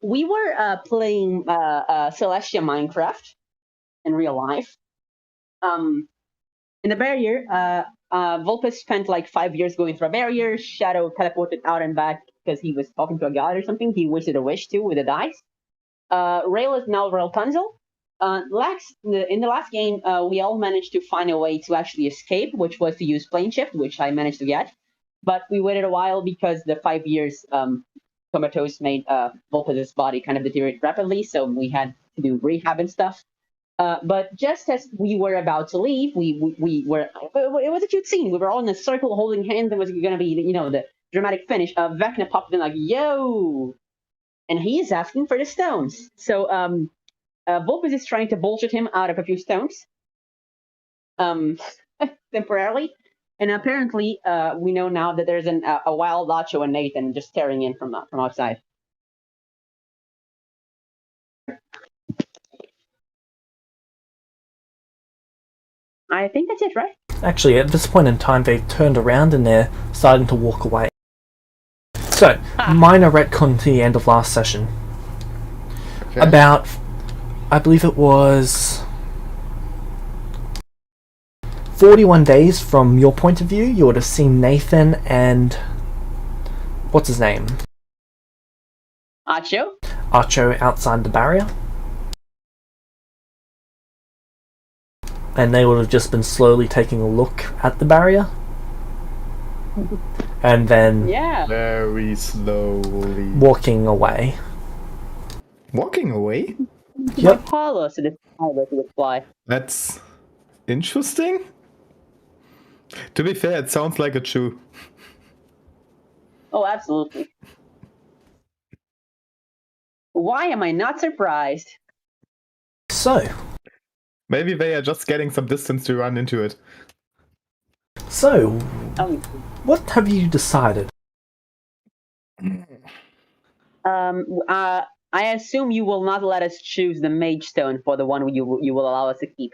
We were playing Celestia Minecraft in real life. In the barrier, Vulpes spent like 5 years going through a barrier. Shadow teleported out and back because he was talking to a god or something. He wished a wish too with the dice. Rail is now Rapunzel. In the last game, we all managed to find a way to actually escape, which was to use plane shift, which I managed to get. But we waited a while because the 5 years comatose made Vulpes' body kind of deteriorate rapidly, so we had to do rehab and stuff. But just as we were about to leave, we were. It was a cute scene. We were all in a circle holding hands. It was going to be, the dramatic finish. Vecna popped in like, "Yo!" And he is asking for the stones. So Vulpes is trying to bullshit him out of a few stones, temporarily. And apparently, we know now that there's a wild Lacho and Nathan just staring in from outside. I think that's it, right? Actually, at this point in time, they've turned around and they're starting to walk away. So, minor retcon to the end of last session. Okay. About, I believe it was 41 days from your point of view, you would have seen Nathan and... what's his name? Archo outside the barrier. And they would have just been slowly taking a look at the barrier. And then... very slowly... walking away. Walking away? Yep. Apollo to the fly. That's interesting. To be fair, it sounds like a chew. Oh, absolutely. Why am I not surprised? So... maybe they are just getting some distance to run into it. So, what have you decided? I assume you will not let us choose the mage stone for the one you will allow us to keep.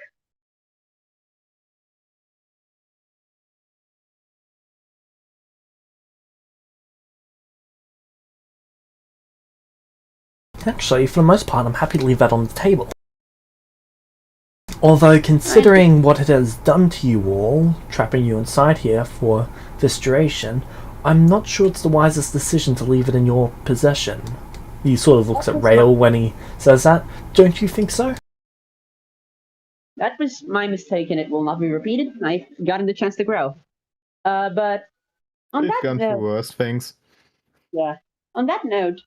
Actually, for the most part, I'm happy to leave that on the table. Although, considering what it has done to you all, trapping you inside here for this duration, I'm not sure it's the wisest decision to leave it in your possession. He sort of looks at Rail when he says that. Don't you think so? That was my mistake, and it will not be repeated. I've gotten the chance to grow. But on that note... gone worse things. Yeah. On that note,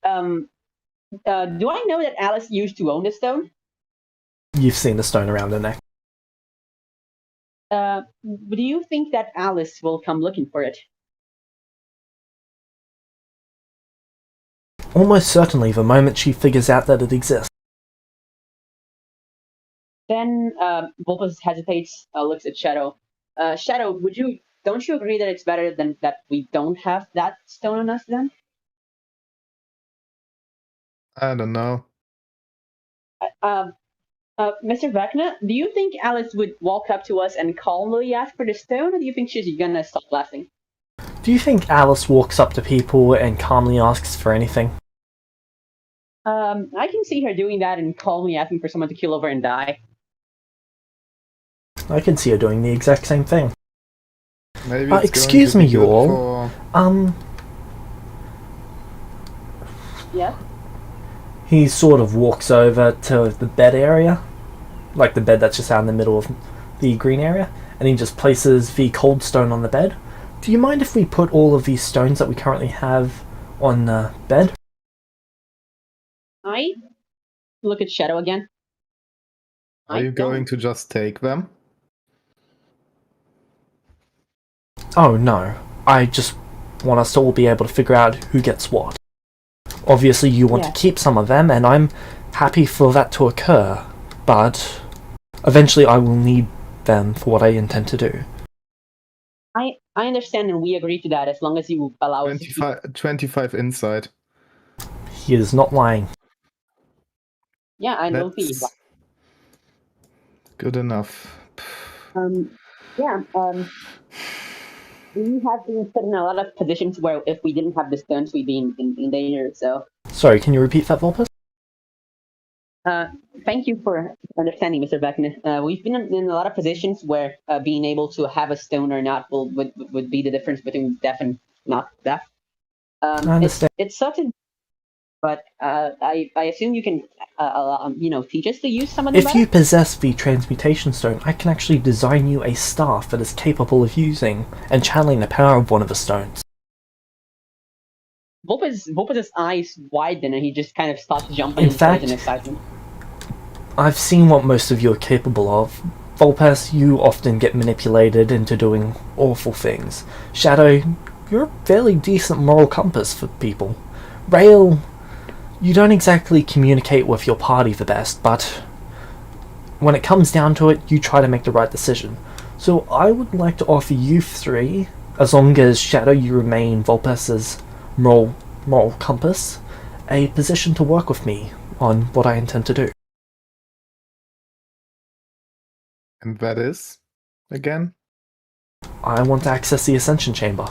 do I know that Alice used to own the stone? You've seen the stone around her neck. Do you think that Alice will come looking for it? Almost certainly the moment she figures out that it exists. Then Vulpes hesitates, looks at Shadow. Shadow, don't you agree that it's better than that we don't have that stone on us then? I don't know. Mr. Vecna, do you think Alice would walk up to us and calmly ask for the stone, or do you think she's gonna stop laughing? Do you think Alice walks up to people and calmly asks for anything? I can see her doing that and calmly asking for someone to kill over and die. I can see her doing the exact same thing. Maybe excuse me, you all. Yeah? He sort of walks over to the bed area, like the bed that's just out in the middle of the green area, and he just places the cold stone on the bed. Do you mind if we put all of these stones that we currently have on the bed? I look at Shadow again. Are you going to just take them? Oh no, I just want us to all be able to figure out who gets what. Obviously you want to keep some of them, and I'm happy for that to occur, but eventually I will need them for what I intend to do. I understand, and we agree to that as long as you allow us 25 inside. He is not lying. Yeah, I know he. Good enough. We have been put in a lot of positions where if we didn't have the stones, we'd be in danger, so... Sorry, can you repeat that, Volpus? Thank you for understanding, Mr. Vecna. We've been in a lot of positions where being able to have a stone or not would be the difference between deaf and not deaf. I understand. It's such a, but I assume you can teach us to use some of them. If you possess the transmutation stone, I can actually design you a staff that is capable of using and channeling the power of one of the stones. Vulpus's eyes widen and he just kind of stops jumping In fact, in excitement. I've seen what most of you are capable of. Vulpes, you often get manipulated into doing awful things. Shadow, you're a fairly decent moral compass for people. Rail, you don't exactly communicate with your party the best, but when it comes down to it, you try to make the right decision. So I would like to offer you three, as long as Shadow you remain Vulpes's moral compass, a position to work with me on what I intend to do. And that is, again? I want to access the Ascension Chamber.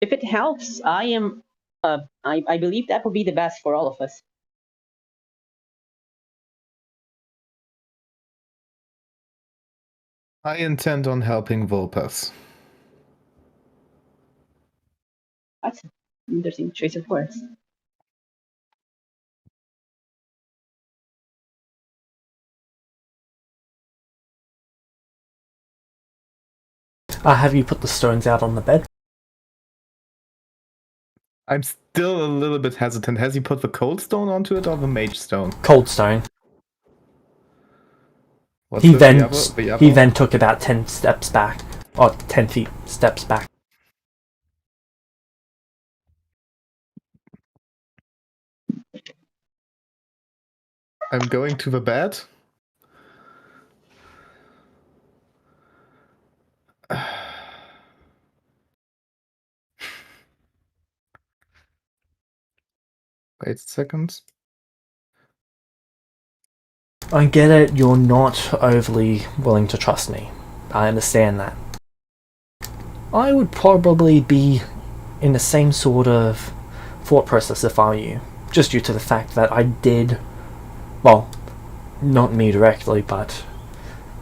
If it helps, I believe that would be the best for all of us. I intend on helping Vulpes. That's an interesting choice of words. Have you put the stones out on the bed? I'm still a little bit hesitant. Has he put the cold stone onto it or the mage stone? Cold stone. What's He with then the other he one? then took about 10 steps back, or 10 feet steps back. I'm going to the bed. Wait a second. I get it, you're not overly willing to trust me. I understand that. I would probably be in the same sort of thought process if I were you, just due to the fact that I did, well, not me directly, but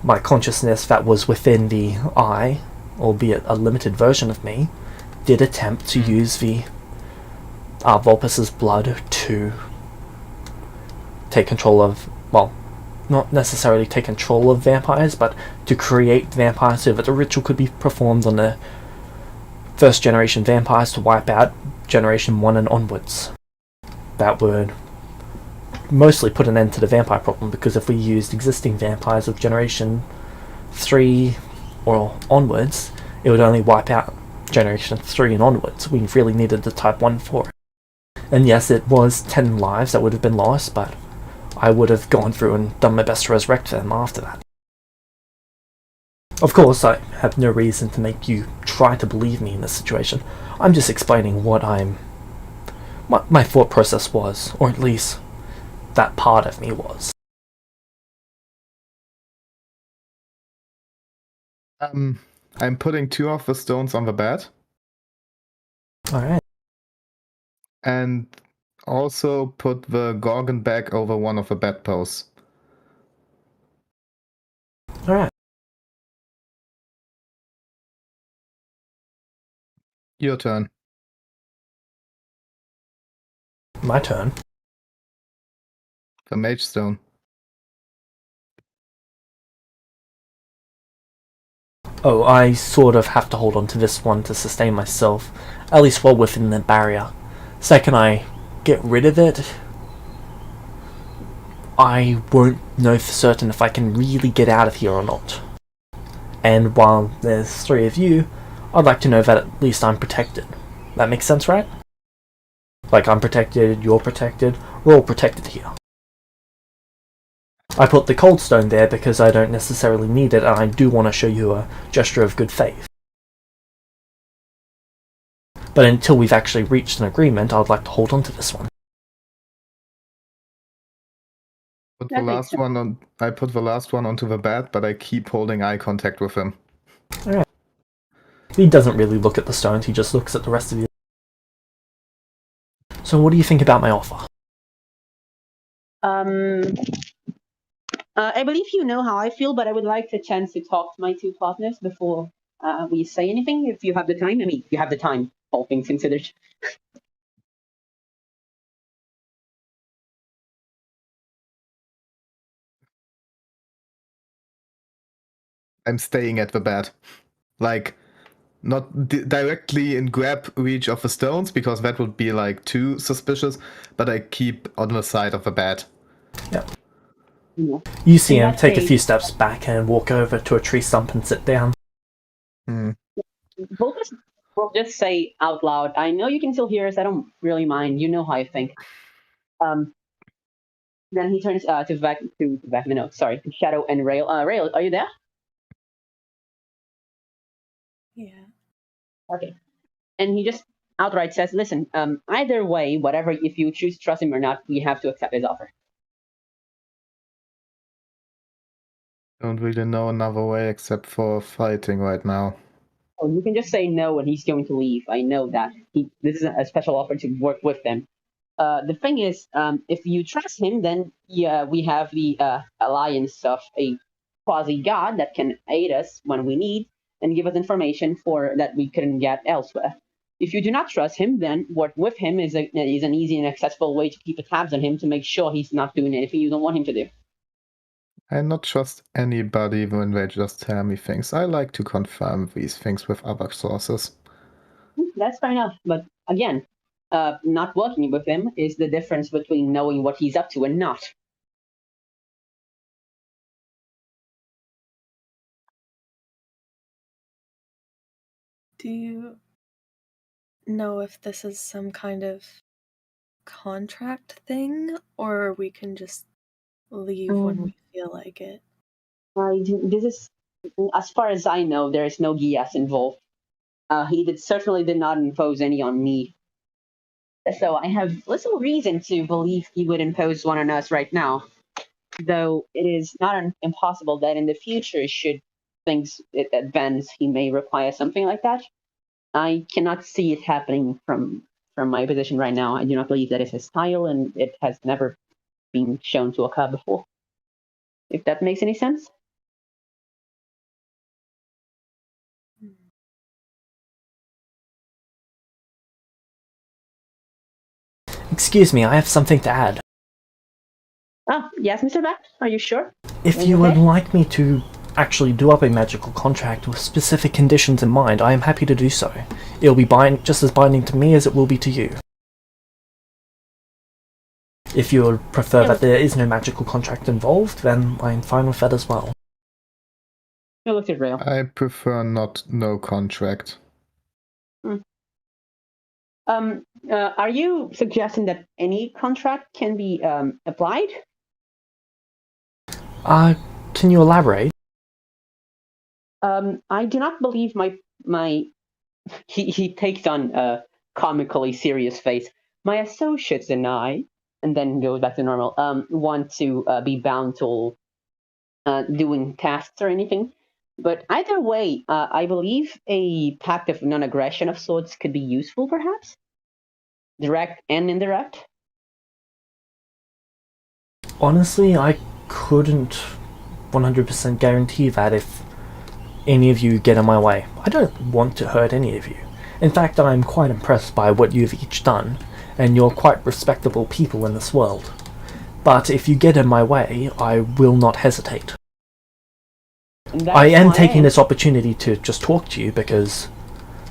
my consciousness that was within the I, albeit a limited version of me, did attempt to use the Vulpus's blood to take control of, well, not necessarily take control of vampires, but to create vampires so that the ritual could be performed on the first generation vampires to wipe out generation 1 and onwards. That would mostly put an end to the vampire problem, because if we used existing vampires of generation 3 or onwards, it would only wipe out generation 3 and onwards. We really needed the type 1 for it. And yes, it was 10 lives that would have been lost, but I would have gone through and done my best to resurrect them after that. Of course, I have no reason to make you try to believe me in this situation. I'm just explaining what my thought process was, or at least that part of me was. I'm putting 2 of the stones on the bed. Alright. And also put the Gorgon back over one of the bedposts. Alright. Your turn. My turn. The mage stone. Oh, I sort of have to hold on to this one to sustain myself, at least while within the barrier. Second I get rid of it, I won't know for certain if I can really get out of here or not. And while there's 3 of you, I'd like to know that at least I'm protected. That makes sense, right? Like, I'm protected, you're protected, we're all protected here. I put the cold stone there because I don't necessarily need it, and I do want to show you a gesture of good faith. But until we've actually reached an agreement, I'd like to hold on to this one. Put the That makes last sense. one on. I put the last one onto the bed, but I keep holding eye contact with him. Alright. He doesn't really look at the stones, he just looks at the rest of you. So what do you think about my offer? I believe you know how I feel, but I would like the chance to talk to my two partners before we say anything, if you have the time. I mean, you have the time, all things considered. I'm staying at the bed, like not directly in grab reach of the stones because that would be like too suspicious. But I keep on the side of the bed. Yep. Yeah. You see In him that take a case, few steps back and walk over to a tree stump and sit down. we'll just say out loud, I know you can still hear us, I don't really mind, you know how I think. Then he turns to Vecna, no, sorry, to Shadow and Rail. Rail, are you there? Yeah. Okay. And he just outright says, listen, either way, whatever, if you choose to trust him or not, we have to accept his offer. Don't really know another way except for fighting right now. Oh, you can just say no and he's going to leave. I know that. This is a special offer to work with them. The thing is, if you trust him, then yeah, we have the alliance of a quasi-god that can aid us when we need and give us information for that we couldn't get elsewhere. If you do not trust him, then work with him is an easy and accessible way to keep tabs on him to make sure he's not doing anything you don't want him to do. I not trust anybody when they just tell me things. I like to confirm these things with other sources. That's fair enough, but again, not working with him is the difference between knowing what he's up to and not. Do you know if this is some kind of contract thing, or we can just leave when we feel like it? This is, as far as I know, there is no GS involved. Certainly did not impose any on me. So I have little reason to believe he would impose one on us right now. Though it is not impossible that in the future, should things advance, he may require something like that. I cannot see it happening from my position right now. I do not believe that is his style, and it has never been shown to occur before. If that makes any sense. Excuse me, I have something to add. Oh, yes, Mr. Bat, are you sure? If you would like me to actually do up a magical contract with specific conditions in mind, I am happy to do so. It'll be just as binding to me as it will be to you. If you would prefer that there is no magical contract involved, then I'm fine with that as well. You looked at Rail. I prefer no contract. Are you suggesting that any contract can be applied? Can you elaborate? I do not believe my he takes on a comically serious face. My associates and I, and then goes back to normal. Want to be bound to doing tasks or anything. But either way, I believe a pact of non-aggression of sorts could be useful, perhaps, direct and indirect. Honestly, I couldn't 100% guarantee that if any of you get in my way. I don't want to hurt any of you. In fact, I'm quite impressed by what you've each done, and you're quite respectable people in this world. But if you get in my way, I will not hesitate. I am taking this opportunity to just talk to you because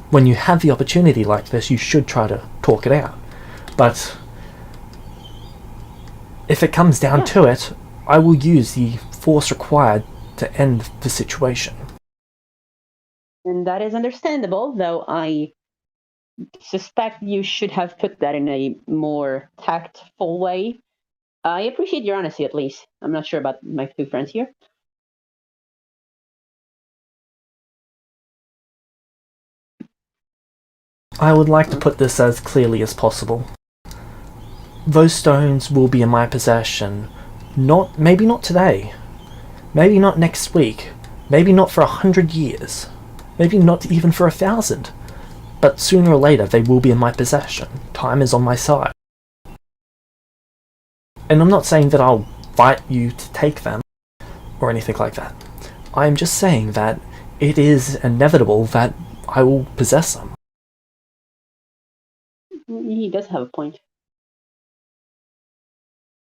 when you have the opportunity like this, you should try to talk it out. But if it comes down to it, I will use the force required to end the situation. And that is understandable, though I suspect you should have put that in a more tactful way. I appreciate your honesty, at least. I'm not sure about my two friends here. I would like to put this as clearly as possible. Those stones will be in my possession Maybe not today. Maybe not next week. Maybe not for 100 years. Maybe not even for 1,000. But sooner or later they will be in my possession. Time is on my side. And I'm not saying that I'll fight you to take them, or anything like that. I'm just saying that it is inevitable that I will possess them. He does have a point.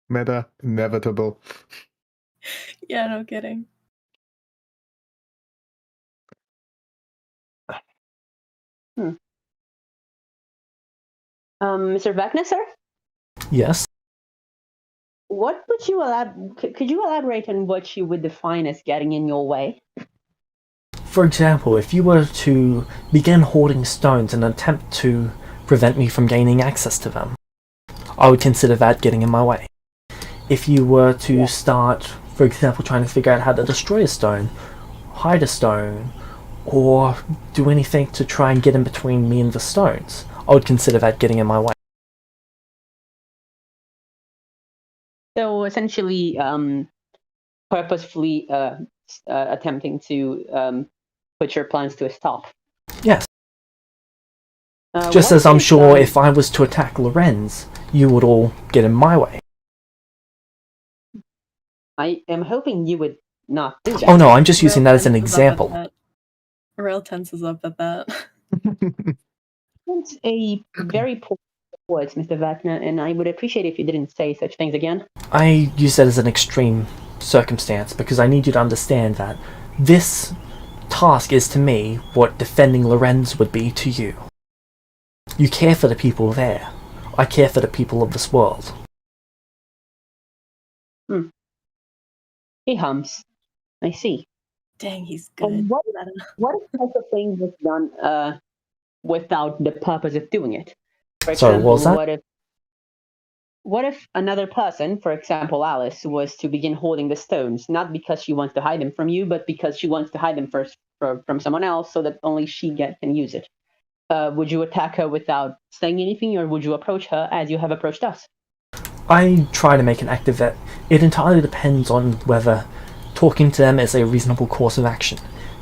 Meta, inevitable. Yeah, no kidding. Mr. Vecna, sir? Yes? What would you could you elaborate on what you would define as getting in your way? For example, if you were to begin hoarding stones in an attempt to prevent me from gaining access to them, I would consider that getting in my way. If you were to start, for example, trying to figure out how to destroy a stone, hide a stone, or do anything to try and get in between me and the stones, I would consider that getting in my way. So essentially, purposefully attempting to put your plans to a stop. Yes. Just as I'm sure if I was to attack Lorenz, you would all get in my way. I am hoping you would not do that. Oh no, I'm just using that as an example. Rail tenses up at that. That's a very poor words, Mr. Vecna, and I would appreciate if you didn't say such things again. I use that as an extreme circumstance because I need you to understand that this task is to me what defending Lorenz would be to you. You care for the people there. I care for the people of this world. He hums. I see. Dang, he's good. And what if such a thing was done without the purpose of doing it? For example, what was that? What if another person, for example Alice, was to begin holding the stones, not because she wants to hide them from you, but because she wants to hide them first from someone else so that only she can use it? Would you attack her without saying anything, or would you approach her as you have approached us? I try to make an active vet. It entirely depends on whether talking to them is a reasonable course of action.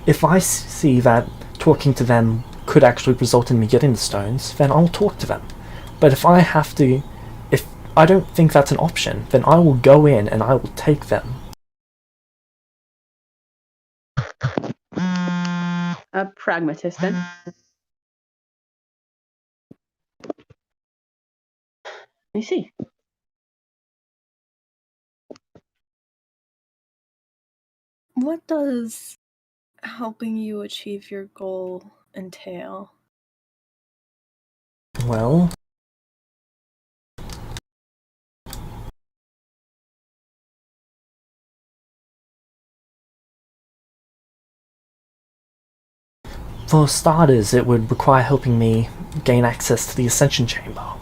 If I see that talking to them could actually result in me getting the stones, then I'll talk to them. But if I don't think that's an option, then I will go in and I will take them. A pragmatist, then. I see. What does helping you achieve your goal entail? Well, for starters, it would require helping me gain access to the Ascension Chamber.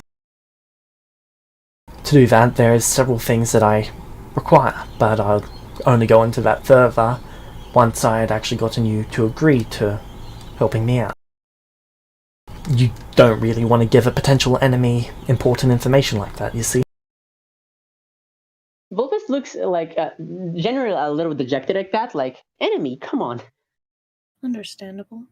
To do that, there is several things that I require, but I'll only go into that further once I had actually gotten you to agree to helping me out. You don't really want to give a potential enemy important information like that, you see? Vulpes looks like generally a little dejected like that, like, enemy, come on. Understandable.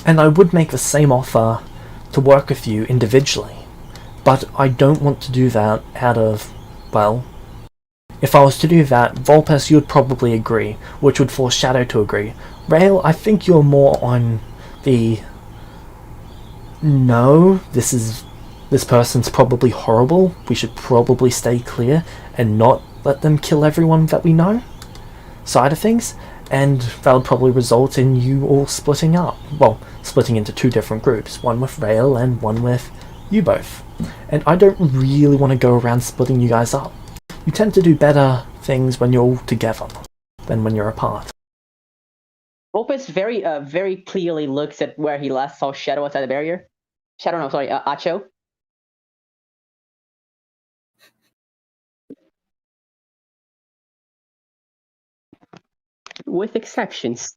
And I would make the same offer to work with you individually, but I don't want to do that out of, well, if I was to do that, Vulpes, you would probably agree, which would force Shadow to agree. Rail, I think you're more on the no, this person's probably horrible, we should probably stay clear and not let them kill everyone that we know side of things, and that would probably result in you all splitting up. Well, splitting into two different groups, one with Rail and one with you both. And I don't really want to go around splitting you guys up. You tend to do better things when you're all together than when you're apart. Vulpes very clearly looks at where he last saw Shadow outside the barrier. Acho. With exceptions.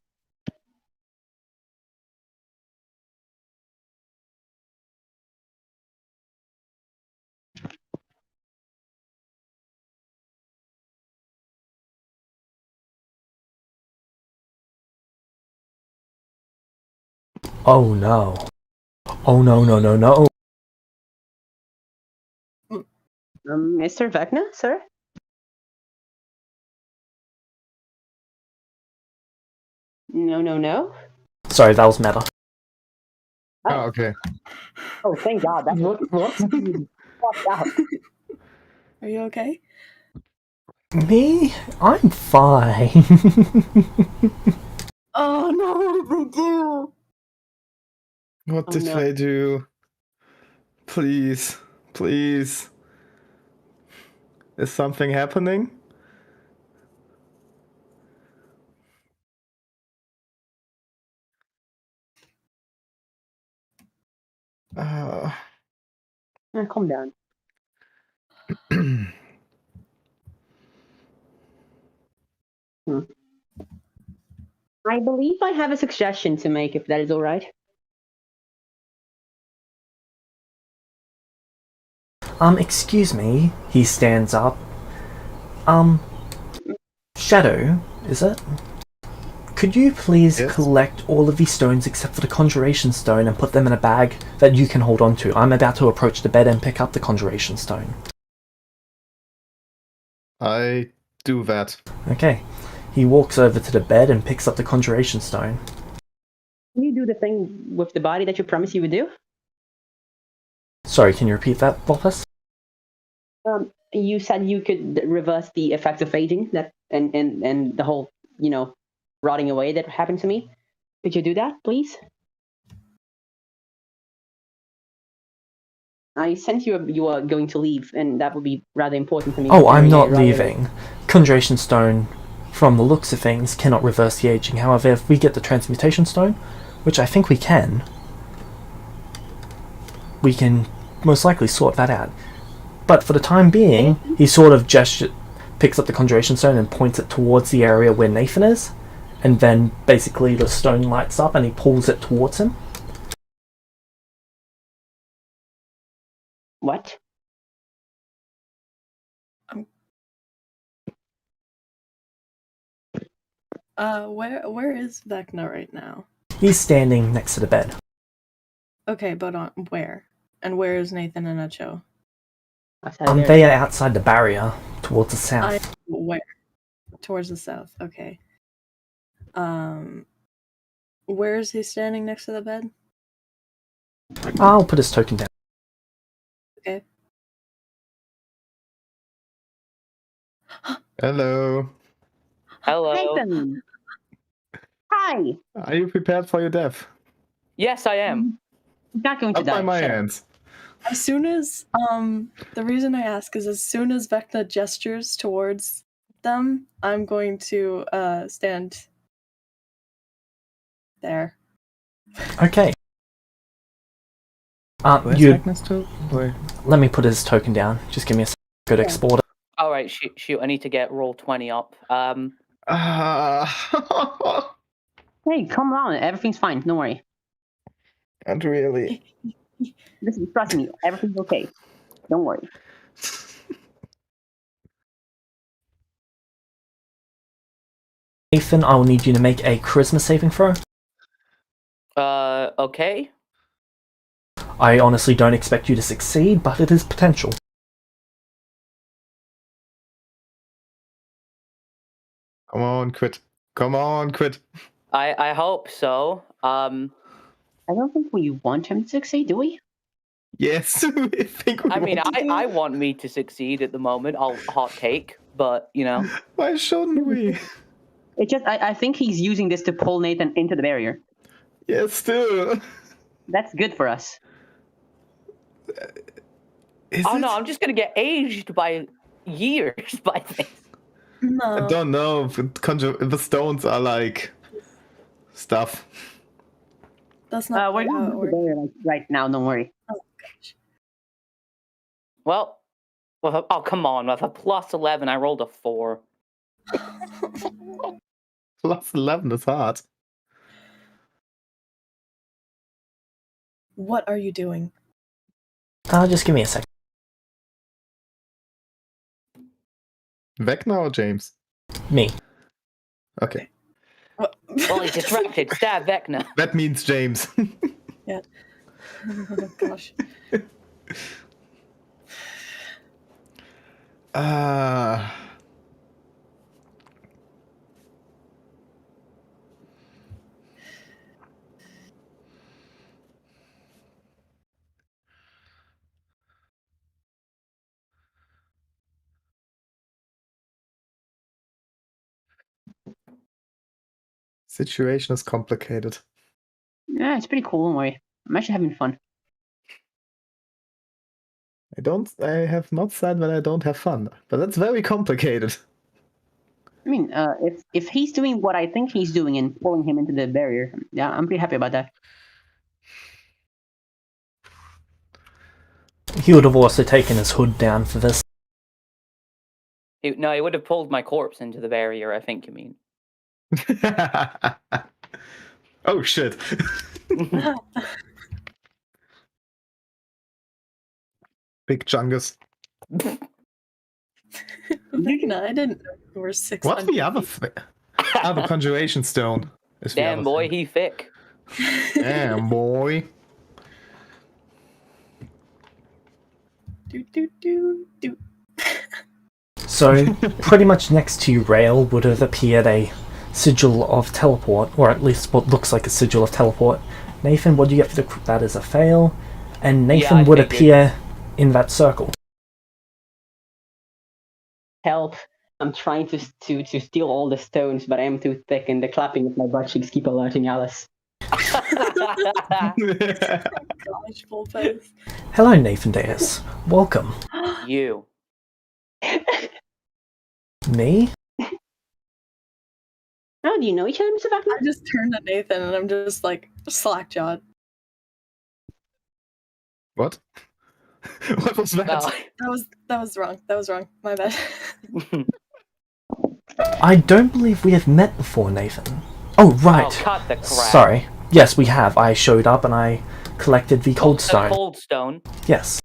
Oh no. Oh no, no, no, no. Mr. Vecna, sir? No, no, no. Sorry, that was meta. Oh, okay. Oh, thank God. That was What? fucked out. Are you okay? Me? I'm fine. Oh no, what did they do? What Oh, did no. they do? Please, please. Is something happening? Calm down. I believe I have a suggestion to make, if that is all right. Excuse me. He stands up. Shadow, is it? Could you please Yes? collect all of these stones except for the conjuration stone and put them in a bag that you can hold on to? I'm about to approach the bed and pick up the conjuration stone. I do that. Okay. He walks over to the bed and picks up the conjuration stone. Can you do the thing with the body that you promised you would do? Sorry, can you repeat that, Volpus? You said you could reverse the effects of aging that and the whole, rotting away that happened to me. Could you do that, please? I sent you are going to leave, and that would be rather important to me. Oh, I'm not considering leaving. Conjuration stone, from the looks of things, cannot reverse the aging. However, if we get the transmutation stone, which I think we can most likely sort that out. But for the time being, he sort of picks up the conjuration stone and points it towards the area where Nathan is, and then basically the stone lights up and he pulls it towards him. What? Where is Vecna right now? He's standing next to the bed. Okay, but on where? And where is Nathan and Echo? They are outside the barrier, towards the south. Where? Towards the south. Okay. Where is he standing next to the bed? I'll put his token down. Okay. Hello. Hello. Nathan! Hi! Are you prepared for your death? Yes, I am. I'm not going to Up by die. my Shut up. hands. As soon as the reason I ask is as soon as Vecna gestures towards them, I'm going to stand there. Okay. Where's Magnus to? Wait. Let me put his token down. Just give me a second. Go to export it. All right, shoot. I need to get roll 20 up. Hey, come on. Everything's fine. Don't worry. Not really. Listen, trust me. Everything's okay. Don't worry. Nathan, I will need you to make a charisma saving throw. Okay. I honestly don't expect you to succeed, but it is potential. Come on, quit. Come on, quit. I hope so. I don't think we want him to succeed, do we? Yes, we think we I mean, want to do I it. want me to succeed at the moment. I'll hot take, but Why shouldn't we? It just, I think he's using this to pull Nathan into the barrier. Yes, still. That's good for us. Oh no, I'm just gonna get aged by years by this. No. I don't know. The stones are like stuff. That's not We're quite how not it in the works. barrier right now. Don't worry. Oh gosh. Well, oh come on, with a plus 11, I rolled a 4. Plus 11 is hard. What are you doing? Just give me a second. Vecna or James? Me. Okay. Well, he's distracted. Stab vecna. That means James. Yeah. Oh, gosh. Situation is complicated. Yeah, it's pretty cool. Don't worry. I'm actually having fun. I have not said that I don't have fun, but that's very complicated. I mean, if he's doing what I think he's doing and pulling him into the barrier, yeah, I'm pretty happy about that. He would have also taken his hood down for this. No, he would have pulled my corpse into the barrier, I think you mean. Oh shit. Big chungus. Vecna, I didn't know you were 600. What's the other thing? Ah, the conjuration stone. Is the Damn, other boy, thing. he thick. Damn, boy. Do. So, pretty much next to Rail would have appeared a sigil of teleport, or at least what looks like a sigil of teleport. Nathan, what do you get for that is a fail, and Nathan I would figured. appear in that circle. Help! I'm trying to steal all the stones, but I am too thick, and the clapping of my butt cheeks keep alerting Alice. Gosh, full face. Hello, Nathan Deus. Welcome. You. Me? Oh, do you know each other, Mr. Vecna? I just turned to Nathan and I'm just like slack-jawed. What? What was that? No. That was wrong. That was wrong. My bad. I don't believe we have met before, Nathan. Oh, right. Oh, cut the crap. Sorry. Yes, we have. I showed up and I collected the cold stone. The cold stone. Yes.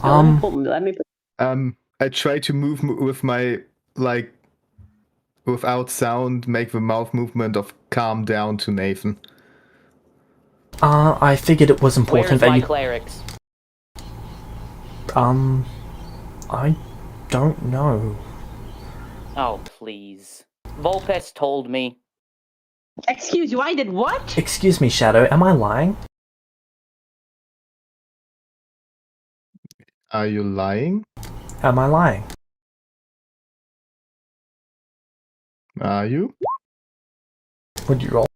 Let me. I try to move with my, like, without sound, make the mouth movement of calm down to Nathan. I figured it was important Where's that my you... clerics? I don't know. Oh, please. Vulpes told me. Excuse you, I did what? Excuse me, Shadow, am I lying? Are you lying? Am I lying? Are you? Would you roll?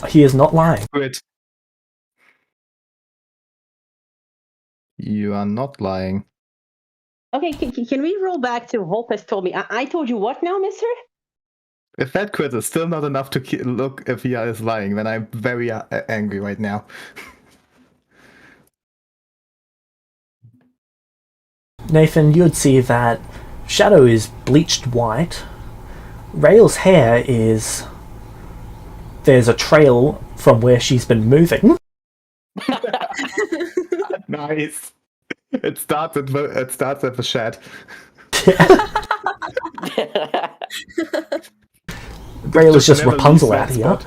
He is not lying. Quit. You are not lying. Okay, can we roll back to Volpes told me? I told you what now, mister? If that quit is still not enough to look if he is lying, then I'm very angry right now. Nathan, you'd see that Shadow is bleached white. Rail's hair is... There's a trail from where she's been moving. Nice. It starts at the shed. Rail is just never Rapunzel leaves out that here. spot.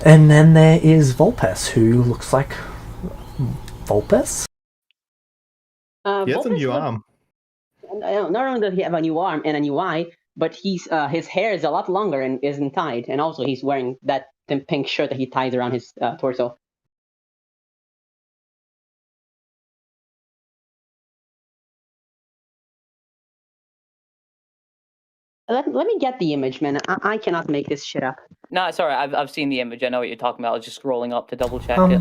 And then there is Vulpes, who looks like... Vulpes? He has a Volpes new look- arm. Not only does he have a new arm and a new eye, but his hair is a lot longer and isn't tied, and also he's wearing that pink shirt that he ties around his torso. Let me get the image, man. I cannot make this shit up. No, it's alright. I've seen the image. I know what you're talking about. I was just scrolling up to double check it.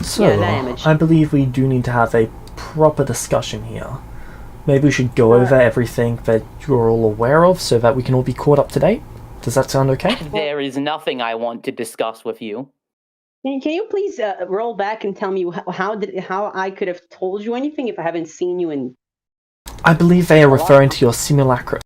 So, Yeah, that image. I believe we do need to have a proper discussion here. Maybe we should go over everything that you're all aware of so that we can all be caught up to date. Does that sound okay? There is nothing I want to discuss with you. Can you please roll back and tell me how I could have told you anything if I haven't seen you in... I believe they are referring to your simulacrum.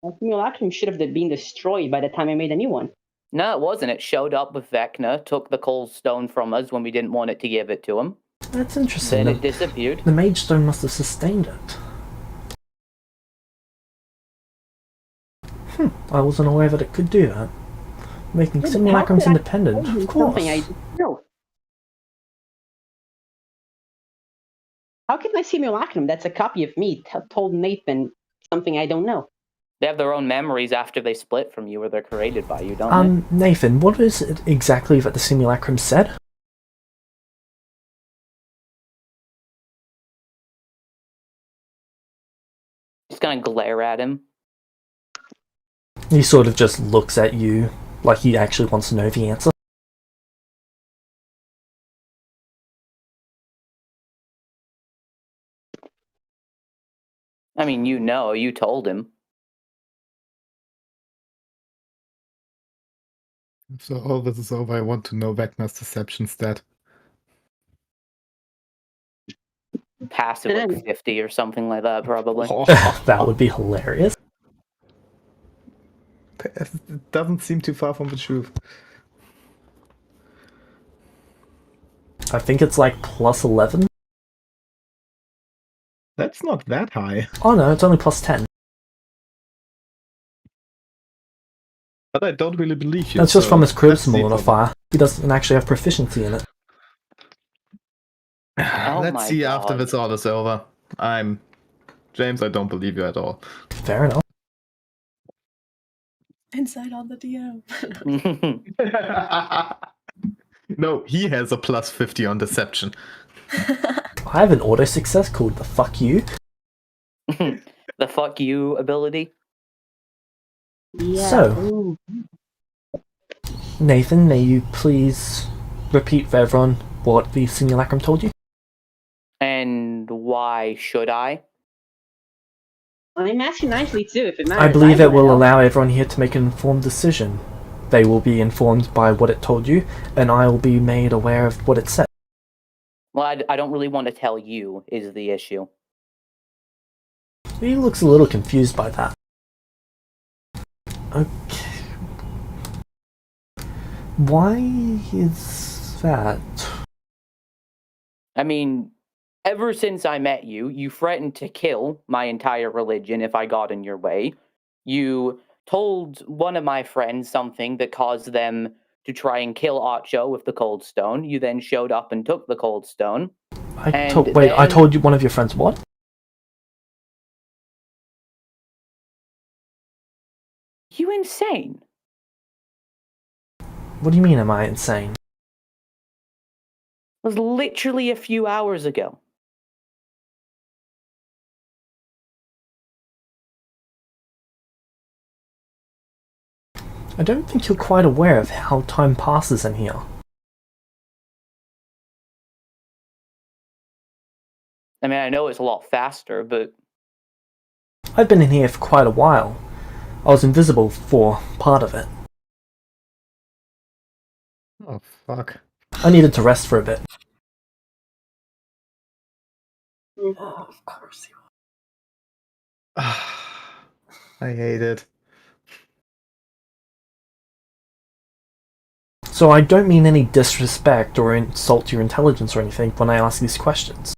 My simulacrum should have been destroyed by the time I made a new one. No, it wasn't. It showed up with Vecna, took the cold stone from us when we didn't want it to give it to him. That's interesting. Then it disappeared. The mage stone must have sustained it. I wasn't aware that it could do that. Making simulacrums independent, of course. Something I didn't know. How can my simulacrum, that's a copy of me, told Nathan something I don't know? They have their own memories after they split from you or they're created by you, don't they? Nathan, what is it exactly that the simulacrum said? Just gonna glare at him. He sort of just looks at you like he actually wants to know the answer. I mean, you told him. So all this is over, I want to know Vecna's deception stat. Passive like 50 or something like that, probably. That would be hilarious. It doesn't seem too far from the truth. I think it's like plus 11. That's not that high. Oh no, it's only plus 10. But I don't really believe you. That's just so from his that's the charisma problem. modifier. He doesn't actually have proficiency in it. Oh Let's my see after God. this all is over. James, I don't believe you at all. Fair enough. Inside on the DM. No, he has a plus 50 on deception. I have an auto success called the fuck you. The fuck you ability. Yeah. So- Ooh. Nathan, may you please repeat for everyone what the simulacrum told you? And why should I? I'm asking nicely too, if it matters. I believe it will know. allow everyone here to make an informed decision. They will be informed by what it told you, and I will be made aware of what it said. Well, I don't really want to tell you, is the issue. He looks a little confused by that. Okay. Why is that? I mean, ever since I met you, you threatened to kill my entire religion if I got in your way. You told one of my friends something that caused them to try and kill Archo with the cold stone. You then showed up and took the cold stone. I And told you one of your friends what? You insane? What do you mean, am I insane? It was literally a few hours ago. I don't think you're quite aware of how time passes in here. I mean, I know it's a lot faster, but I've been in here for quite a while. I was invisible for part of it. Oh, fuck. I needed to rest for a bit. Of course you I hate it. So I don't mean any disrespect or insult to your intelligence or anything when I ask these questions.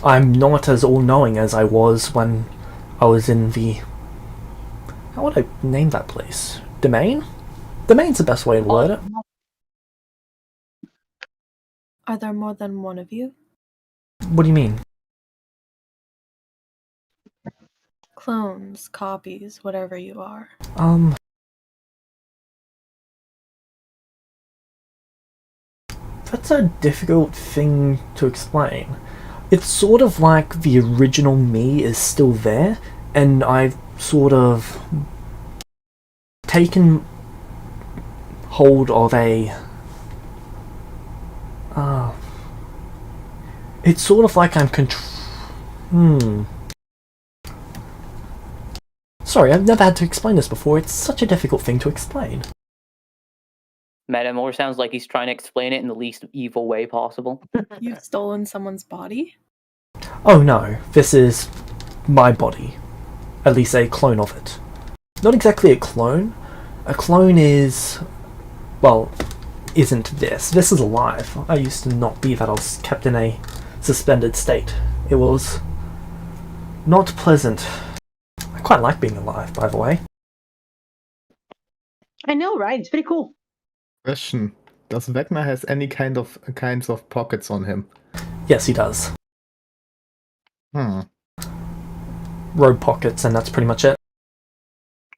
I'm not as all-knowing as I was when I was in the... How would I name that place? Domain? Domain's the best way to word it. Are there more than one of you? What do you mean? Clones, copies, whatever you are. That's a difficult thing to explain. It's sort of like the original me is still there, and I've sort of taken hold of a... it's sort of like I'm Sorry, I've never had to explain this before. It's such a difficult thing to explain. Metamore sounds like he's trying to explain it in the least evil way possible. You've stolen someone's body? Oh no, this is my body. At least a clone of it. Not exactly a clone. A clone is well, isn't this. This is alive. I used to not be that. I was kept in a suspended state. It was not pleasant. I quite like being alive, by the way. I know, right? It's pretty cool. Question: does Vecna has any kinds of pockets on him? Yes, he does. Hmm. Robe pockets, and that's pretty much it.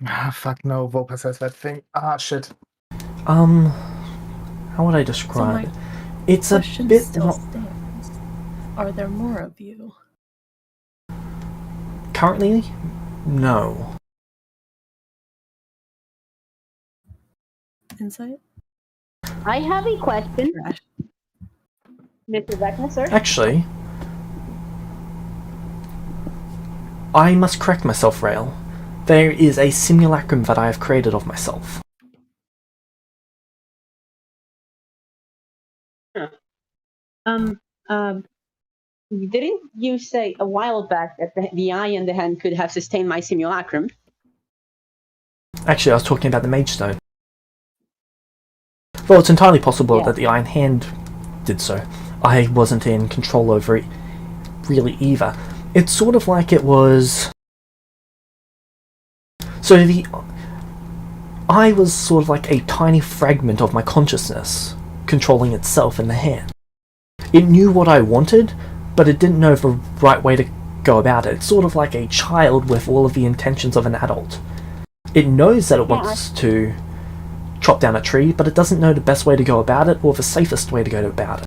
Ah, fuck no. Vopus has that thing. Ah, shit. How would I describe it? It's a Question bit still stands. Are there more of you? currently, no. Insight? I have a question, Trash. Mr. Vecna, sir. Actually, I must correct myself, Rail. There is a simulacrum that I have created of myself. Didn't you say a while back that the eye and the hand could have sustained my simulacrum? Actually, I was talking about the Mage Stone. Well, it's entirely possible that the Iron Hand did so. I wasn't in control over it really either. It's sort of like it was... So I was sort of like a tiny fragment of my consciousness, controlling itself in the hand. It knew what I wanted, but it didn't know the right way to go about it. It's sort of like a child with all of the intentions of an adult. It knows that it wants to chop down a tree, but it doesn't know the best way to go about it or the safest way to go about it.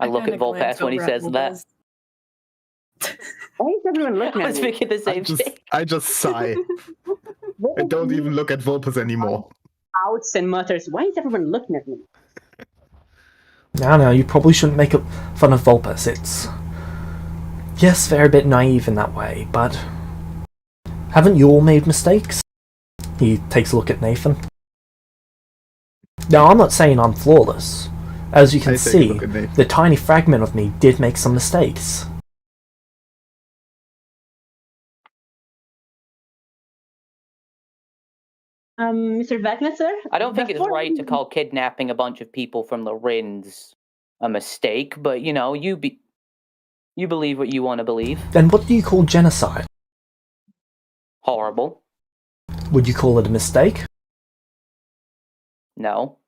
I look at Volpass when he says that. Why is everyone looking I at was me? thinking the same thing. I just sigh. I don't even look at Vopus anymore. Outs and mutters. Why is everyone looking at me? Now, you probably shouldn't make fun of Volpus. It's... Yes, they're a bit naive in that way, but... Haven't you all made mistakes? He takes a look at Nathan. Now, I'm not saying I'm flawless. As you can see, the tiny fragment of me did make some mistakes. Mr. Vecna, sir? I don't think it's right to call kidnapping a bunch of people from the Rins a mistake, but you know, you believe what you want to believe. Then what do you call genocide? Horrible. Would you call it a mistake? No.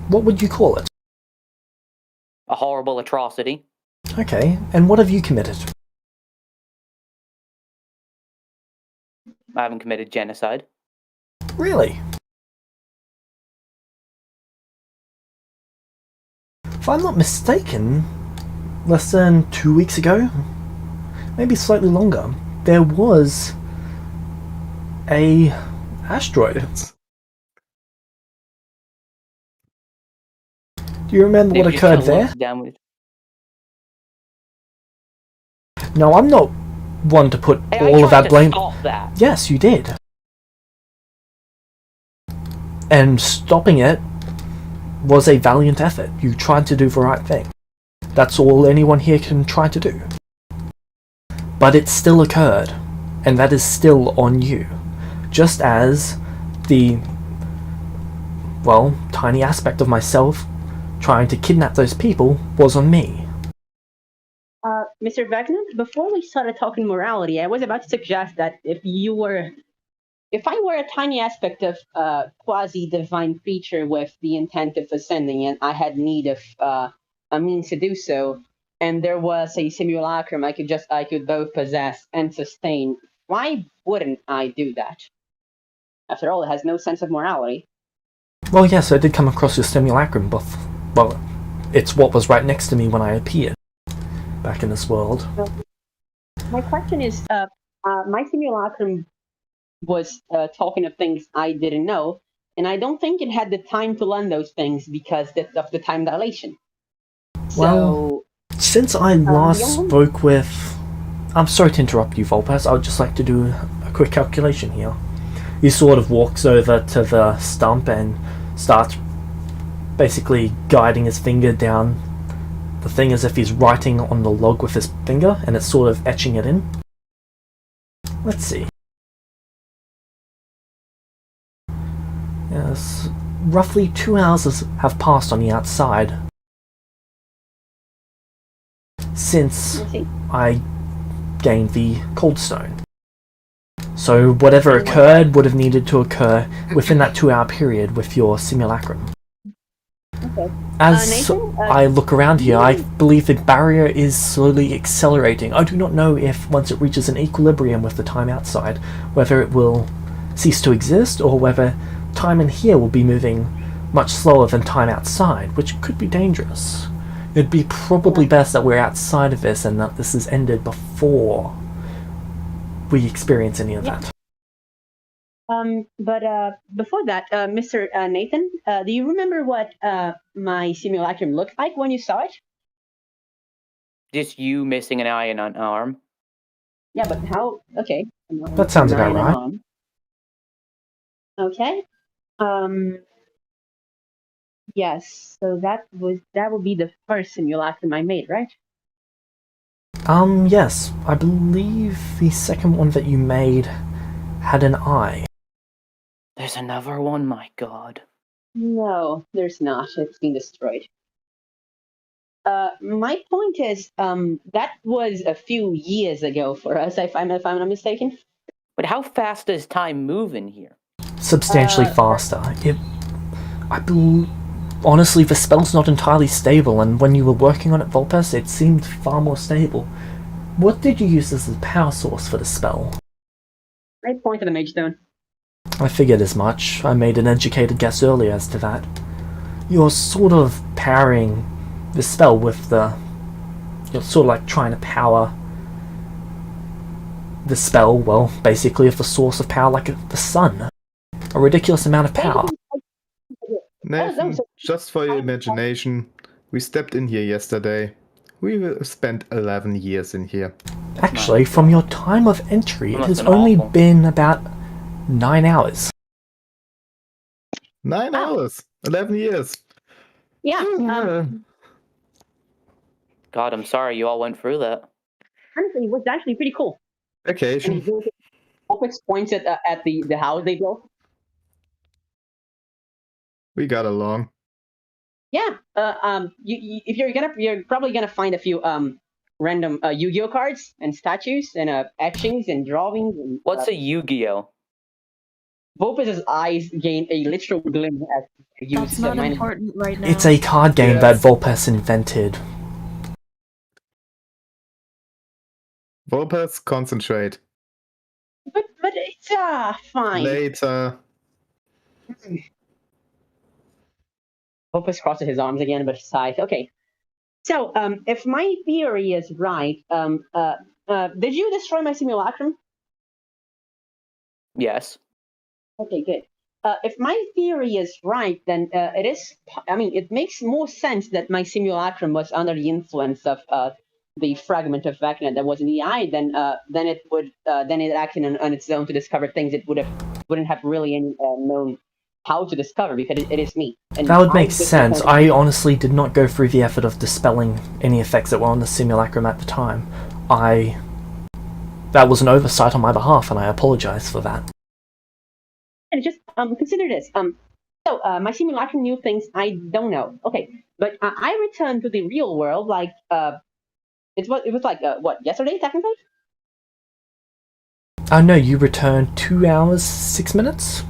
What would you call it? A horrible atrocity. Okay, and what have you committed? I haven't committed genocide. Really? If I'm not mistaken, less than 2 weeks ago, maybe slightly longer, there was a asteroid. Do you remember what occurred there? No, I'm not one to put all of that blame. Stop that. Yes, you did. And stopping it was a valiant effort. You tried to do the right thing. That's all anyone here can try to do. But it still occurred, and that is still on you. Just as the, well, tiny aspect of myself trying to kidnap those people was on me. Mr. Vecna, before we started talking morality, I was about to suggest that if I were a tiny aspect of quasi-divine creature with the intent of ascending, and I had need of a means to do so, and there was a simulacrum I could both possess and sustain, why wouldn't I do that? After all, it has no sense of morality. Well, yes, I did come across your simulacrum, but, well, it's what was right next to me when I appeared back in this world. My question is, my simulacrum was talking of things I didn't know, and I don't think it had the time to learn those things because of the time dilation. Well, since I last spoke with... I'm sorry to interrupt you, Volpass. I would just like to do a quick calculation here. He sort of walks over to the stump and starts basically guiding his finger down the thing as if he's writing on the log with his finger, and it's sort of etching it in. Let's see. Yes, roughly 2 hours have passed on the outside since Let's see. I gained the cold stone. So whatever occurred would have needed to occur within that 2 hour period with your simulacrum. Okay. As Nathan, I look around here, I believe the barrier is slowly accelerating. I do not know if once it reaches an equilibrium with the time outside, whether it will cease to exist or whether time in here will be moving much slower than time outside, which could be dangerous. It'd be probably best that we're outside of this and that this is ended before we experience any of that. But before that, Mr. Nathan, do you remember what my simulacrum looked like when you saw it? Just you missing an eye and an arm. Yeah, but how? Okay. That sounds about right. Okay. Yes. So that would be the first simulacrum I made, right? Yes. I believe the second one that you made had an eye. There's another one, my god. No, there's not. It's been destroyed. My point is, that was a few years ago for us, if I'm not mistaken. But how fast does time move in here? Substantially faster. Honestly, the spell's not entirely stable, and when you were working on it, Vulpes, it seemed far more stable. What did you use as the power source for the spell? I pointed the mage stone. I figured as much. I made an educated guess earlier as to that. You're sort of powering the spell with the... You're sort of like trying to power the spell, well, basically with the source of power like the sun. A ridiculous amount of power. Nathan, just for your imagination, we stepped in here yesterday. We spent 11 years in here. Actually, from your time of entry, it That has must've been only awful. been about 9 hours. 9 hours! 11 years! Yeah. God, I'm sorry you all went through that. Honestly, it was actually pretty cool. Vacation. And he always points at the house they built. We got along. Yeah. If you're probably gonna find a few random Yu-Gi-Oh cards and statues and etchings and drawings. And, What's a Yu-Gi-Oh? Vulpes' eyes gain a literal glimpse as he That's uses not mine. important right now. It's a card game Yes. that Vulpes invented. Vulpes, concentrate. But it's fine. Later. Vulpes crosses his arms again, but sighs. Okay. So, if my theory is right, did you destroy my simulacrum? Yes. Okay, good. If my theory is right, then it is. I mean, it makes more sense that my simulacrum was under the influence of the fragment of vecna that was in the eye. Then it acted on its own to discover things it wouldn't have really any, known how to discover, because it is me. And That would make I just sense. decided- I honestly did not go through the effort of dispelling any effects that were on the simulacrum at the time. That was an oversight on my behalf, and I apologize for that. And just consider this. So my simulacrum knew things I don't know. Okay, but I returned to the real world like it was like what, yesterday technically? Oh no, you returned 2 hours, 6 minutes?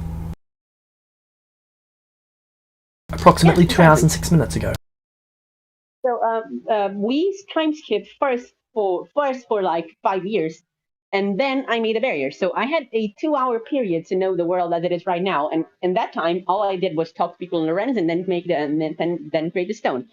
Approximately Yeah, 2 hours and 6 minutes ago. So we time skipped first for like 5 years, and then I made a barrier. So I had a 2-hour period to know the world as it is right now, and in that time, all I did was talk to people in Lorenz and then then create the stone.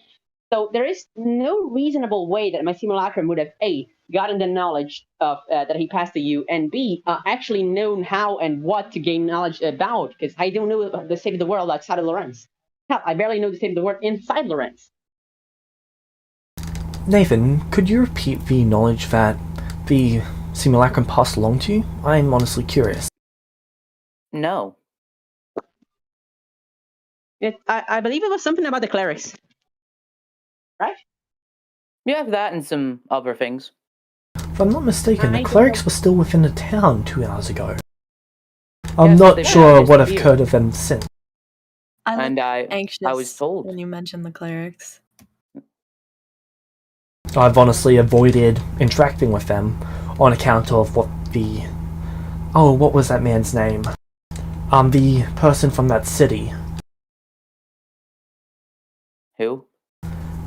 So there is no reasonable way that my simulacrum would have A, gotten the knowledge of that he passed to you, and B, actually known how and what to gain knowledge about, because I don't know the state of the world outside of Lorenz. Hell, I barely know the state of the world inside Lorenz. Nathan, could you repeat the knowledge that the simulacrum passed along to you? I'm honestly curious. No. I believe it was something about the clerics. Right? You have that and some other things. If I'm not mistaken, I the don't clerics know. were still within the town 2 hours ago. I'm Yes, not they sure were what have disappeared. occurred of them since. I And look I anxious was told. when you mention the clerics. I've honestly avoided interacting with them on account of what was that man's name? The person from that city. Who?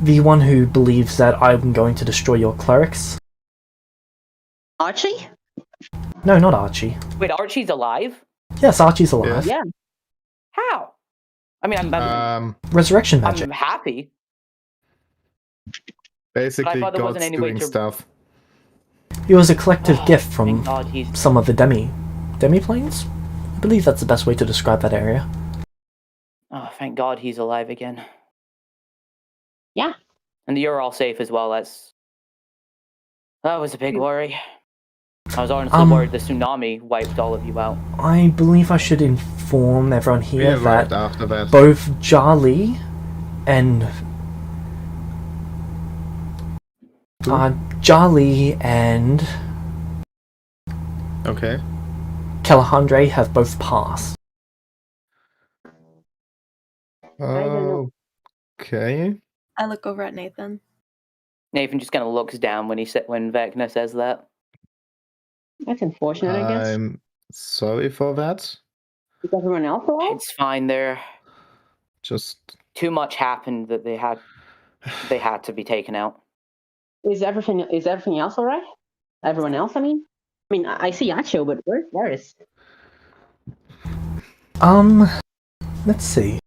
The one who believes that I'm going to destroy your clerics? Archie? No, not Archie. Wait, Archie's alive? Yes, Archie's alive. Yeah. How? I mean, I'm Resurrection magic. I'm happy. Basically, thought there wasn't God's any way doing to- stuff. It was a collective gift from Thank God he's... some of the demi-planes? I believe that's the best way to describe that area. Oh, thank God he's alive again. Yeah. And you're all safe as well. That was a big worry. I was honestly worried the tsunami wiped all of you out. I believe I should inform everyone We here arrived that after that. both Jali and Okay. Calandre have both passed. don't know. Okay. I look over at Nathan. Nathan just kind of looks down when Vecna says that. That's unfortunate, I guess. I'm sorry for that. Is everyone else alive? It's fine. Just Too much happened that they had to be taken out. Is everything else alright? Everyone else, I mean? I see Yacho, but where is... Let's see.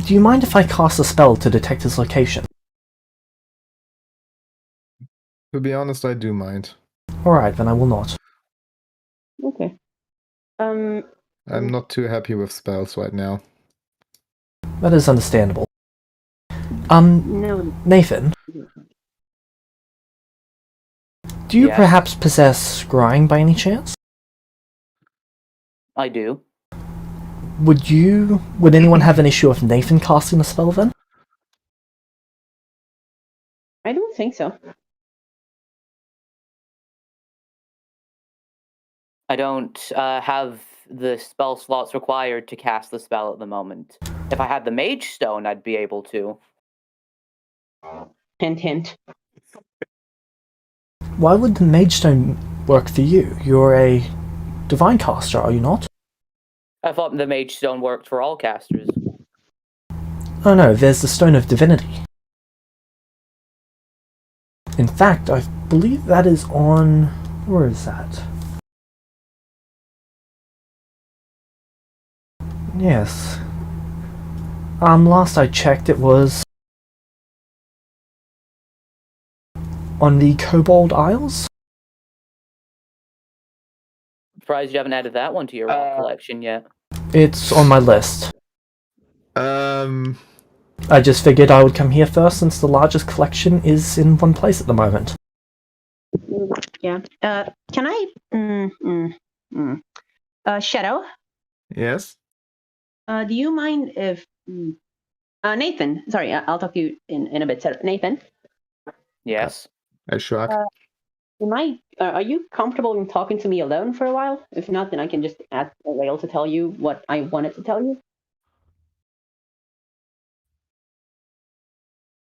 Do you mind if I cast a spell to detect his location? to be honest, I do mind. Alright, then I will not. Okay. I'm not too happy with spells right now. That is understandable. No. Nathan? Do you Yes? perhaps possess scrying by any chance? I do. Would anyone have an issue with Nathan casting the spell then? I don't think so. I don't have the spell slots required to cast the spell at the moment. If I had the Mage Stone, I'd be able to. Hint, hint. Why would the Mage Stone work for you? You're a divine caster, are you not? I thought the Mage Stone worked for all casters. Oh no, there's the Stone of Divinity. In fact, I believe that is on... Where is that? Yes. Last I checked it was... on the Kobold Isles? Surprised you haven't added that one to your collection yet. It's on my list. I just figured I would come here first since the largest collection is in one place at the moment. Yeah. Can I... Shadow? Yes? Do you mind if... Nathan, sorry, I'll talk to you in a bit. Nathan? Yes. I shrug. Are you comfortable in talking to me alone for a while? If not, then I can just ask Rail to tell you what I wanted to tell you.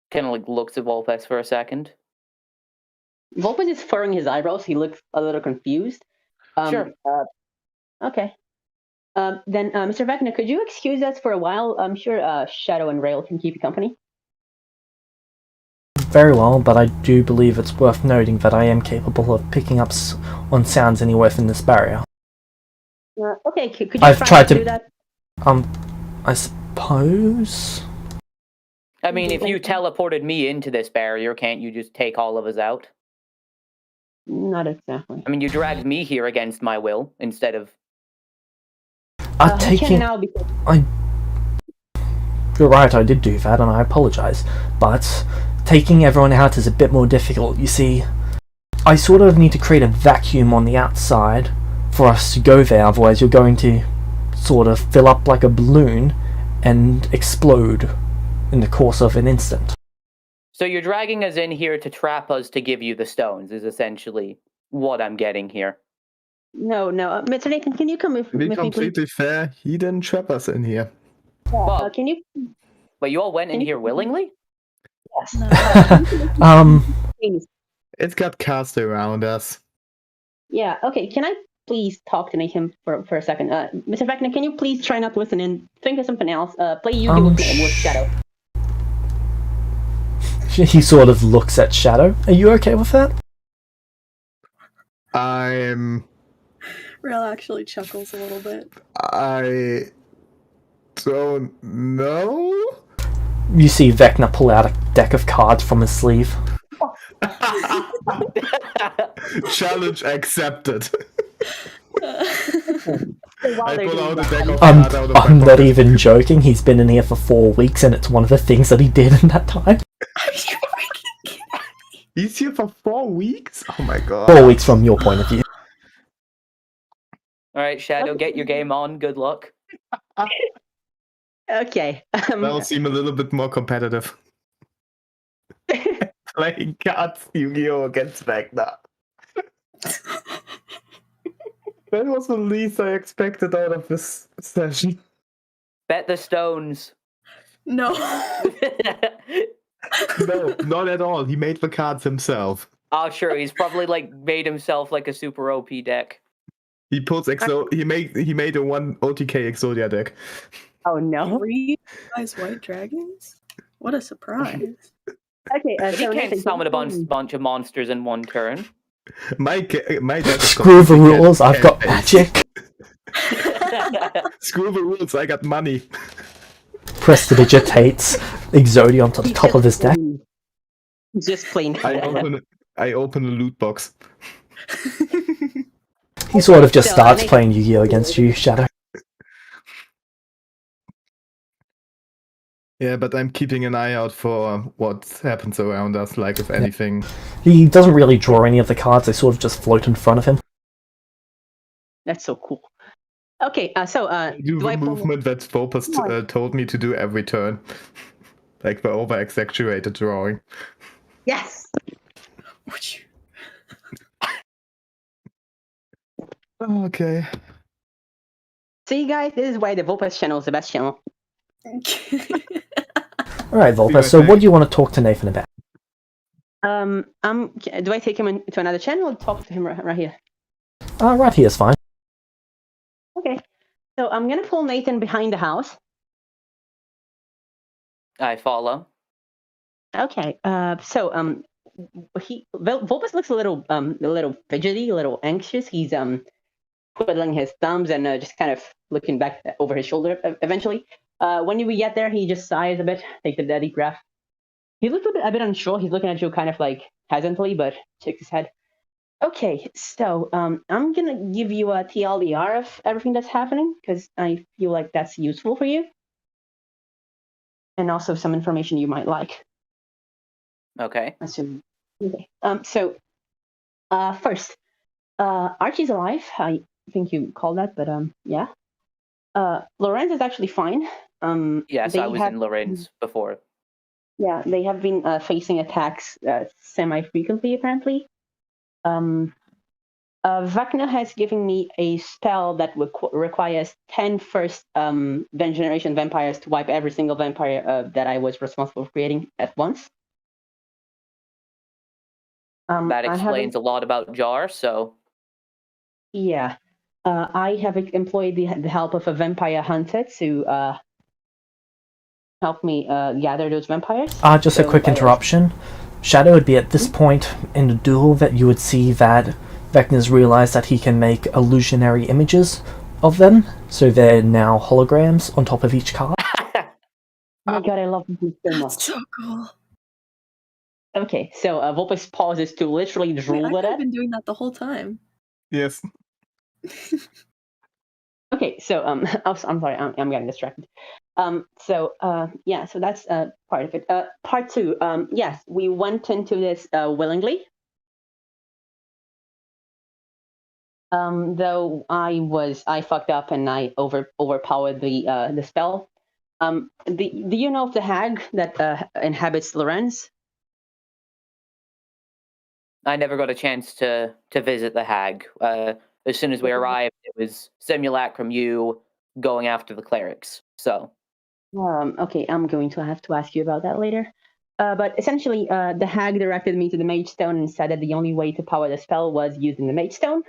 Kind of looks at Volpes for a second. Volpes is furrowing his eyebrows. He looks a little confused. Sure. Okay. Then, Mr. Vecna, could you excuse us for a while? I'm sure Shadow and Rail can keep you company. Very well, but I do believe it's worth noting that I am capable of picking up on sounds anywhere within this barrier. Okay, could you I've try tried to to- do that? I suppose... I mean, if you teleported me into this barrier, can't you just take all of us out? Not exactly. I mean, you dragged me here against my will instead of... I can't taking... now because... You're right, I did do that, and I apologize. But taking everyone out is a bit more difficult. You see, I sort of need to create a vacuum on the outside for us to go there, otherwise you're going to sort of fill up like a balloon and explode in the course of an instant. So you're dragging us in here to trap us to give you the stones, is essentially what I'm getting here. No. Mr. Nathan, can you come with To be me, please? completely fair, he didn't trap us in here. Well, Can you? but you all went in Can you- here willingly? Yes. No. Please. It got cast around us. Yeah. Okay. Can I please talk to Nathan for a second? Mr. Vecna, can you please try not to listen and think of something else? Play Yu-Gi-Oh! With Shadow. He sort of looks at Shadow. Are you okay with that? Real actually chuckles a little bit. I don't know. You see Vecna pull out a deck of cards from his sleeve. Challenge accepted. While I they're pull doing out a that, deck of I'm, cards out of my I'm not pocket. even joking. He's been in here for 4 weeks, and it's one of the things that he did in that time. Are you freaking kidding me? He's here for 4 weeks? Oh my god. 4 weeks from your point of view. All right, Shadow, get your game on. Good luck. Okay. That'll seem a little bit more competitive. Playing cards Yu-Gi-Oh! Against Vecna. That was the least I expected out of this session. Bet the stones. No. No, not at all. He made the cards himself. Oh, sure. He's probably like made himself like a super OP deck. He puts he made a 1 OTK Exodia deck. Oh no. 3 guys white dragons? What a surprise. Okay. But he So can't Nathan, summon a bunch of monsters in one turn. My deck is Screw the completely rules, I've got cat-based. magic. Screw the rules, I got money. Prestidigitates Exodia onto the top of his deck. Just plain. I open a loot box. He sort of just So, starts Nathan- playing Yu-Gi-Oh! Against you, Shadow. Yeah, but I'm keeping an eye out for what happens around us, like if anything. He doesn't really draw any of the cards, they sort of just float in front of him. That's so cool. Okay. So Do do the I pull- movement that Fopus told me to do every turn. Like the over-exaggerated drawing. Yes. Would you? Okay. See, guys, this is why the Vulpes channel is the best channel. Alright, Volpa, so what do you want to talk to Nathan about? Do I take him into another channel or talk to him right here? Right here's fine. Okay. So I'm gonna pull Nathan behind the house. I follow. Okay. So Vulpes looks a little fidgety, a little anxious. He's twiddling his thumbs and just kind of looking back over his shoulder. Eventually, when we get there, he just sighs a bit, takes a deep breath. He looks a bit unsure. He's looking at you kind of like hesitantly, but shakes his head. Okay, so I'm gonna give you a TLDR of everything that's happening because I feel like that's useful for you, and also some information you might like. Okay. Assume. Okay. So, first, Archie's alive. I think you called that, but yeah. Lorenz is actually fine. Yes, I was in Lorenz before. Yeah, they have been facing attacks semi-frequently, apparently. Vecna has given me a spell that requires 10 first generation vampires to wipe every single vampire that I was responsible for creating at once. That explains a lot about Jar, so... Yeah. I have employed the help of a vampire hunter to help me gather those vampires. Just a quick interruption. Shadow would be at this point in the duel that you would see that Vecna's realized that he can make illusionary images of them, so they're now holograms on top of each card. Oh my god, I love this so much. That's so cool. Okay, so Vulpes pauses to literally drool Wait, at I've it. been doing that the whole time. Yes. Okay, so I'm sorry, I'm getting distracted. Yeah, so that's part of it. Part two, yes, we went into this willingly. Though I fucked up and I overpowered the spell. Do you know of the hag that inhabits Lorenz? I never got a chance to visit the hag. As soon as we arrived, it was simulacrum you going after the clerics. So. Okay, I'm going to have to ask you about that later. But essentially, the hag directed me to the mage stone and said that the only way to power the spell was using the mage stone.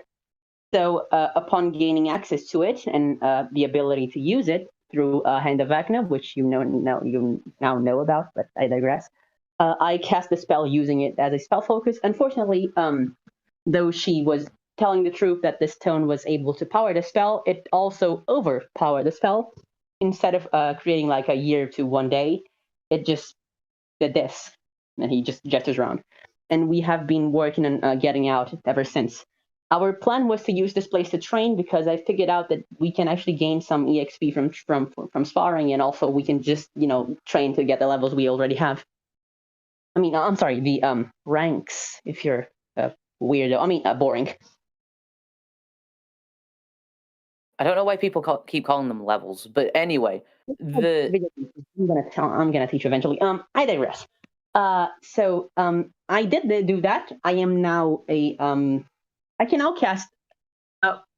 So upon gaining access to it and the ability to use it through Hand of Vecna, which you now know about, but I digress. I cast the spell using it as a spell focus. Unfortunately, though she was telling the truth that the stone was able to power the spell, it also overpowered the spell. Instead of creating like a year to 1 day, it just did this. And he just gestures around. And we have been working on getting out ever since. Our plan was to use this place to train because I figured out that we can actually gain some EXP from sparring, and also we can just train to get the levels we already have. I mean, I'm sorry, the ranks. If you're weirdo, I mean, boring. I don't know why people keep calling them levels, but anyway, I'm gonna teach you eventually. I digress. So I did do that. I am now a I can now cast.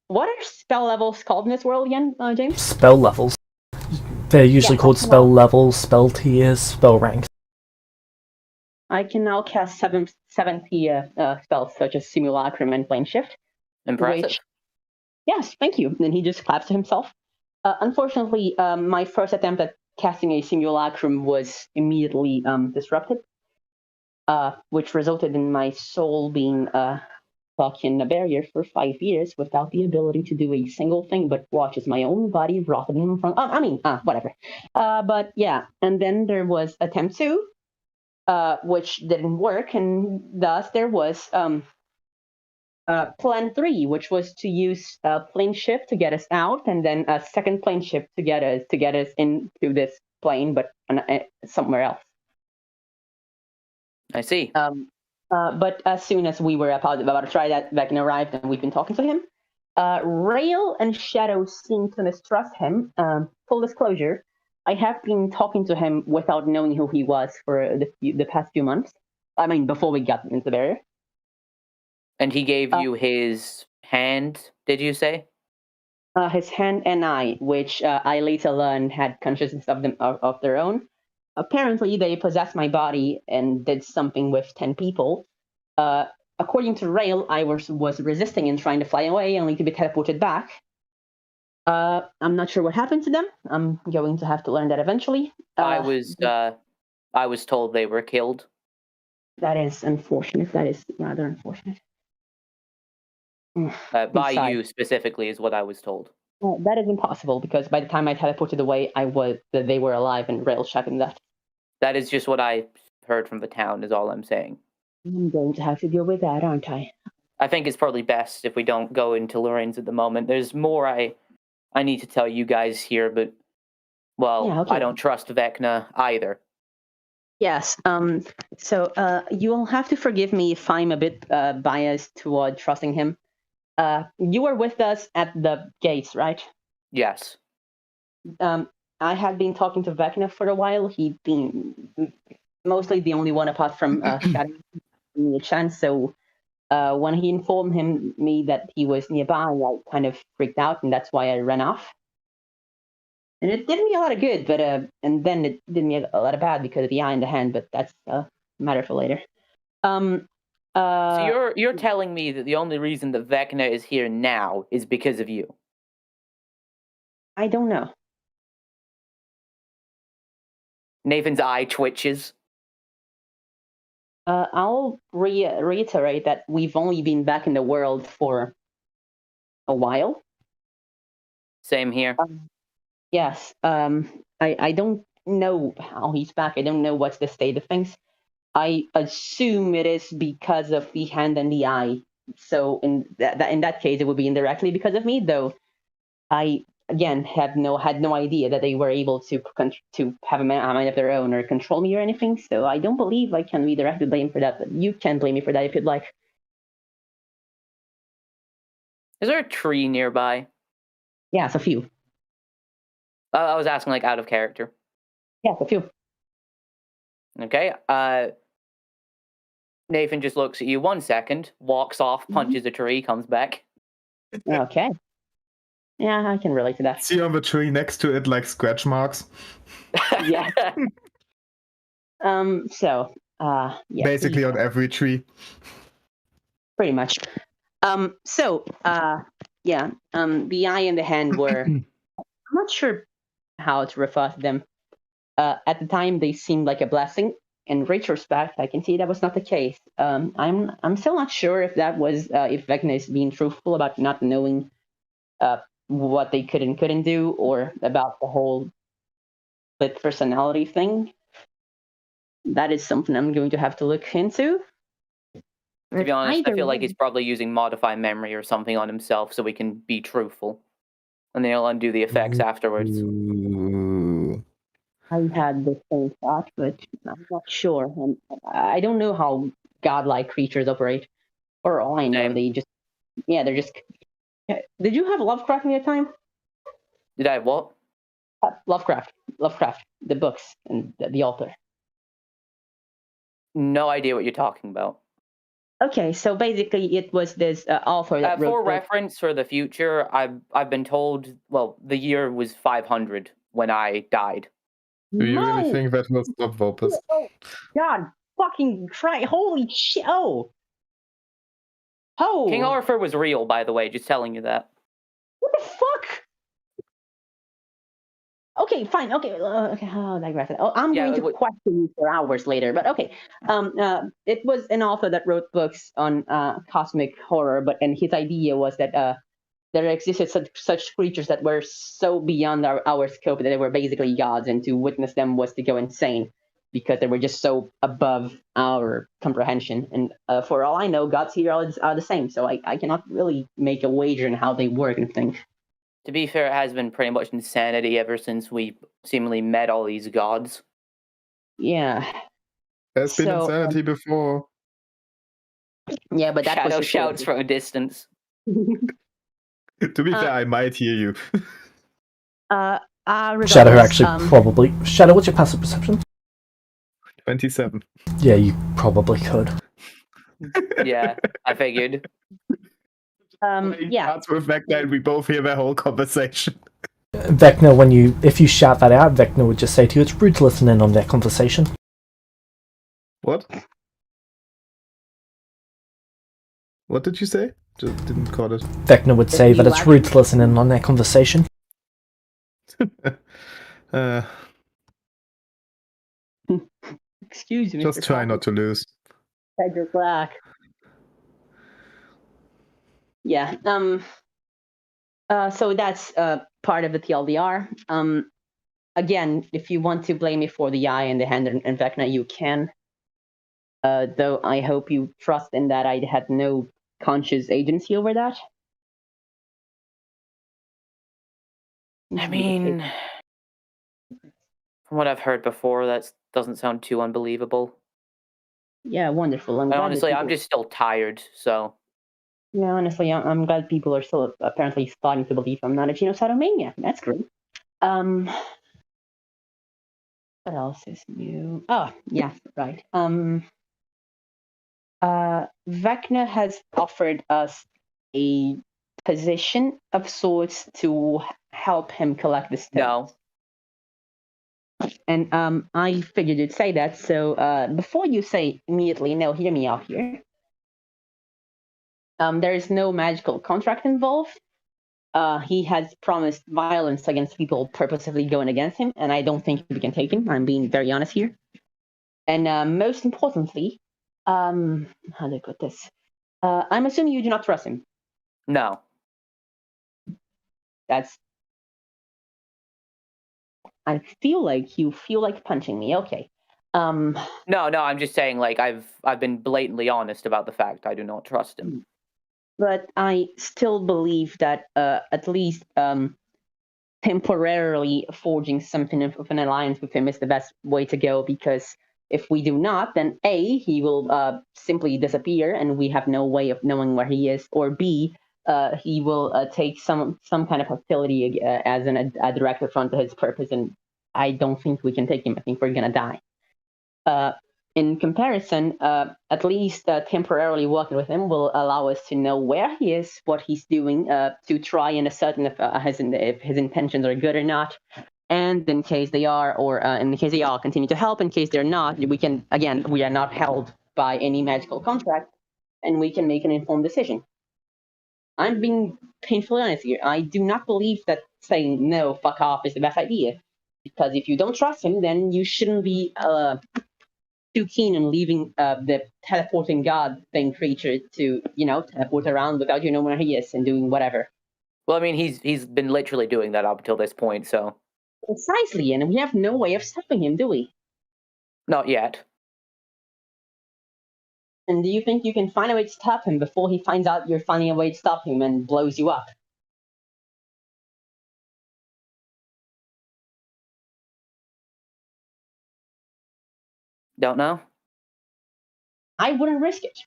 What are spell levels called in this world again, James? Spell levels. They're usually called spell levels, spell tiers, spell ranks. I can now cast 70 spells such as Simulacrum and Plane Shift. Impressive. Yes, thank you. And he just claps to himself. Unfortunately, my first attempt at casting a Simulacrum was immediately disrupted, which resulted in my soul being stuck in a barrier for 5 years without the ability to do a single thing but watch as my own body rotted in front. Whatever. But yeah, and then there was attempt 2, which didn't work, and thus there was plan 3, which was to use plane shift to get us out, and then a second plane shift to get us into this plane, but somewhere else. I see. But as soon as we were about to try that, Vecna arrived, and we've been talking to him. Rail and Shadow seem to mistrust him. Full disclosure, I have been talking to him without knowing who he was for the past few months. I mean, before we got into the barrier. And he gave you his hand, did you say? His hand and eye, which I later learned had consciousness of their own. Apparently, they possessed my body and did something with 10 people. According to Rail, I was resisting and trying to fly away, only to be teleported back. I'm not sure what happened to them. I'm going to have to learn that eventually. I was told they were killed. That is unfortunate. That is rather unfortunate. By you specifically is what I was told. That is impossible, because by the time I teleported away, they were alive, and Rail shot him that. That is just what I heard from the town, is all I'm saying. I'm going to have to deal with that, aren't I? I think it's probably best if we don't go into Lorraine's at the moment. There's more I need to tell you guys here, but, well, yeah, okay. I don't trust Vecna either. Yes, so you'll have to forgive me if I'm a bit biased toward trusting him. You were with us at the gates, right? Yes. I had been talking to Vecna for a while. He'd been mostly the only one apart from Shadow giving me a chance. So when he informed me that he was nearby, I kind of freaked out, and that's why I ran off. And it did me a lot of good, but and then it did me a lot of bad because of the eye in the hand. But that's a matter for later. So you're telling me that the only reason that Vecna is here now is because of you? I don't know. Nathan's eye twitches. I'll reiterate that we've only been back in the world for a while. Same here. Yes. I don't know how he's back. I don't know what's the state of things. I assume it is because of the hand and the eye. So in that case, it would be indirectly because of me, though. I again had no idea that they were able to have a mind of their own or control me or anything. So I don't believe I can be directly blamed for that. But you can blame me for that if you'd like. Is there a tree nearby? Yes, a few. I was asking, like, out of character. Yes, a few. Okay. Nathan just looks at you 1 second, walks off, punches a tree, comes back. Okay. Yeah, I can relate to that. See on the tree next to it, like scratch marks. Yeah. So, yeah. Basically on every tree. Pretty much. Yeah. The eye and the hand were. I'm not sure how to refer to them. At the time, they seemed like a blessing. In retrospect, I can see that was not the case. I'm still not sure if that was if Vecna is being truthful about not knowing what they could and couldn't do, or about the whole split personality thing. That is something I'm going to have to look into. To be honest, I Either feel like way- he's probably using modify memory or something on himself so he can be truthful. And then he'll undo the effects afterwards. Ooh. I had the same thought, but I'm not sure. I don't know how godlike creatures operate. For all I know, Same. they're just. Did you have Lovecraft in your time? Did I have what? Lovecraft, the books and the author. No idea what you're talking about. Okay, so basically, it was this author that wrote. For reference for the future, I've been told. Well, the year was 500 when I died. Do you No! really think that will stop Vulpes? Oh, God, fucking Christ! Holy shit! Oh, King Arthur was real, by the way. Just telling you that. what the fuck? Okay, fine. Okay, I'll digress. Oh, I'm Yeah, going to question you for hours later, but okay. It was an author that wrote books on cosmic horror, and his idea was that there existed such creatures that were so beyond our scope that they were basically gods, and to witness them was to go insane because they were just so above our comprehension. And for all I know, gods here are the same, so I cannot really make a wager on how they work and things. To be fair, it has been pretty much insanity ever since we seemingly met all these gods. Yeah. There's been insanity before. Yeah, but that Shadow was shouts from a distance. To be fair, I might hear you. Shadow actually probably. Shadow, what's your passive perception? 27. Yeah, you probably could. Yeah, I figured. Yeah. Starts with Vecna and we both hear their whole conversation. Vecna, if you shout that out, Vecna would just say to you, it's rude to listen in on their conversation. What? What did you say? Just didn't caught it. Vecna would say that it's rude to listen in on their conversation. Excuse me. Just try not to lose. Pedro Black. Yeah. So that's part of the TLDR. Again, if you want to blame me for the eye and the hand and Vecna, you can. Though I hope you trust in that I had no conscious agency over that. I mean, from what I've heard before, that doesn't sound too unbelievable. Yeah, wonderful. Honestly, I'm just still tired, so. Yeah, honestly, I'm glad people are still apparently starting to believe I'm not a genocidal maniac. That's great. What else is new? Oh, yeah, right. Vecna has offered us a position of sorts to help him collect the stones. No. And I figured you'd say that, so before you say immediately, no, hear me out here. There is no magical contract involved. He has promised violence against people purposefully going against him, and I don't think we can take him. I'm being very honest here. And most importantly, how do I put this? I'm assuming you do not trust him. No. I feel like you feel like punching me. Okay. No, I'm just saying, like, I've been blatantly honest about the fact I do not trust him. But I still believe that at least temporarily forging something of an alliance with him is the best way to go, because if we do not, then A, he will simply disappear and we have no way of knowing where he is, or B, he will take some kind of hostility as a direct affront to his purpose, and I don't think we can take him. I think we're gonna die. in comparison, at least temporarily working with him will allow us to know where he is, what he's doing, to try and ascertain if his intentions are good or not. And in case they are, or in case they are, continue to help. In case they're not, we are not held by any magical contract, and we can make an informed decision. I'm being painfully honest here. I do not believe that saying no, fuck off is the best idea. Because if you don't trust him, then you shouldn't be too keen on leaving the teleporting god thing creature to, teleport around without you knowing where he is and doing whatever. Well, I mean, he's been literally doing that up until this point, so. Precisely, and we have no way of stopping him, do we? Not yet. And do you think you can find a way to stop him before he finds out you're finding a way to stop him and blows you up? Don't know. I wouldn't risk it.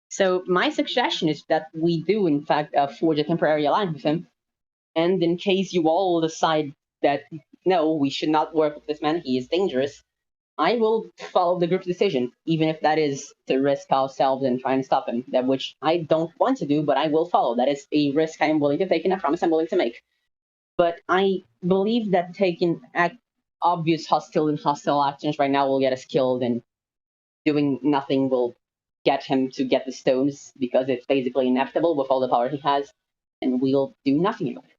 So my suggestion is that we do, in fact, forge a temporary alliance with him. And in case you all decide that, no, we should not work with this man, he is dangerous, I will follow the group's decision, even if that is to risk ourselves and try and stop him, that which I don't want to do, but I will follow. That is a risk I am willing to take and a promise I'm willing to make. But I believe that taking obvious hostile actions right now will get us killed, and doing nothing will get him to get the stones, because it's basically inevitable with all the power he has, and we'll do nothing about it.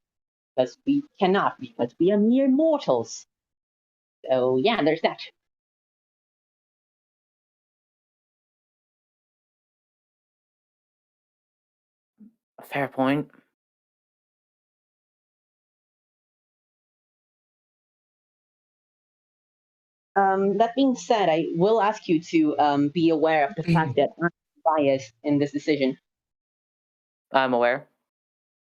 Because we cannot, because we are mere mortals. So yeah, there's that. Fair point. That being said, I will ask you to be aware of the fact that I'm biased in this decision. I'm aware.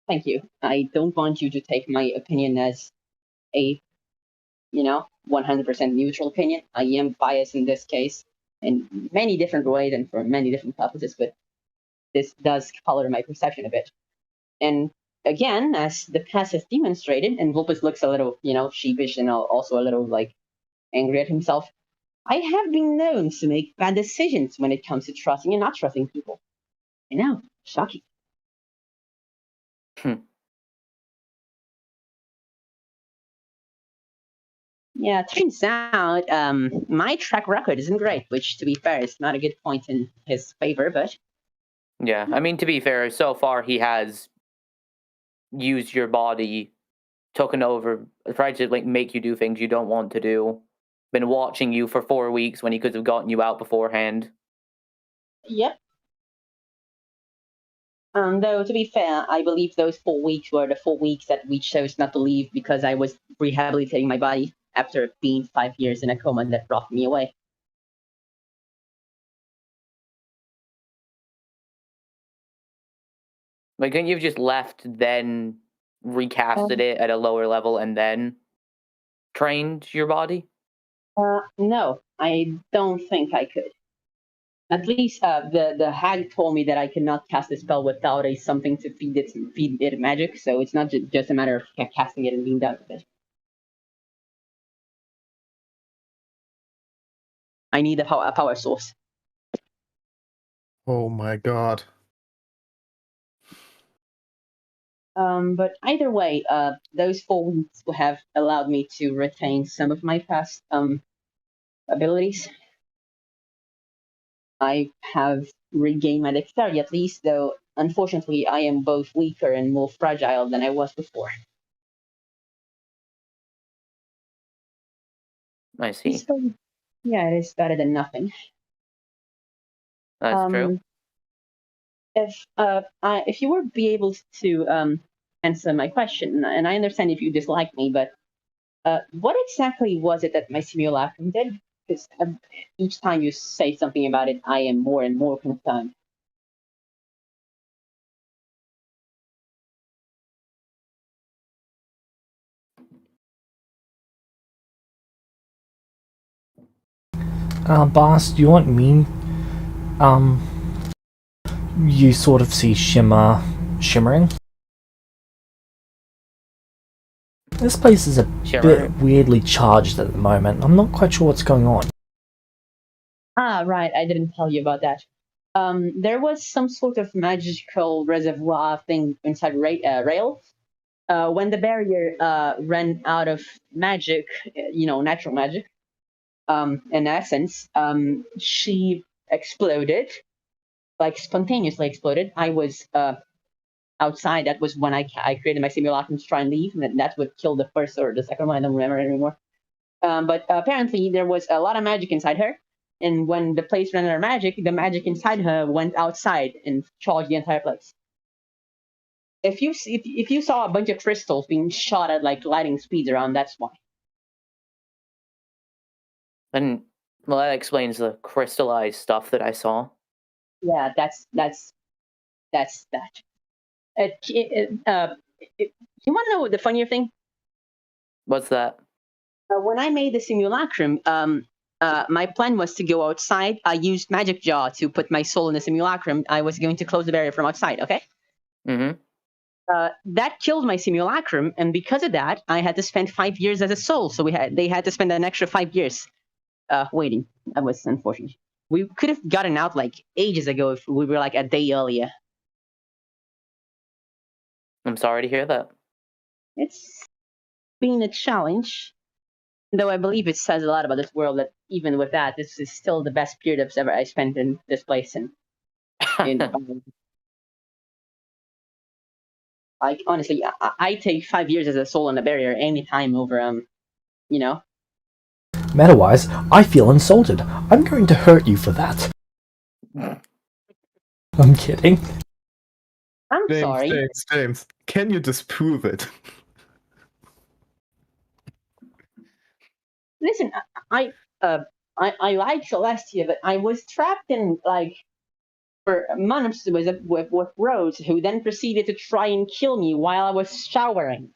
Thank you. I don't want you to take my opinion as a, 100% neutral opinion. I am biased in this case in many different ways and for many different purposes, but this does color my perception a bit. And again, as the past has demonstrated, and Vulpes looks a little, sheepish and also a little, angry at himself, I have been known to make bad decisions when it comes to trusting and not trusting people. I know, shocking. Yeah, it turns out my track record isn't great, which, to be fair, is not a good point in his favor, but... Yeah, I mean, to be fair, so far he has used your body, taken over, tried to make you do things you don't want to do, been watching you for 4 weeks when he could have gotten you out beforehand. Yep. Though, to be fair, I believe those 4 weeks were the 4 weeks that we chose not to leave because I was rehabilitating my body after being 5 years in a coma that brought me away. Like, couldn't you have just left, then recasted it at a lower level, and then trained your body? No, I don't think I could. At least the hag told me that I cannot cast a spell without something to feed it magic, so it's not just a matter of casting it and being done with it. I need a power source. Oh my god. But either way, those 4 weeks have allowed me to retain some of my past abilities. I have regained my dexterity at least, though unfortunately I am both weaker and more fragile than I was before. I see. So, yeah, it is better than nothing. That's true. If you would be able to answer my question, and I understand if you dislike me, but what exactly was it that my simulacrum did? Because each time you say something about it, I am more and more concerned. Boss, do you want me? You sort of see shimmering. This place is a Sure. bit weirdly charged at the moment. I'm not quite sure what's going on. Ah, right. I didn't tell you about that. There was some sort of magical reservoir thing inside Rail. When the barrier ran out of magic, natural magic, in essence, she exploded, like spontaneously exploded. I was outside. That was when I created my simulacrum to try and leave, and that would kill the first or the second one. I don't remember anymore. But apparently there was a lot of magic inside her, and when the place ran out of magic, the magic inside her went outside and charged the entire place. If you saw a bunch of crystals being shot at like lightning speeds around, that's why. And well, that explains the crystallized stuff that I saw. Yeah, that's that. You want to know the funnier thing? What's that? When I made the simulacrum, my plan was to go outside. I used Magic Jaw to put my soul in the simulacrum. I was going to close the barrier from outside, okay? Mm-hmm. That killed my simulacrum, and because of that, I had to spend 5 years as a soul. So they had to spend an extra 5 years waiting. That was unfortunate. We could have gotten out like ages ago if we were like a day earlier. I'm sorry to hear that. It's been a challenge, though I believe it says a lot about this world that even with that, this is still the best period of ever I spent in this place. And like honestly, I take 5 years as a soul on the barrier any time over Meta-wise, I feel insulted. I'm going to hurt you for that. I'm kidding. I'm sorry. James, can you disprove it? Listen, I like Celestia, but I was trapped in like for months with Rose, who then proceeded to try and kill me while I was showering.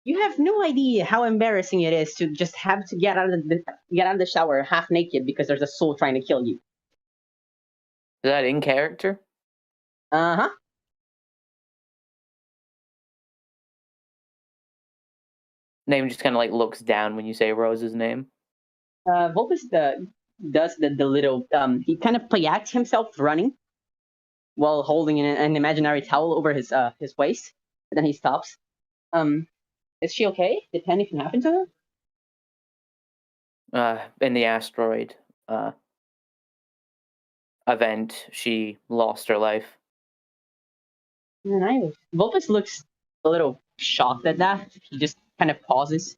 You have no idea how embarrassing it is to just have to get out of the shower half naked because there's a soul trying to kill you. Is that in character? Uh-huh. Name just kind of like looks down when you say Rose's name. Vulpus does the little he kind of play acts himself running while holding an imaginary towel over his waist, but then he stops. Is she okay? Did anything happen to her? In the asteroid event, she lost her life. Vulpus looks a little shocked at that. He just kind of pauses.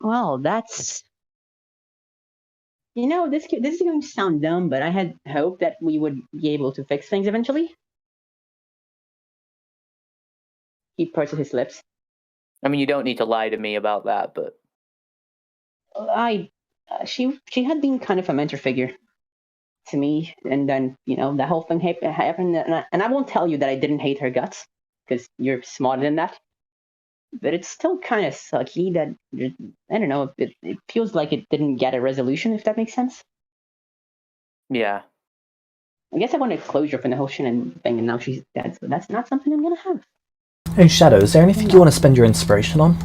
Well, that's this is going to sound dumb, but I had hoped that we would be able to fix things eventually. He purses his lips. I mean, you don't need to lie to me about that, but she had been kind of a mentor figure to me, and then the whole thing happened, and I won't tell you that I didn't hate her guts because you're smarter than that. But it's still kind of sucky that I don't know. It feels like it didn't get a resolution, if that makes sense. Yeah. I guess I wanted closure from the whole Shannon thing, and now she's dead, so that's not something I'm gonna have. Hey Shadow, is there anything you want to spend your inspiration on?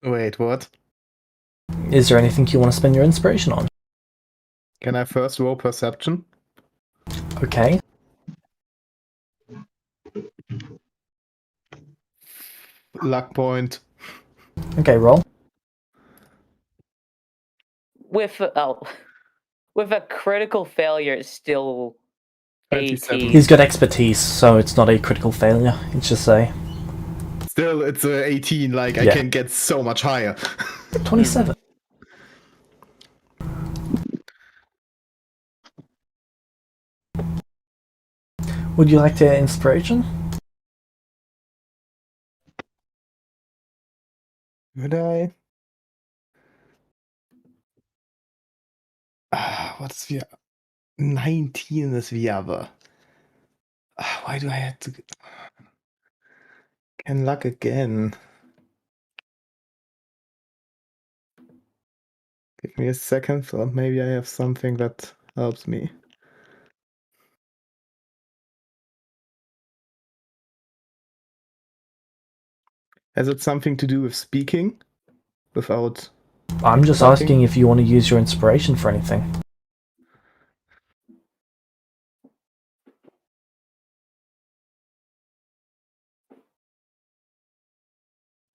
Wait, what? Is there anything you want to spend your inspiration on? Can I first roll perception? Okay. Luck point. Okay, roll. With a critical failure, it's still 27. 18. He's got expertise, so it's not a critical failure. It's just a Still, it's a 18. Like, I Yeah. can get so much higher. 27. Would you like to inspiration? Would I? What's the 19 is the other. Why do I have to? Can luck again? Give me a second, or maybe I have something that helps me. Has it something to do with speaking? Without... I'm just talking? asking if you want to use your inspiration for anything.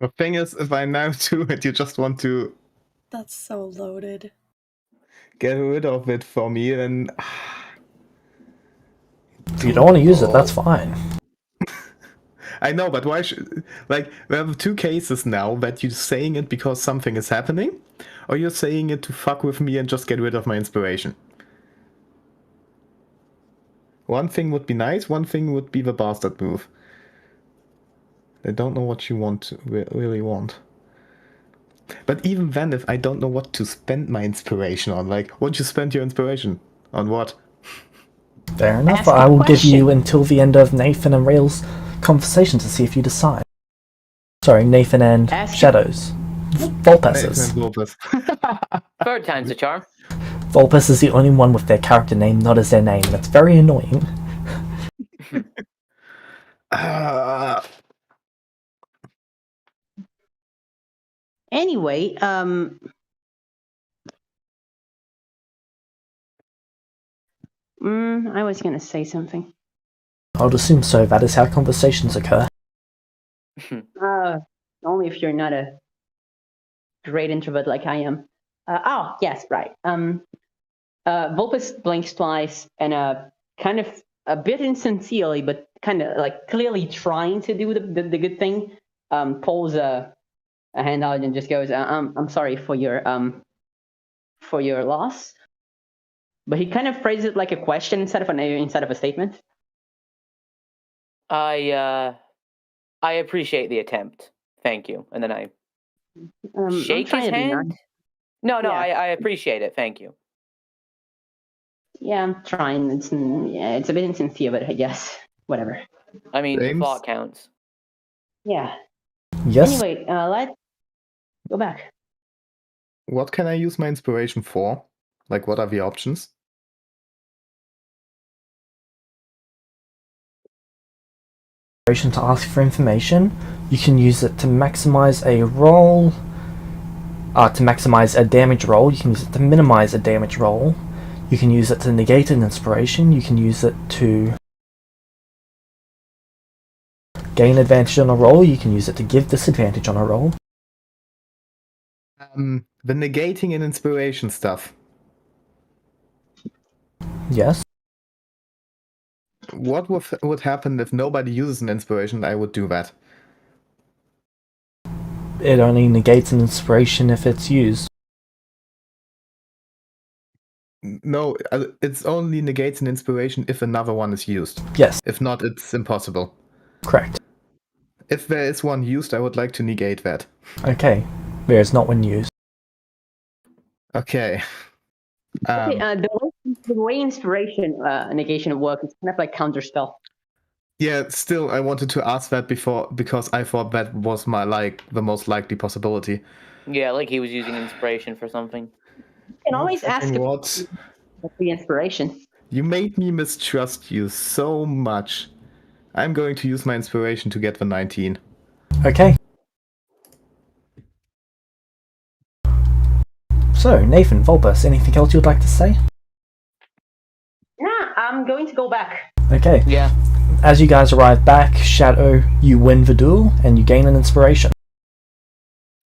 The thing is, if I now do it, you just want to That's so loaded. get rid of it for me, then... If you don't want to use it, that's fine. I know, but why should... Like, we have two cases now, that you're saying it because something is happening, or you're saying it to fuck with me and just get rid of my inspiration. One thing would be nice, one thing would be the bastard move. I don't know what you really want. But even then, if I don't know what to spend my inspiration on, like, what you spend your inspiration on what? Fair enough. Ask I a will give you question. until the end of Nathan and Rail's conversation to see if you decide. Sorry, Nathan and Ask- Shadows. Volpes's. Third time's a charm. Volpes is the only one with their character name, not as their name, and it's very annoying. Anyway, I was gonna say something. I would assume so. That is how conversations occur. Only if you're not a great introvert like I am. Oh, yes, right. Vulpus blinks twice and kind of a bit insincerely, but kind of like clearly trying to do the good thing, pulls a hand out and just goes, I'm sorry for your loss. But he kind of phrases it like a question instead of a statement. I appreciate the attempt. Thank you. And then I shake I'm trying his to be hand. nice. No, Yeah. I appreciate it. Thank you. Yeah, I'm trying. It's a bit insincere, but I guess whatever. I mean, the James? thought counts. Yeah. Yes? Anyway, let's go back. What can I use my inspiration for? Like, what are the options? To ask for information. You can use it to maximize a roll. To maximize a damage roll. You can use it to minimize a damage roll. You can use it to negate an inspiration. You can use it to gain advantage on a roll. You can use it to give disadvantage on a roll. The negating and inspiration stuff. Yes. What would happen if nobody uses an inspiration? I would do that. It only negates an inspiration if it's used. No, it's only negates an inspiration if another one is used. Yes, If not, it's impossible. correct. If there is one used, I would like to negate that. Okay. There is not one used. Okay. Okay, the way inspiration negation works is kind of like counterspell. Yeah, still, I wanted to ask that before because I thought that was the most likely possibility. Yeah, like he was using inspiration for something. You can always ask What? the inspiration. You made me mistrust you so much. I'm going to use my inspiration to get the 19. Okay. So, Nathan, Volpus, anything else you'd like to say? Nah, I'm going to go back. Okay. Yeah. As you guys arrive back, Shadow, you win the duel, and you gain an inspiration.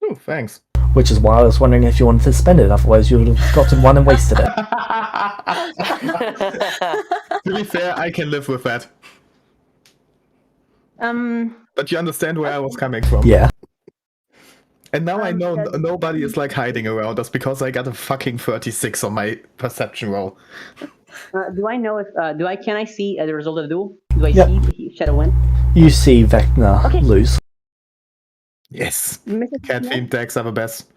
Oh, thanks. Which is why I was wondering if you wanted to spend it, otherwise you would have gotten one and wasted it. To be fair, I can live with that. But you understand where I was coming from. Yeah. And now I know nobody is like hiding around us because I got a fucking 36 on my perception roll. Do I know if can I see the result of the duel? Do I Yep. see Shadow win? You see Vecna lose. Yes. Mrs. Cat-themed decks are the best.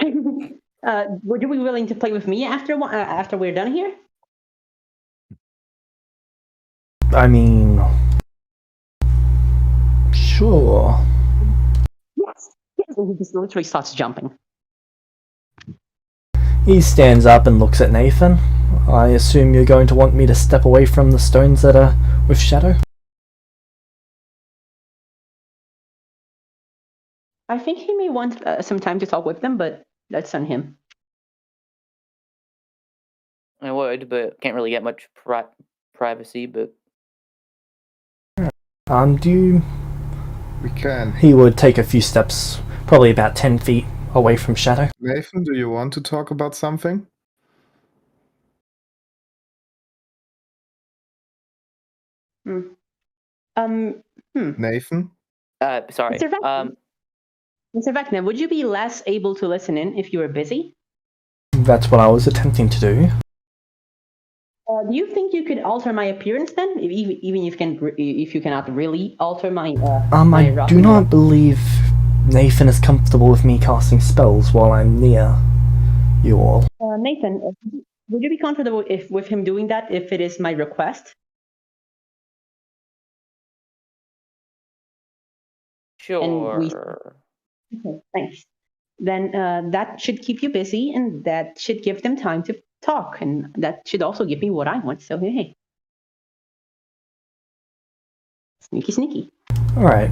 Would you be willing to play with me after we're done here? I mean... Sure. Yes. And he just literally starts jumping. He stands up and looks at Nathan. I assume you're going to want me to step away from the stones that are with shadow? I think he may want some time to talk with them, but that's on him. I would, but can't really get much privacy, but... Do you... We can. He would take a few steps, probably about 10 feet away from shadow. Nathan, do you want to talk about something? Nathan? Sorry. Mr. Vecna, would you be less able to listen in if you were busy? That's what I was attempting to do. Do you think you could alter my appearance then, even if you cannot really alter my? I do not believe Nathan is comfortable with me casting spells while I'm near you all. Nathan, would you be comfortable with him doing that if it is my request? Sure. Okay, thanks. Then that should keep you busy, and that should give them time to talk, and that should also give me what I want. So hey, sneaky, sneaky. All right,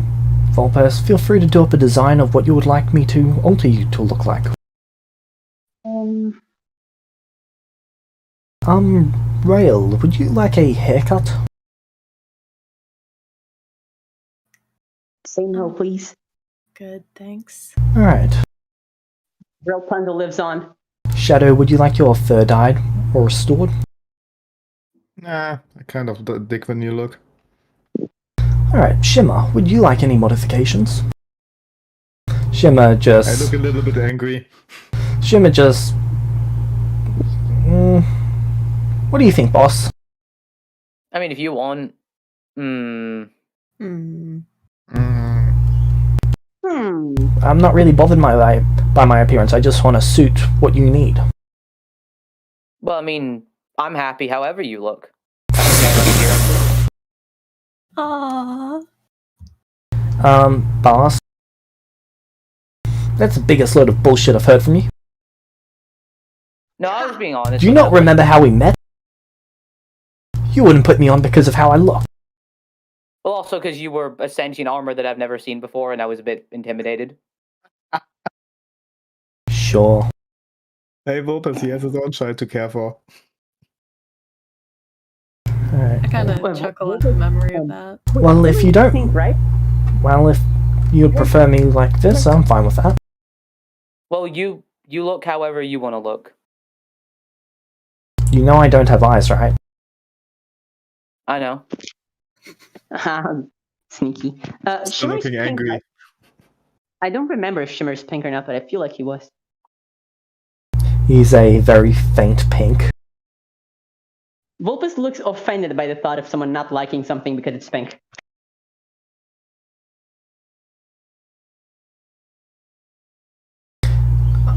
Volpes, feel free to do up a design of what you would like me to alter you to look like. Rail, would you like a haircut? Say no, please. Good, thanks. All right. Rapunzel lives on. Shadow, would you like your fur dyed or restored? Nah, I kind of dig the new look. Alright, Shimmer, would you like any modifications? Shimmer I just... look a little bit angry. Shimmer just... what do you think, boss? I mean, if you want... I'm not really bothered by my appearance, I just want to suit what you need. Well, I mean, I'm happy however you look. I don't care about appearance. Boss? That's the biggest load of bullshit I've heard from you. No, I was being honest. Do you not remember how we met? You wouldn't put me on because of how I look. Well, also because you were a sentient armor that I've never seen before, and I was a bit intimidated. Sure. Hey, Volpes, he has his own child to care for. Alright. I kind of chuckle at the memory of that. Well, if you don't... Right? Well, if you prefer me like this, I'm fine with that. Well, you look however you want to look. You know I don't have eyes, right? I know. Sneaky. Still Shimmer's looking pink, angry. right? I don't remember if Shimmer's pink or not, but I feel like he was. He's a very faint pink. Vulpes looks offended by the thought of someone not liking something because it's pink.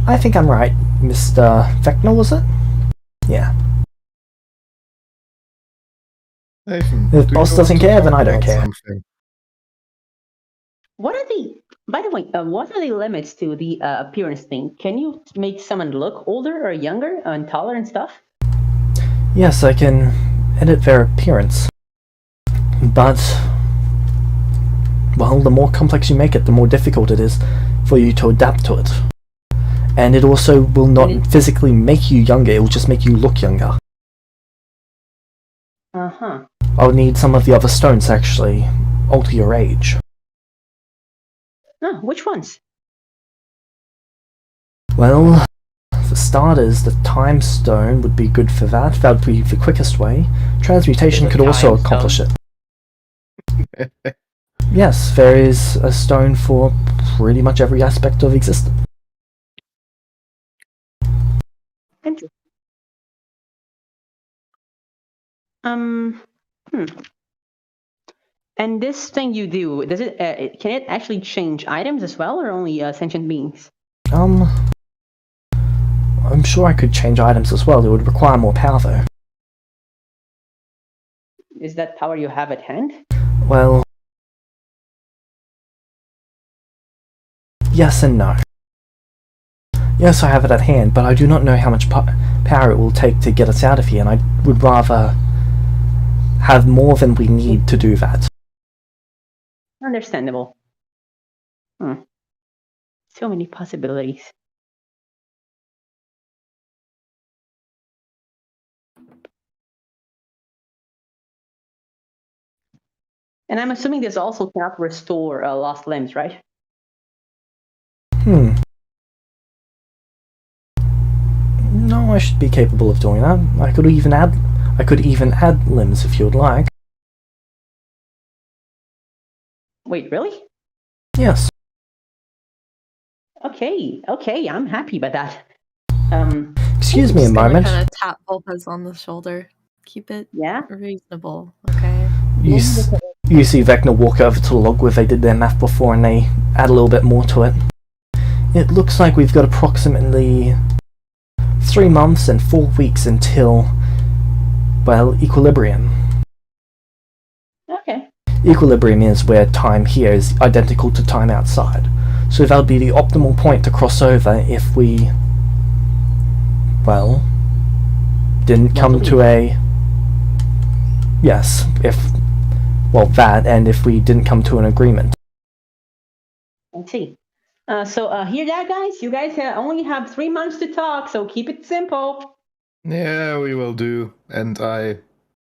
I think I'm right, Mr. Vecna, was it? Yeah. Nathan, If do boss you doesn't want to care, then talk I don't about care. something? What are the... By the way, what are the limits to the appearance thing? Can you make someone look older or younger and taller and stuff? Yes, I can edit their appearance. But... well, the more complex you make it, the more difficult it is for you to adapt to it. And it also will not physically make you younger, it will just make you look younger. Uh-huh. I'll need some of the other stones to actually alter your age. Oh, which ones? Well, for starters, the time stone would be good for that. That would be the quickest way. Transmutation could also time accomplish it. Yes, there is a stone for pretty much every aspect of existence. Interesting. And this thing you do, does it? Can it actually change items as well, or only sentient beings? I'm sure I could change items as well. It would require more power, though. Is that power you have at hand? Well... yes and no. Yes, I have it at hand, but I do not know how much power it will take to get us out of here, and I would rather have more than we need to do that. Understandable. So many possibilities. And I'm assuming this also cannot restore lost limbs, right? No, I should be capable of doing that. I could even add limbs if you would like. Wait, really? Yes. Okay, I'm happy about that. Excuse me a Just gonna moment. kind of tap Volpez on the shoulder. Keep it Yeah. reasonable, okay? You see Vecna walk over to the log where they did their math before, and they add a little bit more to it. It looks like we've got approximately 3 months and 4 weeks until, well, equilibrium. Okay. Equilibrium is where time here is identical to time outside. So that would be the optimal point to cross over if we, well, didn't come to a... Yes, and if we didn't come to an agreement. Let's see. So hear that, guys? You guys only have 3 months to talk, so keep it simple. Yeah, we will do. And I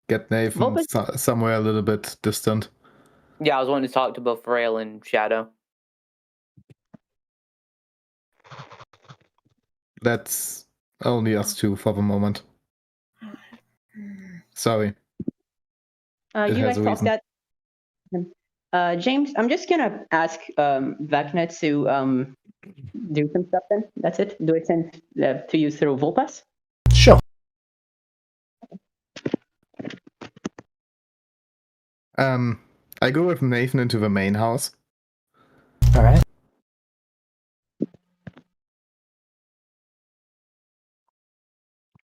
get Nathan somewhere a little bit distant. Yeah, I was wanting to talk to both Frail and Shadow. That's only us two for the moment. Sorry. You guys has a talk reason. that. James, I'm just gonna ask Vecna to do some stuff then. That's it. Do it send to you through Volpas. Sure. I go with Nathan into the main house. Alright.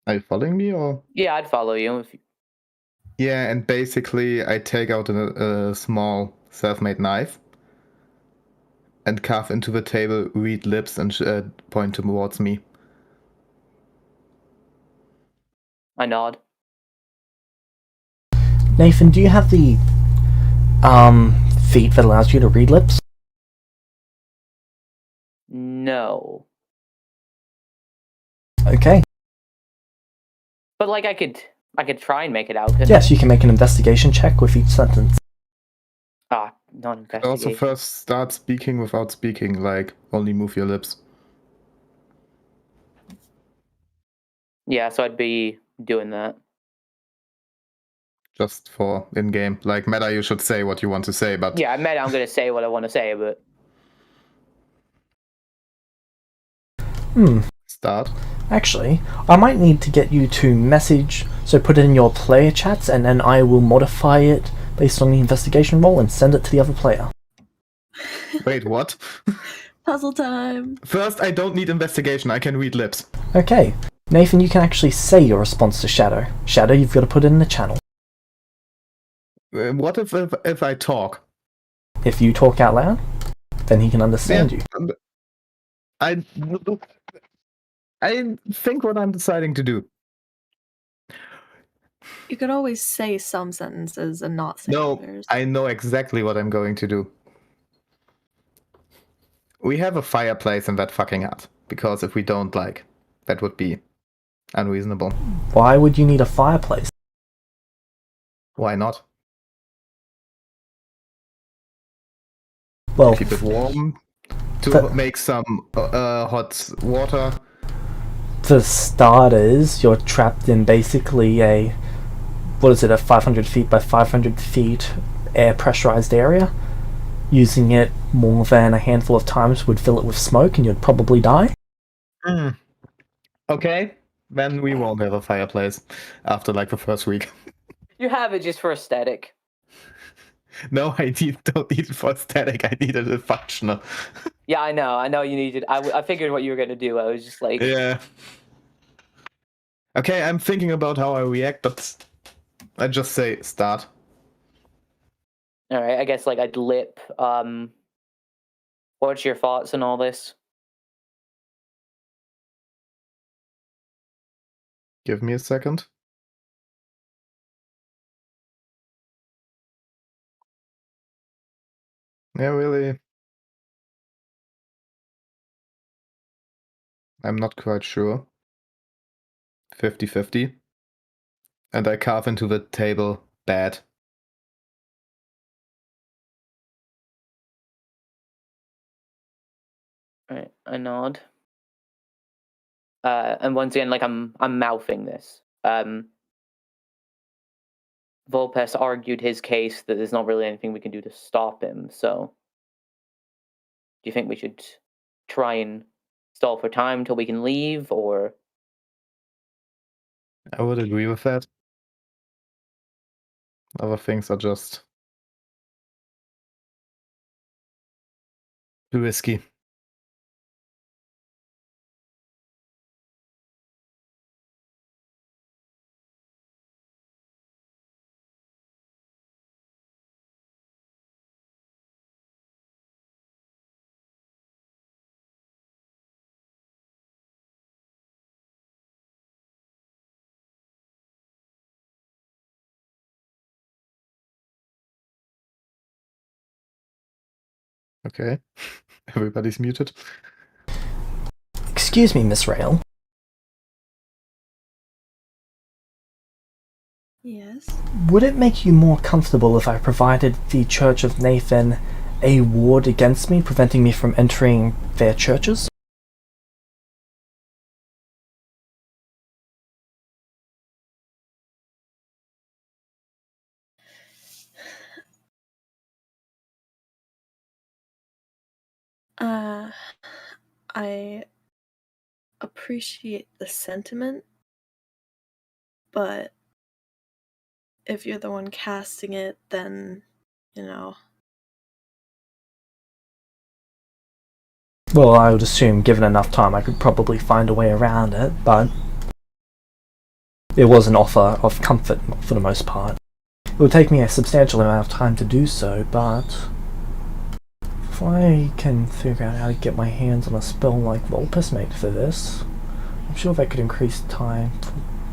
Are you following me or? Yeah, I'd follow you. Yeah, and basically I take out a small self-made knife and carve into the table, read lips, and point towards me. I nod. Nathan, do you have the feat that allows you to read lips? No. Okay. But like I could try and make it out. Yes, you can make an investigation check with each sentence. Not investigation. Also, first start speaking without speaking, like only move your lips. Yeah, so I'd be doing that. Just for in-game. Like, meta, you should say what you want to say, but... Yeah, I'm going to say what I want to say, but... Start. Actually, I might need to get you to message, so put it in your player chats, and then I will modify it based on the investigation roll and send it to the other player. Wait, what? Puzzle time! First, I don't need investigation, I can read lips. Okay. Nathan, you can actually say your response to Shadow. Shadow, you've got to put it in the channel. What if I talk? If you talk out loud, then he can understand you. I think what I'm deciding to do. You could always say some sentences and not say others. I know exactly what I'm going to do. We have a fireplace in that fucking hut, because if we don't, like, that would be unreasonable. Why would you need a fireplace? Why not? Well, keep it warm, to make some hot water. For starters, you're trapped in basically a 500 feet by 500 feet air pressurized area. Using it more than a handful of times would fill it with smoke and you'd probably die. Okay, then we won't have a fireplace after like the first week. You have it just for aesthetic. No, I don't need it for aesthetic. I need it functional. Yeah, I know you needed. I figured what you were gonna do. I was just like, yeah. Okay, I'm thinking about how I react, but I just say start. All right, I guess like I'd lip. What's your thoughts on all this? Give me a second. Yeah, really. I'm not quite sure. 50-50. And I carve into the table bad. Right, I nod. And once again, like I'm mouthing this. Volpes argued his case that there's not really anything we can do to stop him, so do you think we should try and stall for time till we can leave, or? I would agree with that. Other things are just too risky. Okay. Everybody's muted. Excuse me, Miss Rail. Yes. Would it make you more comfortable if I provided the Church of Nathan a ward against me, preventing me from entering their churches? I appreciate the sentiment, but if you're the one casting it, then, you know. Well, I would assume, given enough time, I could probably find a way around it, but it was an offer of comfort for the most part. It would take me a substantial amount of time to do so, but if I can figure out how to get my hands on a spell like Volpes made for this, I'm sure that could increase time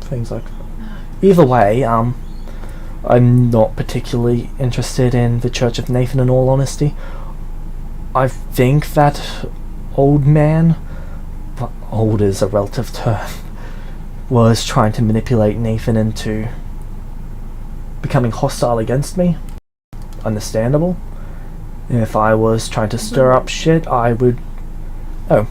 for things like that. Either way, I'm not particularly interested in the Church of Nathan, in all honesty. I think that old man, but old is a relative term, was trying to manipulate Nathan into becoming hostile against me. Understandable. If I was trying to stir up shit, I would... Oh,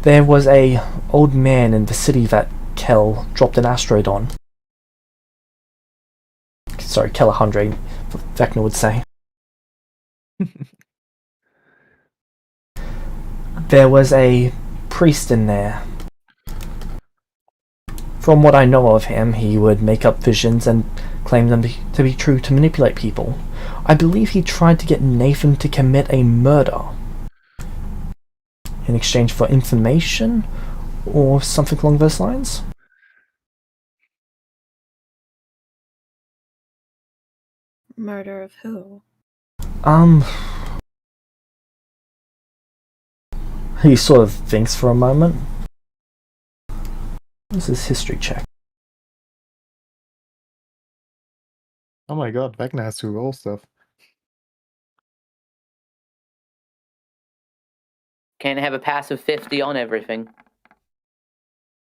there was a old man in the city that Kel dropped an asteroid on. Sorry, Kelahundre, Vecna would say. There was a priest in there. From what I know of him, he would make up visions and claim them to be true to manipulate people. I believe he tried to get Nathan to commit a murder in exchange for information or something along those lines. Murder of who? He sort of thinks for a moment. This is history check. Oh my god, Vecna has to roll stuff. Can't have a passive 50 on everything.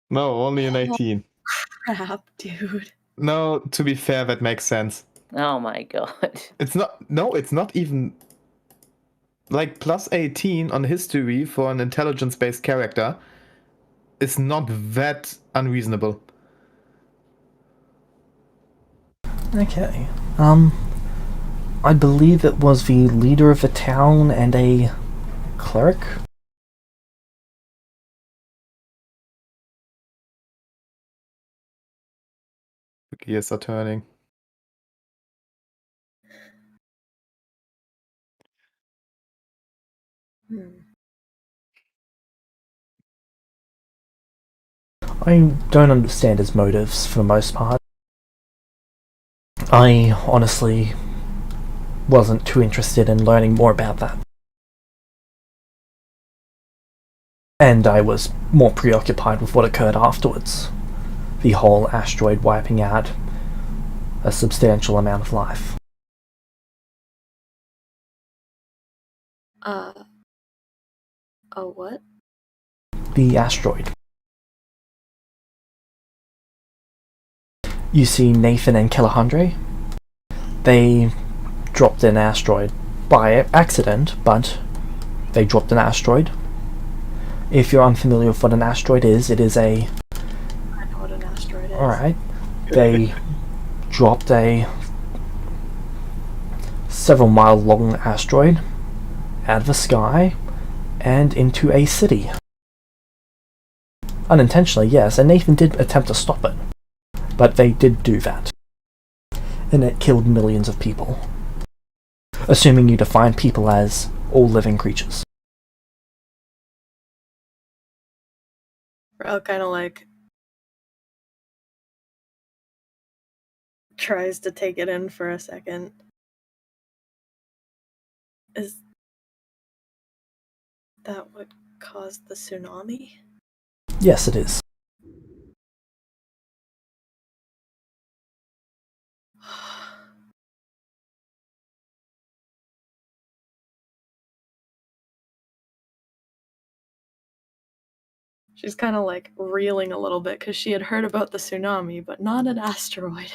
No, only an 18. Crap, dude. No, to be fair, that makes sense. Oh my god. It's not... No, it's not even... Like, plus 18 on history for an intelligence-based character is not that unreasonable. Okay. I believe it was the leader of the town and a cleric. The gears are turning. I don't understand his motives for the most part. I honestly wasn't too interested in learning more about that. And I was more preoccupied with what occurred afterwards. the whole asteroid wiping out a substantial amount of life. What? The asteroid. You see Nathan and Kelahundre. They dropped an asteroid by accident, but they dropped an asteroid. If you're unfamiliar with what an asteroid is, it is a... I know what an asteroid is. Alright. They dropped a several mile long asteroid out of the sky and into a city. Unintentionally, yes, and Nathan did attempt to stop it. But they did do that. And it killed millions of people. Assuming you define people as all living creatures. Rel kind of like tries to take it in for a second. Is that what caused the tsunami? Yes, it is. She's kind of like reeling a little bit because she had heard about the tsunami, but not an asteroid.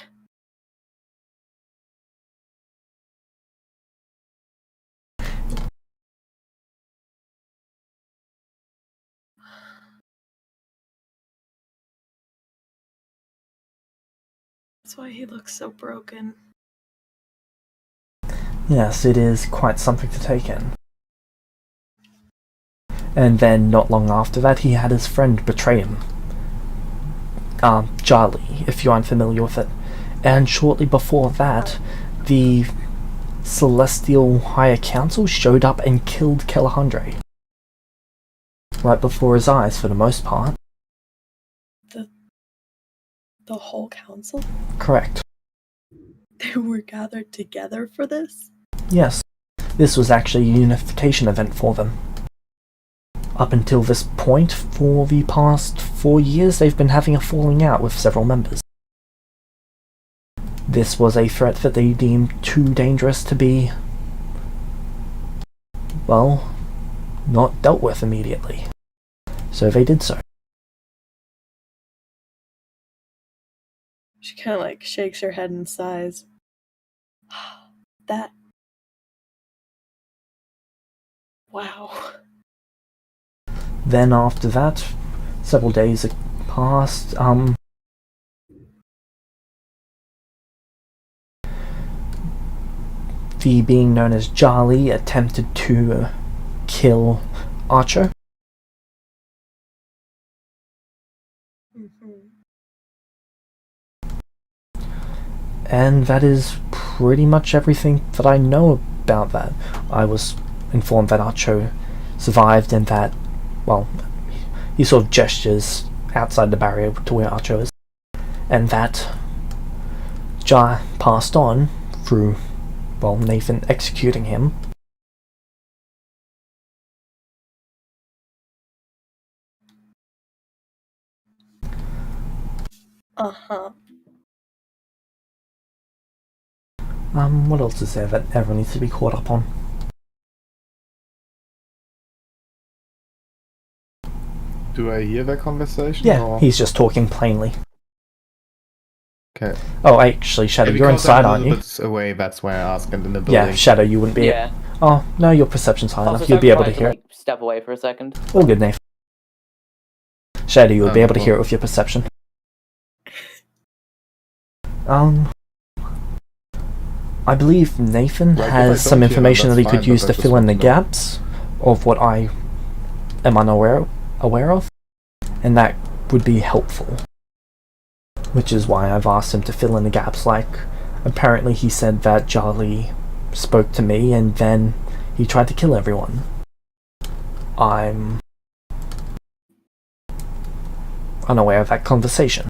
That's why he looks so broken. Yes, it is quite something to take in. And then, not long after that, he had his friend betray him. Charlie, if you aren't familiar with it. And shortly before that, the Celestial Higher Council showed up and killed Kelahundre. Right before his eyes, for the most part. The whole council? Correct. They were gathered together for this? Yes. This was actually a unification event for them. Up until this point, for the past 4 years, they've been having a falling out with several members. This was a threat that they deemed too dangerous to be, well, not dealt with immediately. So they did so. She kind of like shakes her head and sighs. That. Wow. Then after that, several days had passed, the being known as Charlie attempted to kill Archer. And that is pretty much everything that I know about that. I was informed that Archer survived and that, well, he sort of gestures outside the barrier to where Archer is, and that Jar passed on through, well, Nathan executing him. Uh-huh. What else is there that everyone needs to be caught up on? Do I hear that conversation? Yeah, or? he's just talking plainly. Okay. Oh, actually, Shadow, you're inside, aren't you? Because I'm a little bit away, that's why I asked, and in the building. Yeah, Shadow, you wouldn't be. Yeah. Oh, no, your perception's high Also, enough. so You'd be able to trying hear it. like, step away for a second. All good, Nathan. Shadow, you would be able to Cool. hear it with your perception. I believe Nathan Like, if I has some don't hear them, information that he that's could fine, use but to I just fill in want the to know. gaps of what I am unaware of, and that would be helpful. Which is why I've asked him to fill in the gaps, like, apparently he said that Charlie spoke to me and then he tried to kill everyone. I'm unaware of that conversation.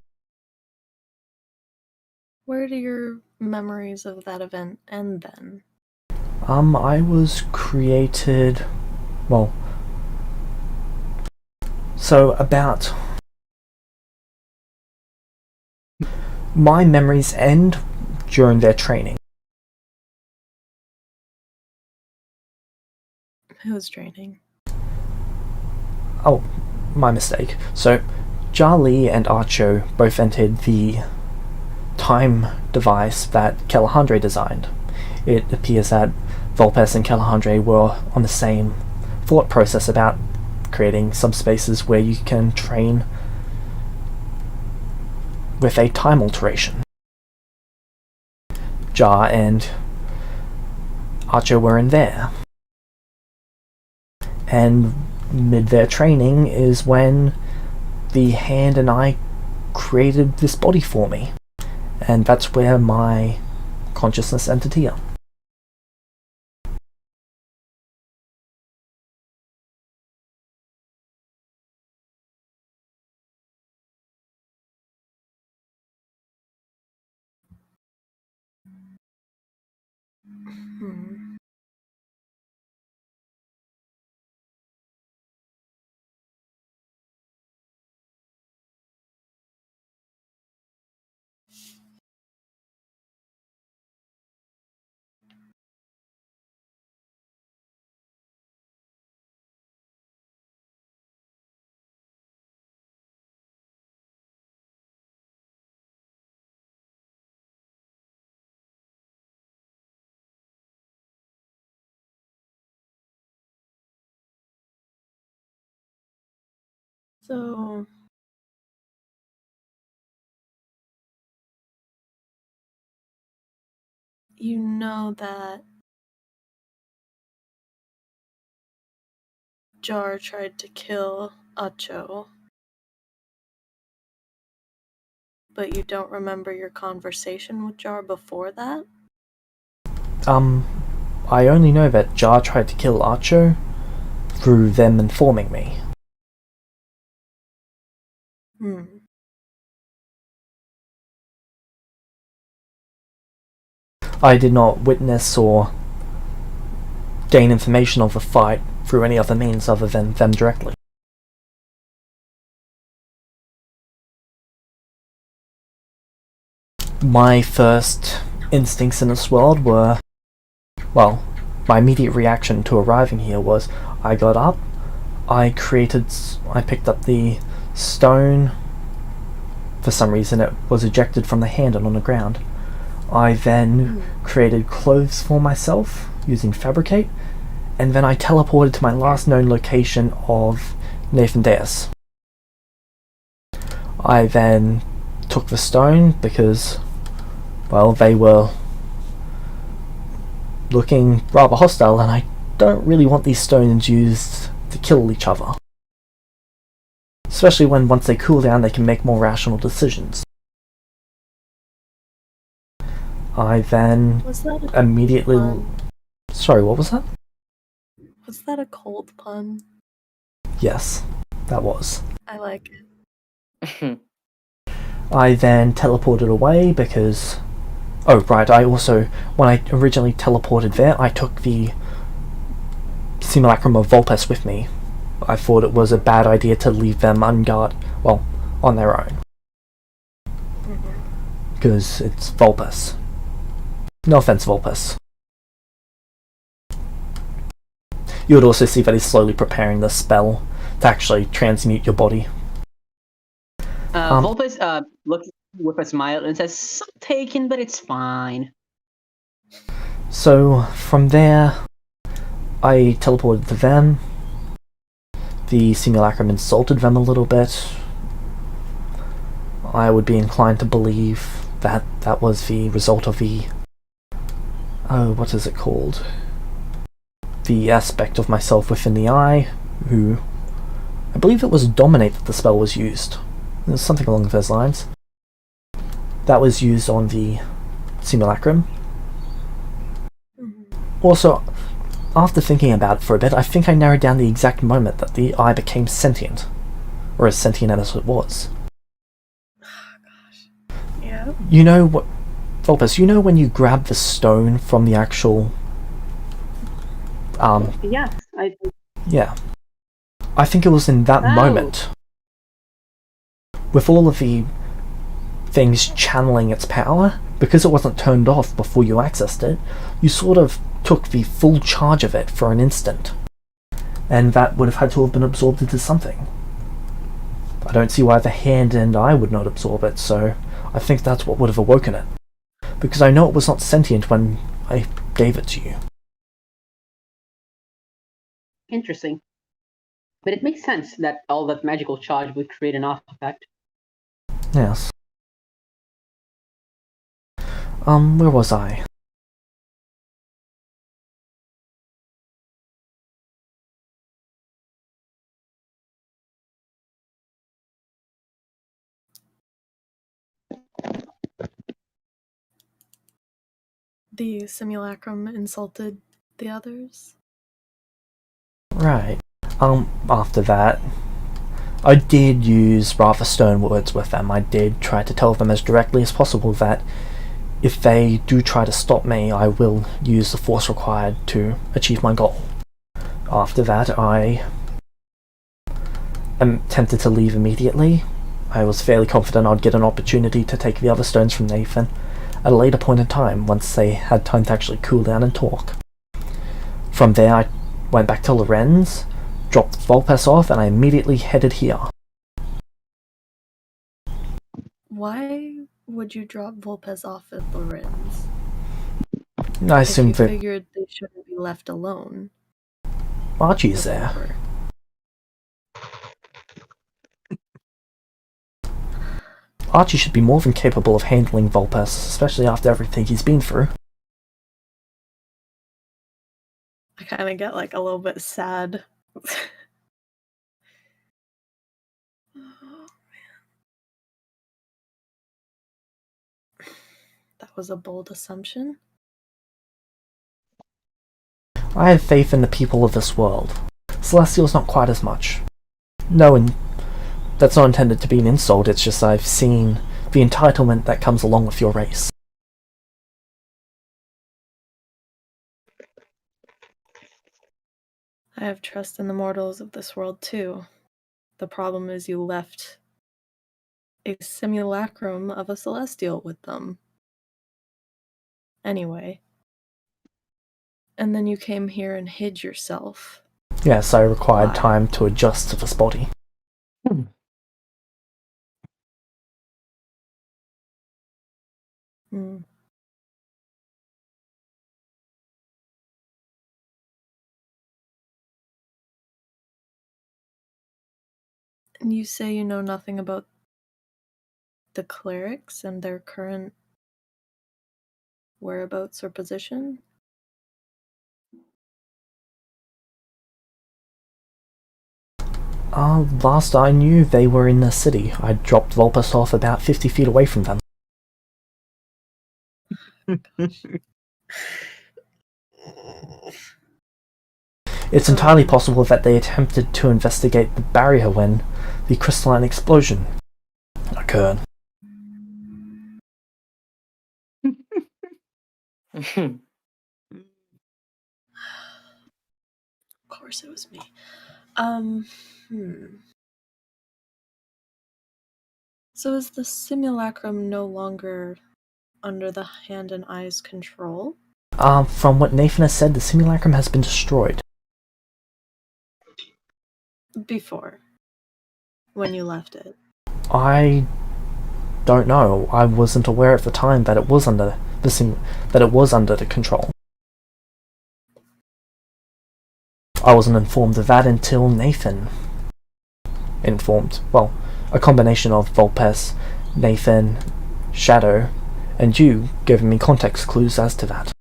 Where do your memories of that event end then? I was created, well, so about my memories end during their training. Who's training? Oh, my mistake. So, Jali and Archo both entered the time device that Calahandre designed. It appears that Volpes and Calahandre were on the same thought process about creating subspaces where you can train with a time alteration. Jar and Archer were in there. And mid their training is when the hand and I created this body for me. And that's where my consciousness entered here. Hmm. So you know that Jar tried to kill Acho, but you don't remember your conversation with Jar before that? I only know that Jar tried to kill Archo through them informing me. Hmm. I did not witness or gain information of the fight through any other means other than them directly. My first instincts in this world were, well, my immediate reaction to arriving here was I got up, I picked up the stone. For some reason it was ejected from the hand and on the ground. I then created clothes for myself using fabricate, and then I teleported to my last known location of Nathan Deus. I then took the stone because, well, they were looking rather hostile, and I don't really want these stones used to kill each other. Especially when once they cool down they can make more rational decisions. I then immediately... Sorry, what was that? Was that a cold pun? Yes, that was. I like it. I then teleported away because... Oh, right, I also... When I originally teleported there, I took the simulacrum of Volpes with me. I thought it was a bad idea to leave them unguarded, well, on their own. Because it's Volpes. No offense, Volpes. You would also see that he's slowly preparing the spell to actually transmute your body. Volpes looks with a smile and says, "Some taken, but it's fine." So, from there, I teleported to them. The simulacrum insulted them a little bit. I would be inclined to believe that that was the result of the... Oh, what is it called? The aspect of myself within the eye, who... I believe it was Dominate that the spell was used. It was something along those lines. That was used on the simulacrum. Also, after thinking about it for a bit, I think I narrowed down the exact moment that the eye became sentient. Or as sentient as it was. Yeah. You know what... Volpes, you know when you grab the stone from the actual... Yes, I... Yeah. I think it was in that moment, with all of the things channeling its power, because it wasn't turned off before you accessed it, you sort of took the full charge of it for an instant. And that would have had to have been absorbed into something. I don't see why the hand and eye would not absorb it, so I think that's what would have awoken it. Because I know it was not sentient when I gave it to you. Interesting. But it makes sense that all that magical charge would create an artifact. Yes. Where was I? The simulacrum insulted the others. Right. After that, I did use rather stern words with them. I did try to tell them as directly as possible that if they do try to stop me, I will use the force required to achieve my goal. After that, I am tempted to leave immediately. I was fairly confident I'd get an opportunity to take the other stones from Nathan at a later point in time, once they had time to actually cool down and talk. From there, I went back to Lorenz, dropped Volpes off, and I immediately headed here. Why would you drop Volpes off at Lorenz? I If you assumed that figured they shouldn't be left alone. Archie's there. Whatever. Archie should be more than capable of handling Volpes, especially after everything he's been through. I kind of get like a little bit sad. Oh, man. That was a bold assumption. I have faith in the people of this world. Celestial's not quite as much. No, and that's not intended to be an insult, it's just I've seen the entitlement that comes along with your race. I have trust in the mortals of this world too. The problem is you left a simulacrum of a celestial with them. Anyway. And then you came here and hid yourself. Yes, I required Why? time to adjust to this body. Hmm. And you say you know nothing about the clerics and their current whereabouts or position? Last I knew, they were in the city. I dropped Volpes off about 50 feet away from them. It's entirely possible that they attempted to investigate the barrier when the crystalline explosion occurred. Of course it was me. So is the simulacrum no longer under the hand and eye's control? From what Nathan has said, the simulacrum has been destroyed. Before. When you left it. I don't know. I wasn't aware at the time that it was under the control. I wasn't informed of that until Nathan informed. Well, a combination of Volpes, Nathan, Shadow, and you giving me context clues as to that.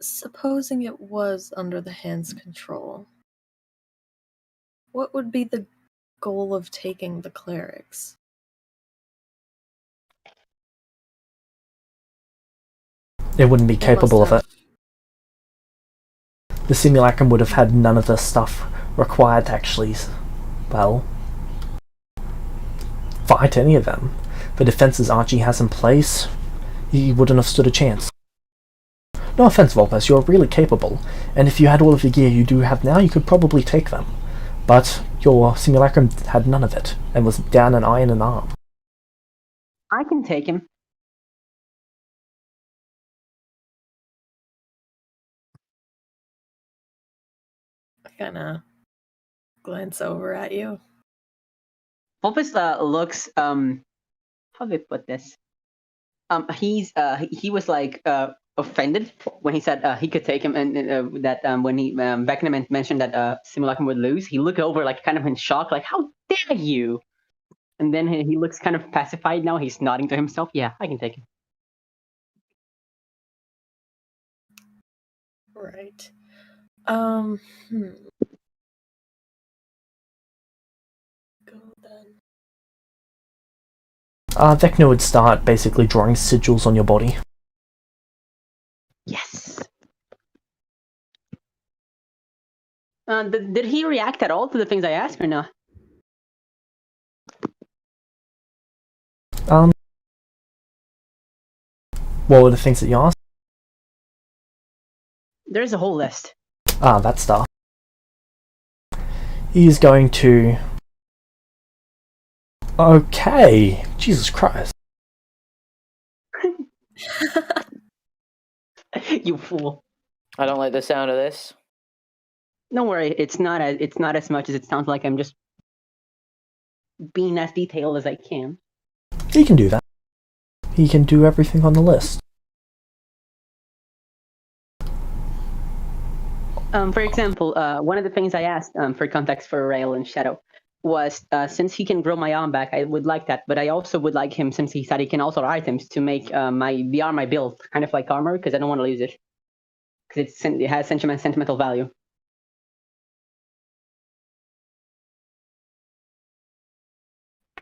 Supposing it was under the hand's control, what would be the goal of taking the clerics? It wouldn't be They capable must of it. The simulacrum would have had none of the stuff required to actually, well, fight any of them. The defenses Archie has in place, he wouldn't have stood a chance. No offense, Volpes, you're really capable, and if you had all of the gear you do have now, you could probably take them. but your simulacrum had none of it, and was down an eye and an arm. I can take him. I kind of glance over at you. Vulpes looks how do I put this? He was like offended when he said he could take him, and that when he Vecna mentioned that Simulacrum would lose, he looked over like kind of in shock, like how dare you? And then he looks kind of pacified now. He's nodding to himself. Yeah, I can take him. Right. Go then. Vecna would start basically drawing sigils on your body. Yes. Did he react at all to the things I asked or no? What were the things that you asked? There's a whole list. That stuff. He's going to... Okay, Jesus Christ. You fool. I don't like the sound of this. Don't worry, it's not as much as it sounds like. I'm just being as detailed as I can. He can do that. He can do everything on the list. For example, one of the things I asked for context for Rail and Shadow was since he can grow my arm back, I would like that, but I also would like him, since he said he can alter items, to make the arm I built kind of like armor, because I don't want to lose it, because it has sentimental value.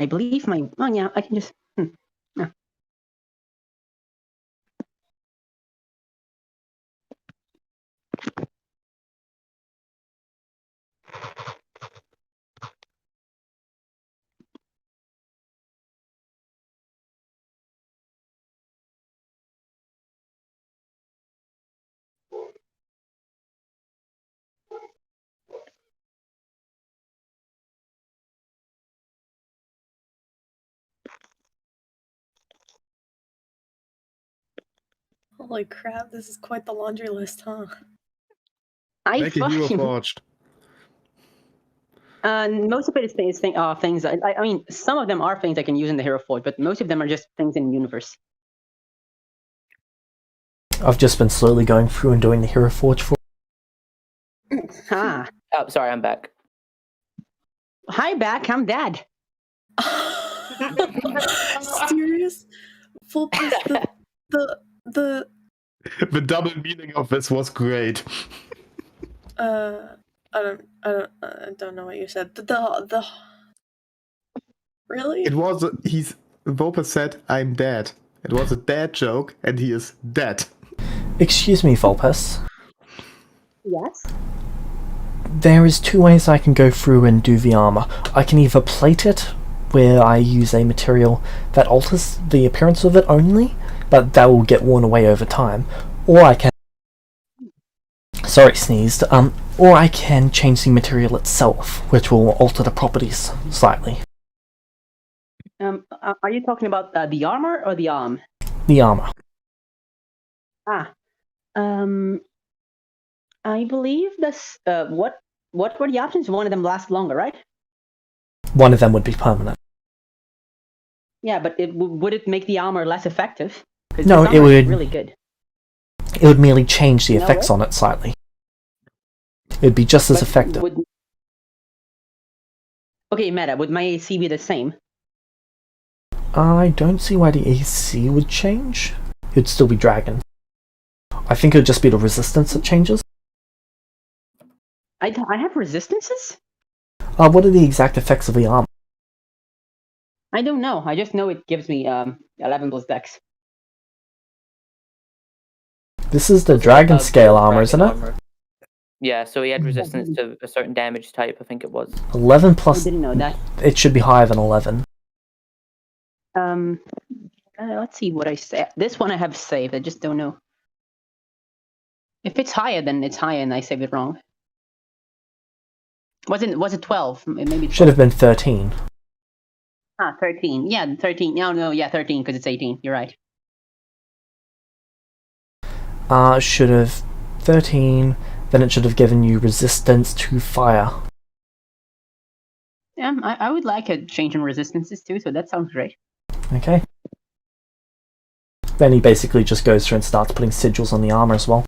I believe my... Oh yeah, I can just... Yeah. Holy crap, this is quite the laundry list, huh? Make a hero forged. Most of it is things. I mean, some of them are things I can use in the Hero Forge, but most of them are just things in the universe. I've just been slowly going through and doing the Hero Forge for... Ah. Oh, sorry, I'm back. Hi, back. I'm dead. Serious? Vulpes, the The double meaning of this was great. I don't know what you said. The really? It was Vopus said, "I'm dead." It was a dad joke, and he is dead. Excuse me, Vulpes. Yes. There is two ways I can go through and do the armor. I can either plate it, where I use a material that alters the appearance of it only, but that will get worn away over time, or I can... Sorry, sneezed. Or I can change the material itself, which will alter the properties slightly. Are you talking about the armor or the arm? The armor. I believe this. What were the options? One of them lasts longer, right? One of them would be permanent. Yeah, but would it make the armor less effective? No, it would. Really good. It would merely change the No effects way? on it slightly. It would be just as But effective. Okay, Meta, would my AC be the same? I don't see why the AC would change. It'd still be dragon. I think it would just be the resistance that changes. I have resistances? What are the exact effects of the armor? I don't know. I just know it gives me 11 plus dex. This is the dragon scale armor, isn't it? Yeah, so he had resistance to a certain damage type, I think it was. 11 I plus... didn't know that. It should be higher than 11. Let's see what I say. This one I have saved. I just don't know. If it's higher, then it's higher, and I save it wrong. Was it 12? Maybe 12. Should have been 13. 13. Yeah, 13. No, yeah, 13 because it's 18. You're right. Should have 13. Then it should have given you resistance to fire. Yeah, I would like a change in resistances too, so that sounds great. Okay. Then he basically just goes through and starts putting sigils on the armor as well.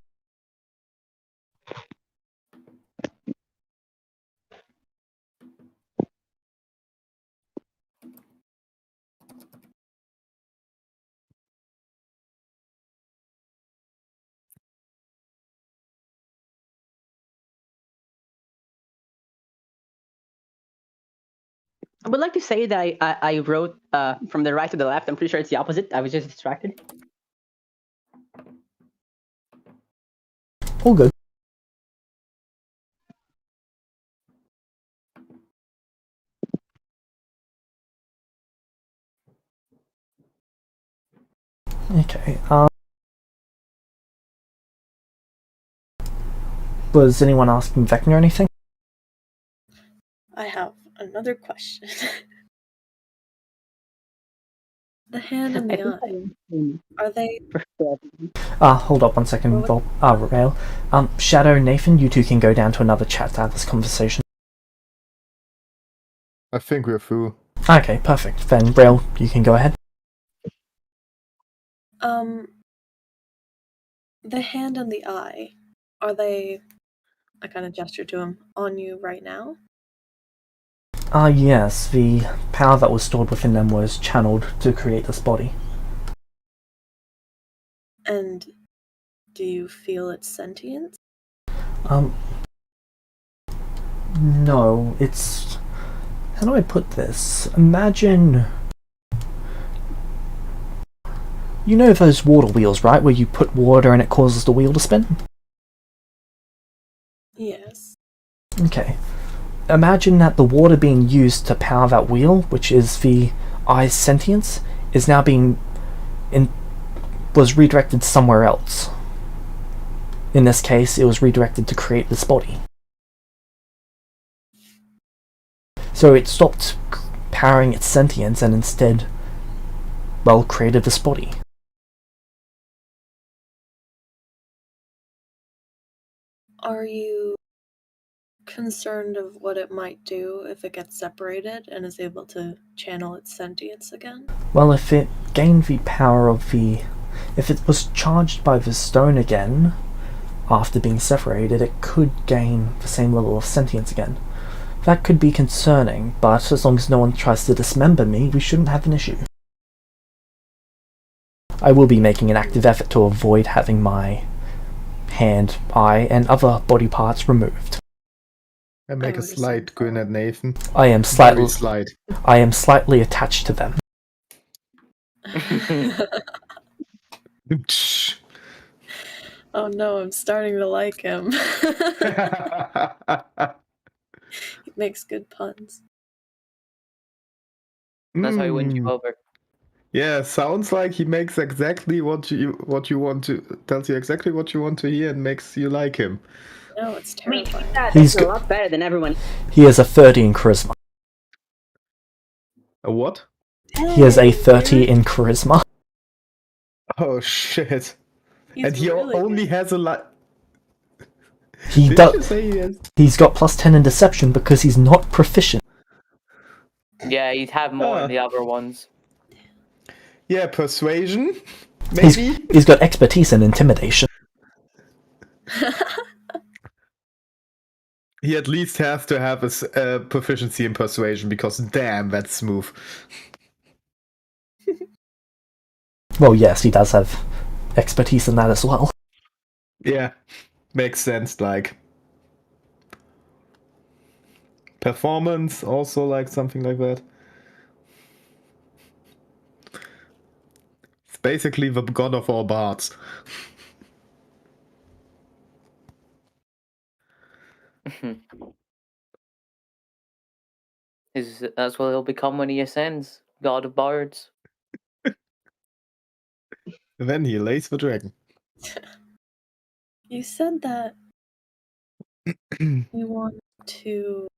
I would like to say that I wrote from the right to the left. I'm pretty sure it's the opposite. I was just distracted. All good. Okay. Was anyone asking Vecna or anything? I have another question. The hand and I the think eye, are they... Hold up 1 second, Rail. Shadow, Nathan, you two can go down to another chat to have this conversation. I think we're through. Okay, perfect. Then, Rail, you can go ahead. The hand and the eye, are they... I kind of gesture to him, on you right now? Yes, the power that was stored within them was channeled to create this body. And do you feel its sentience? No, it's... How do I put this? Imagine... You know those water wheels, right? Where you put water and it causes the wheel to spin? Yes. Okay. Imagine that the water being used to power that wheel, which is the eye's sentience, is now being... was redirected somewhere else. In this case, it was redirected to create this body. So it stopped powering its sentience and instead, well, created this body. Are you concerned of what it might do if it gets separated and is able to channel its sentience again? Well, if it gained the power of the... If it was charged by the stone again, after being separated, it could gain the same level of sentience again. That could be concerning, but as long as no one tries to dismember me, we shouldn't have an issue. I will be making an active effort to avoid having my hand, eye, and other body parts removed. I make a would slight assume so. grin at Nathan. I am Very slight. I am slightly attached to them. Oh no, I'm starting to like him. He makes good puns. That's how he wins you Mm. over. Yeah, sounds like he makes exactly what you want to tells you exactly what you want to hear and makes you like him. No, it's I mean, terrifying. He's that's a lot better than everyone. He has a 30 in charisma. A what? He has a 30 in charisma. Oh shit! He's And he really only good. has a lot. He Did you does. say he has? He's got plus 10 in deception because he's not proficient. Yeah, he'd have more in the other ones. Yeah, persuasion. Maybe. He's got expertise in intimidation. He at least has to have a proficiency in persuasion because damn, that's smooth. Well, yes, he does have expertise in that as well. Yeah, makes sense. Like performance, also like something like that. It's basically the god of all bards. That's what he'll become when he ascends. God of Bards. Then he lays the dragon. You said that you want to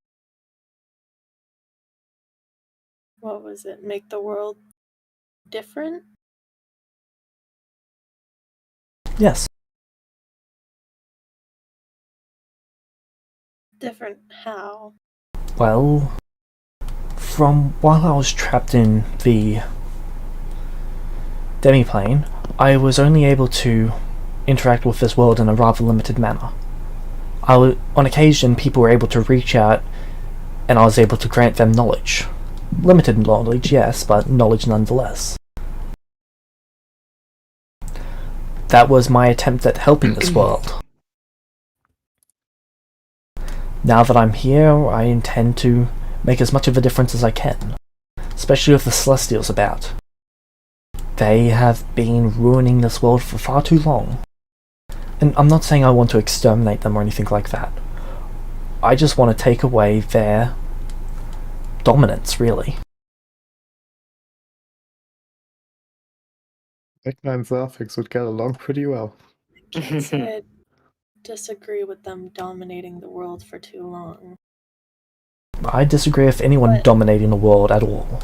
what was it? Make the world different? Yes. Different how? Well, from while I was trapped in the demiplane, I was only able to interact with this world in a rather limited manner. On occasion, people were able to reach out, and I was able to grant them knowledge. Limited knowledge, yes, but knowledge nonetheless. That was my attempt at helping this world. Now that I'm here, I intend to make as much of a difference as I can, especially with the Celestials about. They have been ruining this world for far too long. And I'm not saying I want to exterminate them or anything like that. I just want to take away their dominance, really. Vecna and Zafix would get along pretty well. I can't say I disagree with them dominating the world for too long. I disagree with anyone But- dominating the world at all.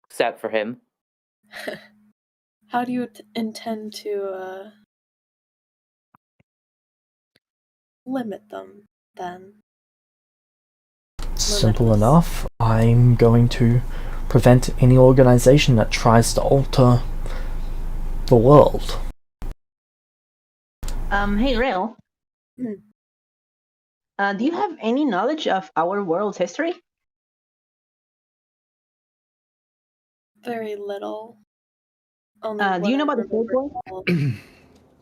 Except for him. How do you intend to limit them then? Simple Limitless. enough. I'm going to prevent any organization that tries to alter the world. Hey, Rail. Hmm. Do you have any knowledge of our world's history? Very little. Only Do you know what I about the Cold remember War?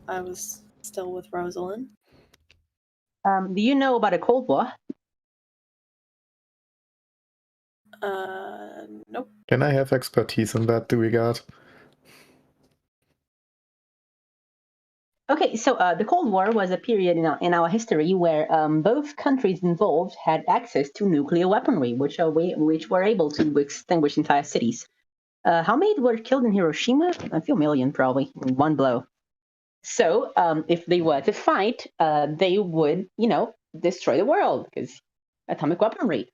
while I was still with Rosalind. Do you know about the Cold War? Nope. Can I have expertise in that regard? Okay, so the Cold War was a period in our history where both countries involved had access to nuclear weaponry, which were able to extinguish entire cities. How many were killed in Hiroshima? A few million, probably, in one blow. So if they were to fight, they would, destroy the world because atomic weaponry.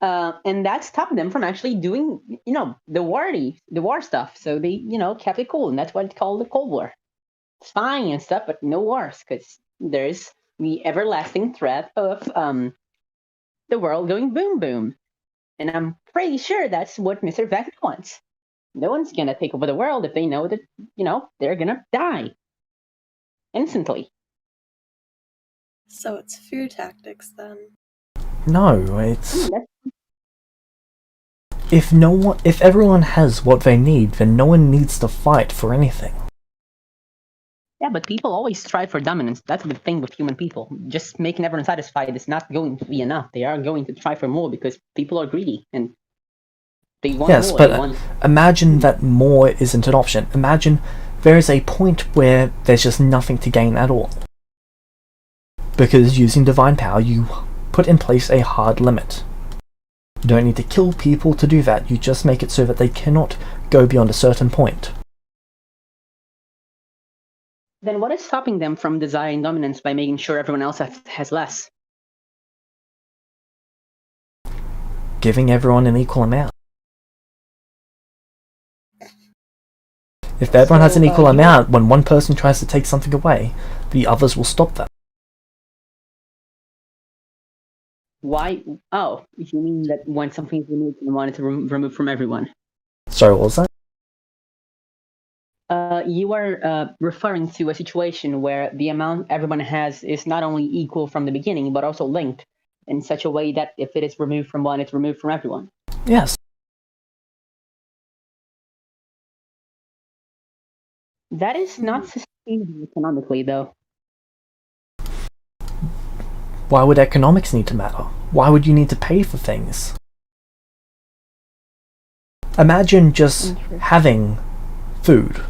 And that stopped them from actually doing, the war stuff. So they, kept it cool, and that's what it's called the Cold War. Spying and stuff, but no wars, because there's the everlasting threat of the world going boom boom. And I'm pretty sure that's what Mr. Vecna wants. No one's gonna take over the world if they know that, they're gonna die instantly. So it's fear tactics then. No, it's... That's If everyone has what they need, then no one needs to fight for anything. Yeah, but people always strive for dominance. That's the thing with human people. Just making everyone satisfied is not going to be enough. They are going to try for more because people are greedy and they want Yes, more. but They want... imagine that more isn't an option. Imagine there is a point where there's just nothing to gain at all. Because using divine power, you put in place a hard limit. You don't need to kill people to do that. You just make it so that they cannot go beyond a certain point. Then what is stopping them from desiring dominance by making sure everyone else has less? Giving everyone an equal amount. If everyone has an equal amount, when one person tries to take something away, the others will stop that. Why? Oh, you mean that when something is removed, you want it to remove from everyone? Sorry, what was that? You are referring to a situation where the amount everyone has is not only equal from the beginning, but also linked in such a way that if it is removed from one, it's removed from everyone. Yes. That is not sustainable economically, though. Why would economics need to matter? Why would you need to pay for things? Imagine just having food.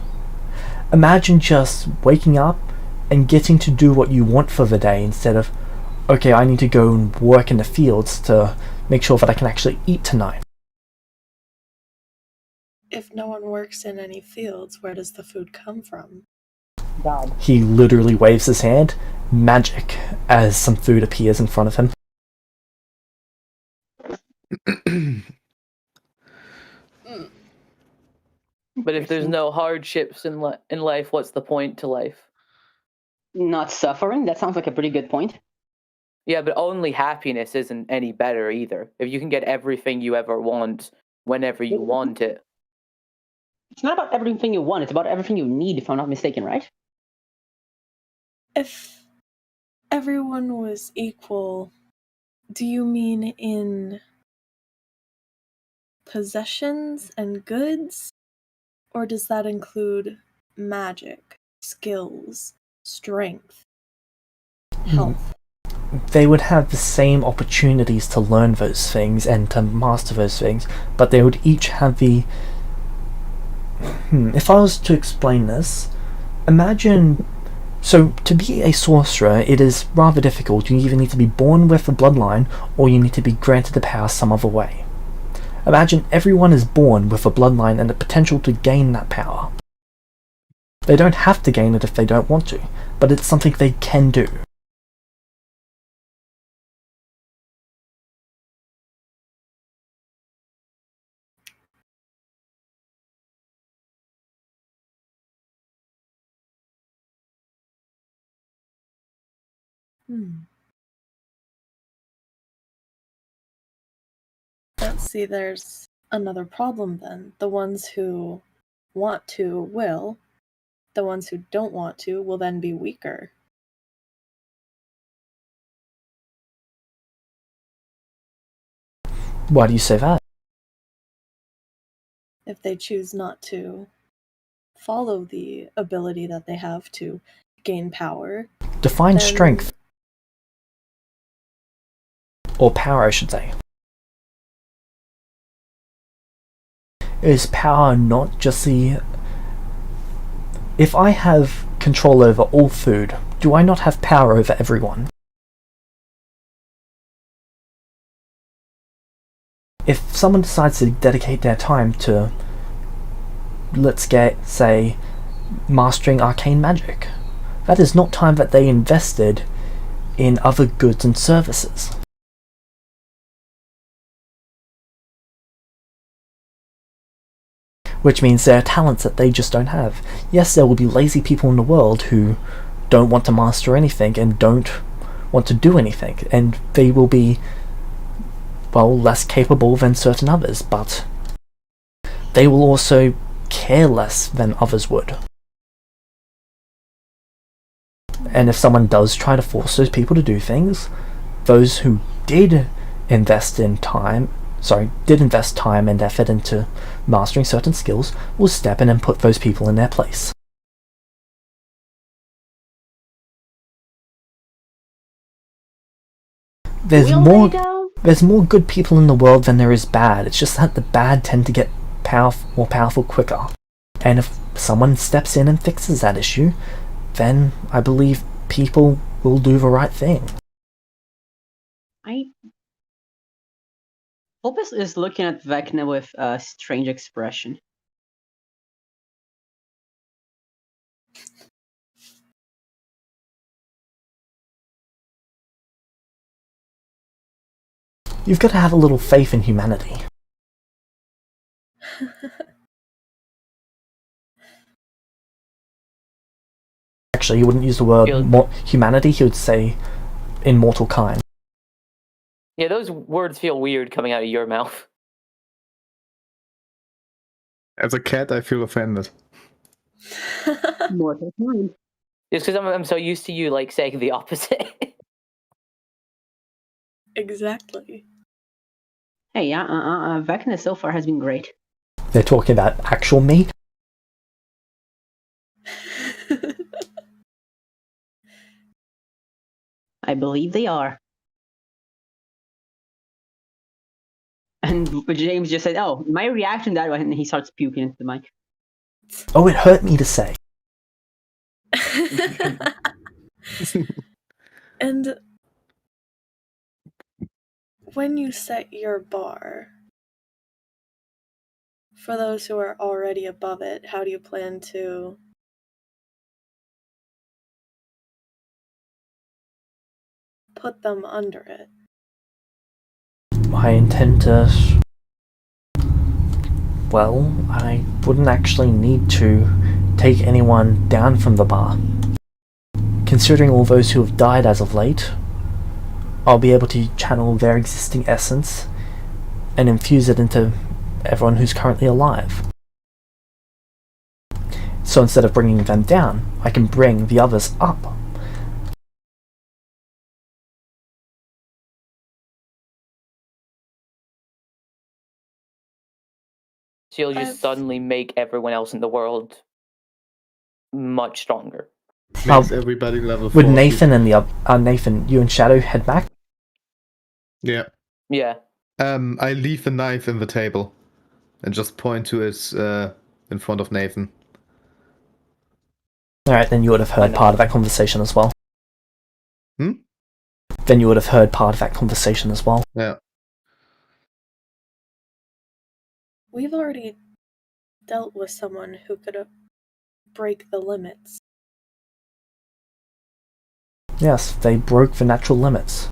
Imagine just waking up and getting to do what you want for the day instead of, okay, I need to go and work in the fields to make sure that I can actually eat tonight. If no one works in any fields, where does the food come from? God. He literally waves his hand, magic, as some food appears in front of him. But if there's no hardships in life, what's the point to life? Not suffering? That sounds like a pretty good point. Yeah, but only happiness isn't any better either. If you can get everything you ever want whenever you want it. It's not about everything you want, it's about everything you need, if I'm not mistaken, right? If everyone was equal, do you mean in possessions and goods? Or does that include magic, skills, strength, health? They would have the same opportunities to learn those things and to master those things, but they would each have the... If I was to explain this, imagine... So, to be a sorcerer, it is rather difficult. You either need to be born with a bloodline, or you need to be granted the power some other way. Imagine everyone is born with a bloodline and the potential to gain that power. They don't have to gain it if they don't want to, but it's something they can do. Let's see, there's another problem then. The ones who want to will. The ones who don't want to will then be weaker. Why do you say that? If they choose not to follow the ability that they have to gain power. Define then... strength. Or power, I should say. Is power not just the... If I have control over all food, do I not have power over everyone? If someone decides to dedicate their time to, let's say, mastering arcane magic, that is not time that they invested in other goods and services. Which means there are talents that they just don't have. Yes, there will be lazy people in the world who don't want to master anything and don't want to do anything, and they will be, well, less capable than certain others, but they will also care less than others would. And if someone does try to force those people to do things, those who did invest time and effort into mastering certain skills will step in and put those people in their place. There's more good people in the world than there is bad. It's just that the bad tend to get more powerful quicker. And if someone steps in and fixes that issue, then I believe people will do the right thing. Vulpes is looking at Vecna with a strange expression. You've got to have a little faith in humanity. Actually, he wouldn't use the word humanity, he would say immortal kind. Yeah, those words feel weird coming out of your mouth. As a cat, I feel offended. Mortal kind. Just because I'm so used to you, like, saying the opposite. Exactly. Hey, Vecna so far has been great. They're talking about actual me? I believe they are. And James just said, oh, my reaction to that was, and he starts puking into the mic. Oh, it hurt me to say. And when you set your bar, for those who are already above it, how do you plan to put them under it? I intend to Well, I wouldn't actually need to take anyone down from the bar. Considering all those who have died as of late, I'll be able to channel their existing essence and infuse it into everyone who's currently alive. So instead of bringing them down, I can bring the others up. So you'll just suddenly make everyone else in the world much stronger. Makes everybody level 4. Would Nathan and the Nathan, you and Shadow head back? Yeah. Yeah. I leave the knife in the table and just point to it in front of Nathan. Alright, then you would have heard part of that conversation as well. Then you would have heard part of that conversation as well. Yeah. We've already dealt with someone who could break the limits. Yes, they broke the natural limits.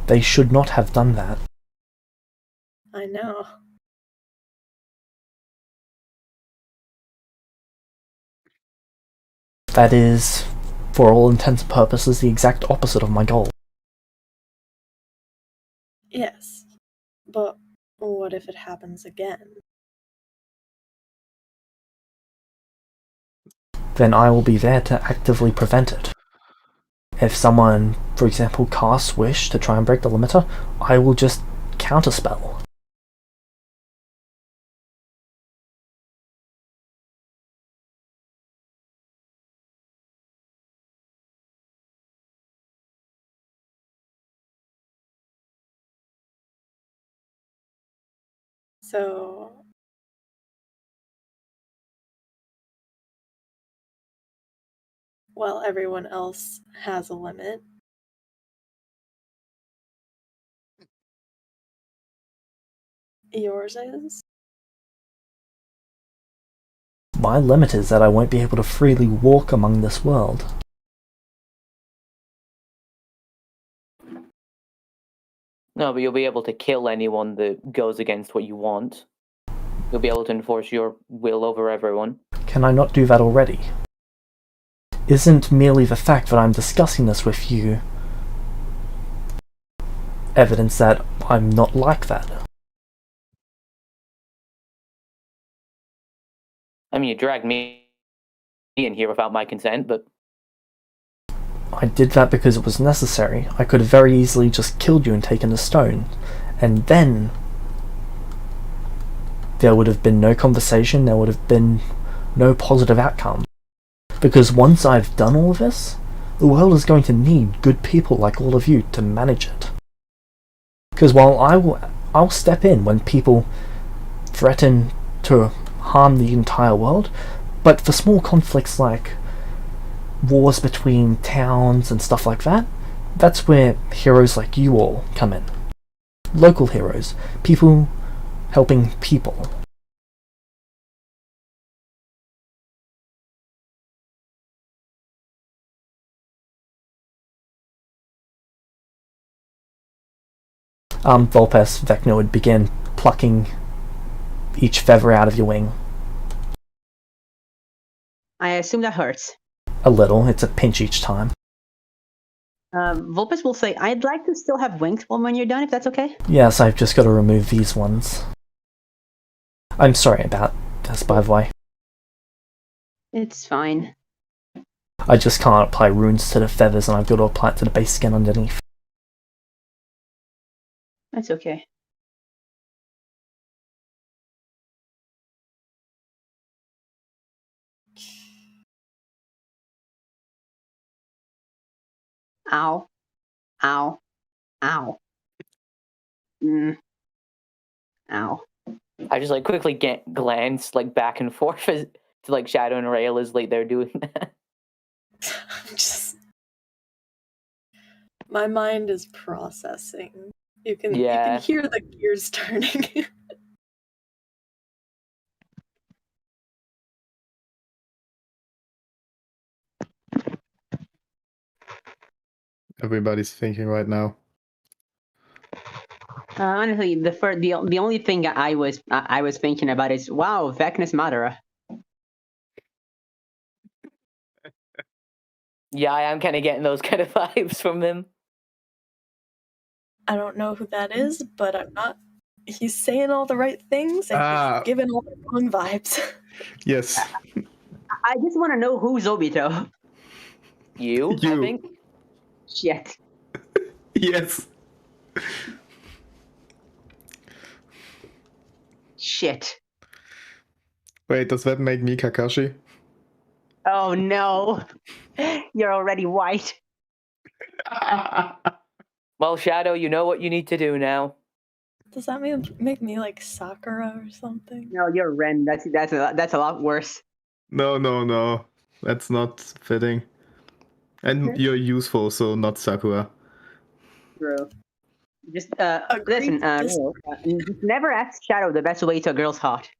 They should not have done that. I know. That is, for all intents and purposes, the exact opposite of my goal. Yes, but what if it happens again? Then I will be there to actively prevent it. If someone, for example, casts Wish to try and break the limiter, I will just counterspell. So... while everyone else has a limit, yours is? My limit is that I won't be able to freely walk among this world. No, but you'll be able to kill anyone that goes against what you want. You'll be able to enforce your will over everyone. Can I not do that already? Isn't merely the fact that I'm discussing this with you evidence that I'm not like that? I mean, you dragged me in here without my consent, but... I did that because it was necessary. I could have very easily just killed you and taken the stone, and then there would have been no conversation, there would have been no positive outcome. Because once I've done all of this, the world is going to need good people like all of you to manage it. Because while I'll step in when people threaten to harm the entire world, but for small conflicts like wars between towns and stuff like that, that's where heroes like you all come in. Local heroes, people helping people. Volpes, Vecna would begin plucking each feather out of your wing. I assume that hurts. A little, it's a pinch each time. Vulpes will say, I'd like to still have wings when you're done, if that's okay. Yes, I've just got to remove these ones. I'm sorry about this, by the way. It's fine. I just can't apply runes to the feathers and I've got to apply it to the base skin underneath. That's okay. Ow. Ow. Ow. Ow. I just like quickly glance like back and forth as, to like Shadow and Rael is like they're doing that. My mind is processing. You can Yeah. hear the gears turning. Everybody's thinking right now. Honestly, the only thing I was thinking about is, wow, Vecna's mother. Yeah, I am kind of getting those kind of vibes from him. I don't know who that is, but I'm not. He's saying all the right things and he's giving all the wrong vibes. Yes. I just want to know who's Obito. You, I You. think. Shit. Yes. Shit. Wait, does that make me Kakashi? Oh no. You're already white. Well, Shadow, you know what you need to do now. Does that make me like Sakura or something? No, you're Ren. That's a lot worse. No. That's not fitting. And you're useful, so not Sakura. True. Just Agreed listen, to disagree. Ryo, just never ask Shadow the best way to a girl's heart.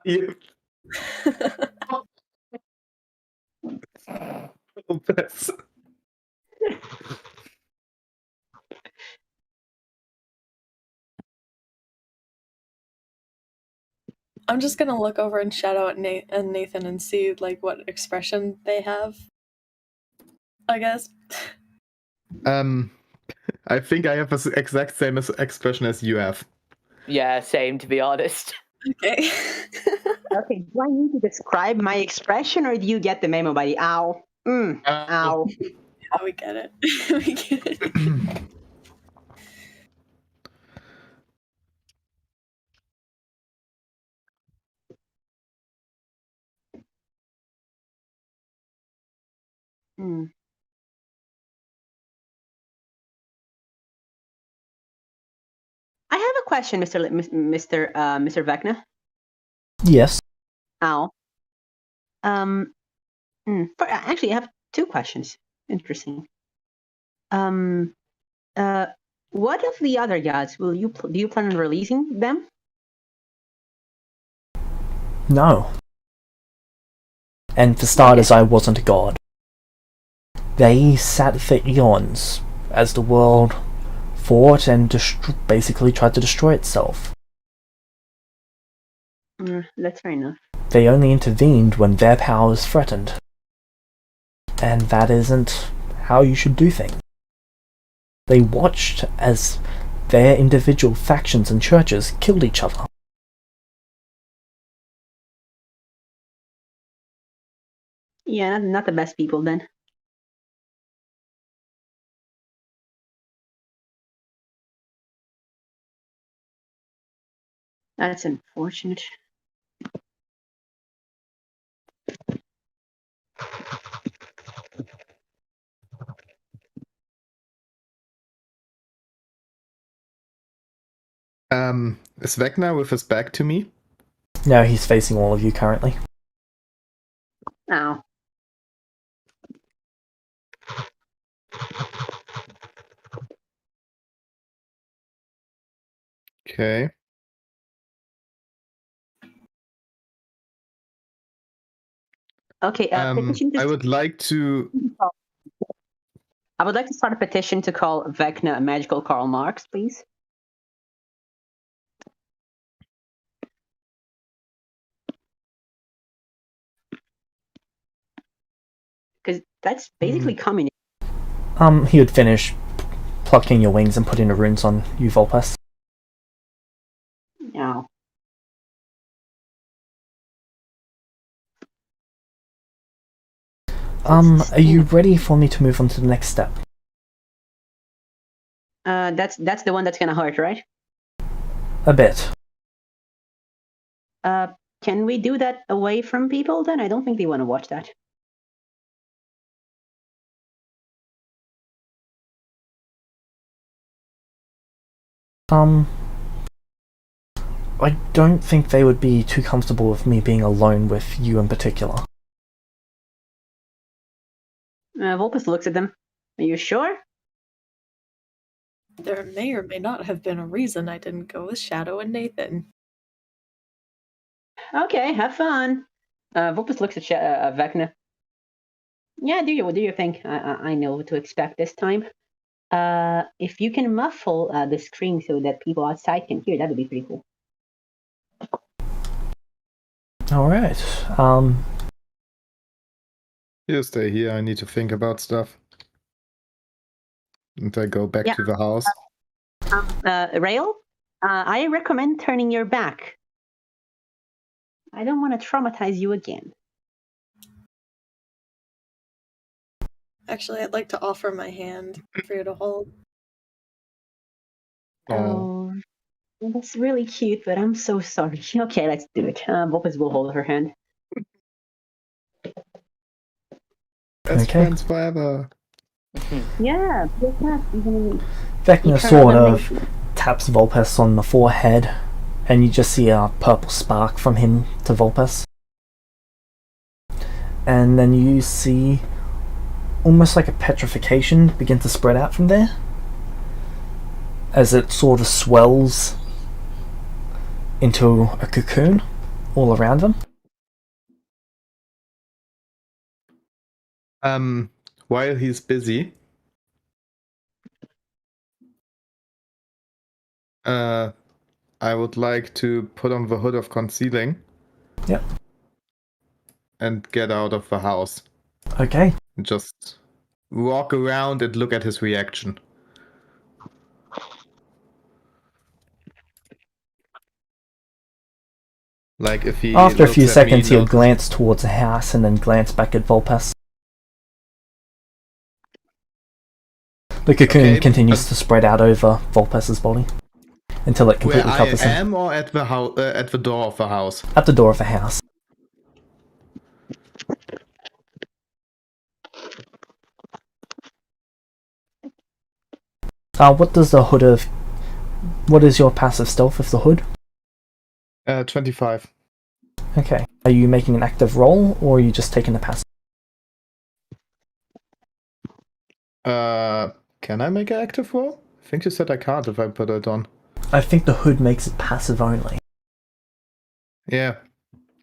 Yeah. Best. I'm just gonna look over and Shadow at Nathan and see like what expression they have. I guess. I think I have the exact same expression as you have. Yeah, same, to be honest. Okay. Okay, do I need to describe my expression, or do you get the memo, buddy? Ow. Ow. Yeah, we get it. We get it. Hmm. I have a question, Mr. Vecna. Yes. Ow. Actually, I have two questions. Interesting. What of the other gods? Do you plan on releasing them? No. And for starters, I wasn't a god. They sat for eons as the world fought and basically tried to destroy itself. That's fair enough. They only intervened when their power was threatened. And that isn't how you should do things. They watched as their individual factions and churches killed each other. Yeah, not the best people then. That's unfortunate. Is Vecna with his back to me? No, he's facing all of you currently. Ow. Okay. Okay, petition to I would like to. I would like to start a petition to call Vecna a magical Karl Marx, please. Because that's basically coming. He would finish plucking your wings and putting the runes on you, Volpes. Ow. Are you ready for me to move on to the next step? That's the one that's gonna hurt, right? A bit. Can we do that away from people then? I don't think they want to watch that. I don't think they would be too comfortable with me being alone with you in particular. Volpes looks at them. Are you sure? There may or may not have been a reason I didn't go with Shadow and Nathan. Okay, have fun. Volpes looks at Vecna. Yeah, do you think? I know what to expect this time. If you can muffle the scream so that people outside can hear, that would be pretty cool. All right. You stay here. I need to think about stuff. And I go back Yeah. to the house. Rail, I recommend turning your back. I don't want to traumatize you again. Actually, I'd like to offer my hand for you to hold. Oh, that's really cute, but I'm so sorry. Okay, let's do it. Vulpes will hold her hand. Best Okay. friends forever. Yeah, even Vecna eternal sort of damnation. taps Vulpes on the forehead, and you just see a purple spark from him to Vulpes. And then you see almost like a petrification begin to spread out from there, as it sort of swells into a cocoon all around them. While he's busy, I would like to put on the hood of concealing. Yep. And get out of the house. Okay. Just walk around and look at his reaction. Like if he After a few looks at me, seconds, he'll notice- glance towards the house and then glance back at Vulpes. The cocoon Okay, continues but- to spread out over Vulpes' body until it Where completely I covers him. am, or at the house, at the door of the house. At the door of the house. What is your passive stealth of the hood? 25. Okay. Are you making an active roll, or are you just taking the passive? Can I make an active roll? I think you said I can't if I put it on. I think the hood makes it passive only. Yeah,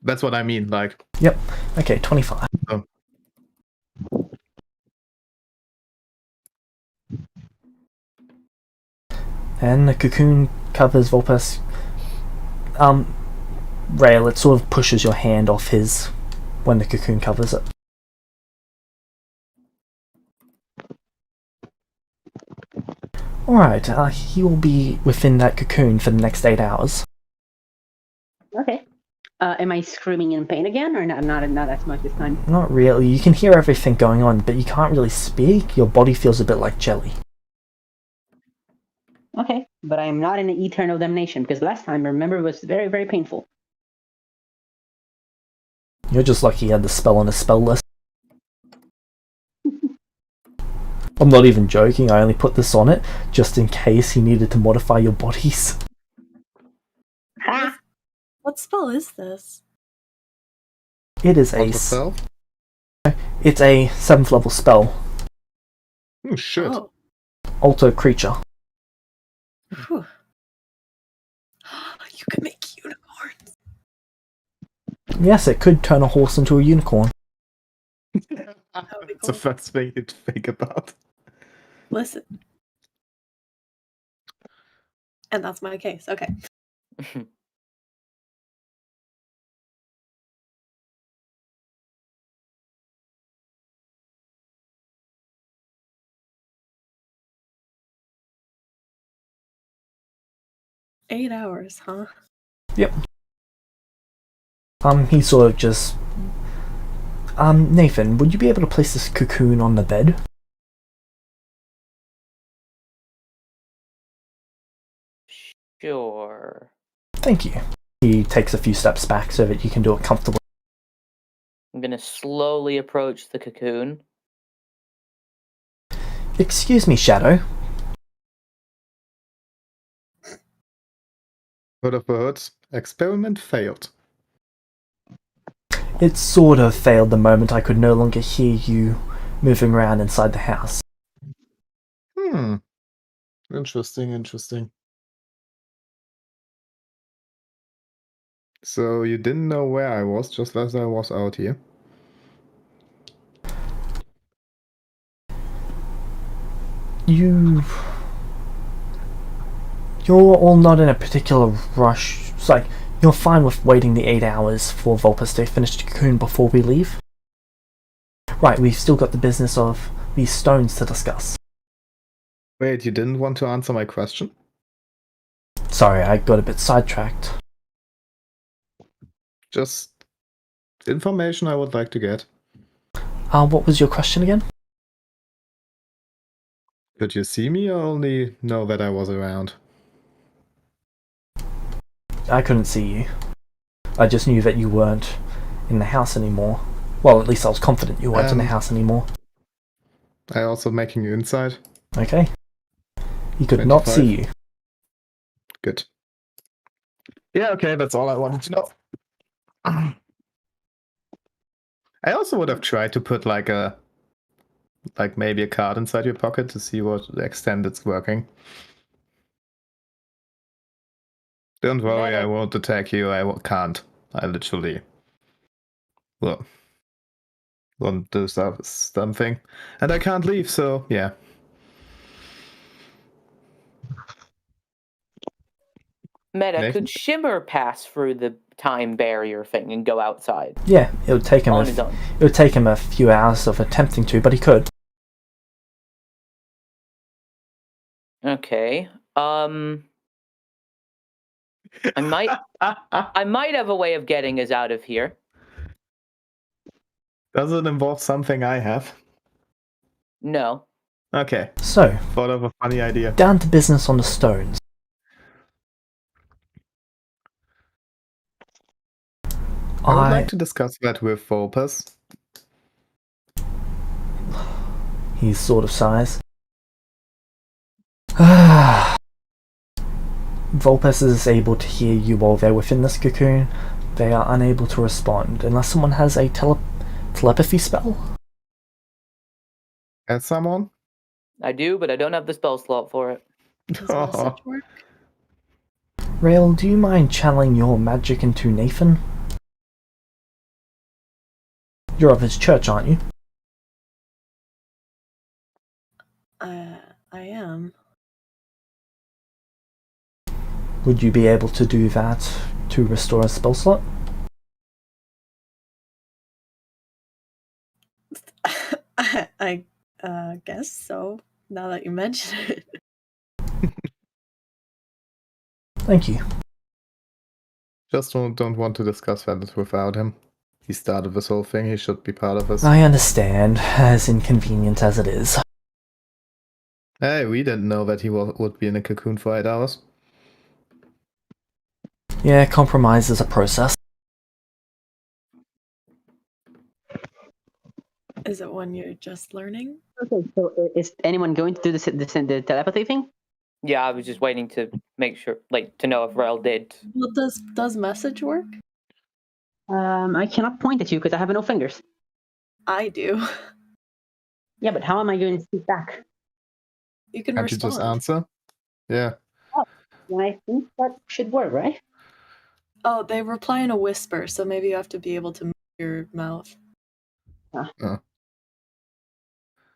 that's what I mean. Like, Yep. Okay, 25. Oh. And the cocoon covers Vulpes. Rail, it sort of pushes your hand off his when the cocoon covers it. Alright, he will be within that cocoon for the next 8 hours. Okay. Am I screaming in pain again, or not as much this time? Not really. You can hear everything going on, but you can't really speak. Your body feels a bit like jelly. Okay, but I am not in an eternal damnation, because last time, remember, it was very, very painful. You're just lucky you had the spell on his spell list. I'm not even joking, I only put this on it just in case he needed to modify your bodies. Ha! What spell is this? It is on the spell? It's a 7th level spell. Oh shit! Oh. Alter creature. Whew. You can make unicorns. Yes, it could turn a horse into a unicorn. That would be It's the cool. first thing to think about. Listen. And that's my case. Okay. Eight hours, huh? Yep. He sort of just... Nathan, would you be able to place this cocoon on the bed? Sure. Thank you. He takes a few steps back so that you can do it comfortably. I'm gonna slowly approach the cocoon. Excuse me, Shadow. Hood of the hoods. Experiment failed. It sort of failed the moment I could no longer hear you moving around inside the house. Interesting. So you didn't know where I was just as I was out here? you're all not in a particular rush. It's like you're fine with waiting the 8 hours for Vulpes to finish the cocoon before we leave. Right, we've still got the business of these stones to discuss. Wait, you didn't want to answer my question? Sorry, I got a bit sidetracked. Just information I would like to get. What was your question again? Could you see me or only know that I was around? I couldn't see you. I just knew that you weren't in the house anymore. Well, at least I was confident you weren't in the house anymore. I also making you inside. Okay. He could not 25. see you. Good. Yeah, okay, that's all I wanted to know. I also would have tried to put like maybe a card inside your pocket to see what extent it's working. Don't worry, I won't attack you. I can't. I literally won't do something, and I can't leave. So yeah. Meta, Nathan? could Shimmer pass through the time barrier thing and go outside? Yeah, it would take him On his own. It would take him a few hours of attempting to, but he could. Okay. I might have a way of getting us out of here. Does it involve something I have? No. Okay. So, Thought of a funny idea. down to business on the stones. I would like to discuss that with Vulpes. He's sort of sighs. Vulpes is able to hear you while they're within this cocoon. They are unable to respond unless someone has a telepathy spell. Has someone? I do, but I don't have the spell slot for it. Does message work? Rail, do you mind channeling your magic into Nathan? You're of his church, aren't you? I am. Would you be able to do that to restore a spell slot? I guess so, now that you mention it. Thank you. Just don't want to discuss that without him. He started this whole thing, he should be part of this. I understand, as inconvenient as it is. Hey, we didn't know that he would be in a cocoon for 8 hours. Yeah, compromise is a process. Is it one you're just learning? Okay, so is anyone going to do the telepathy thing? Yeah, I was just waiting to make sure, to know if Rail did. Well, does message work? I cannot point at you because I have no fingers. I do. Yeah, but how am I going to speak back? You can Can't respond. you just answer? Yeah. I think that should work, right? Oh, they reply in a whisper, so maybe you have to be able to move your mouth. Oh.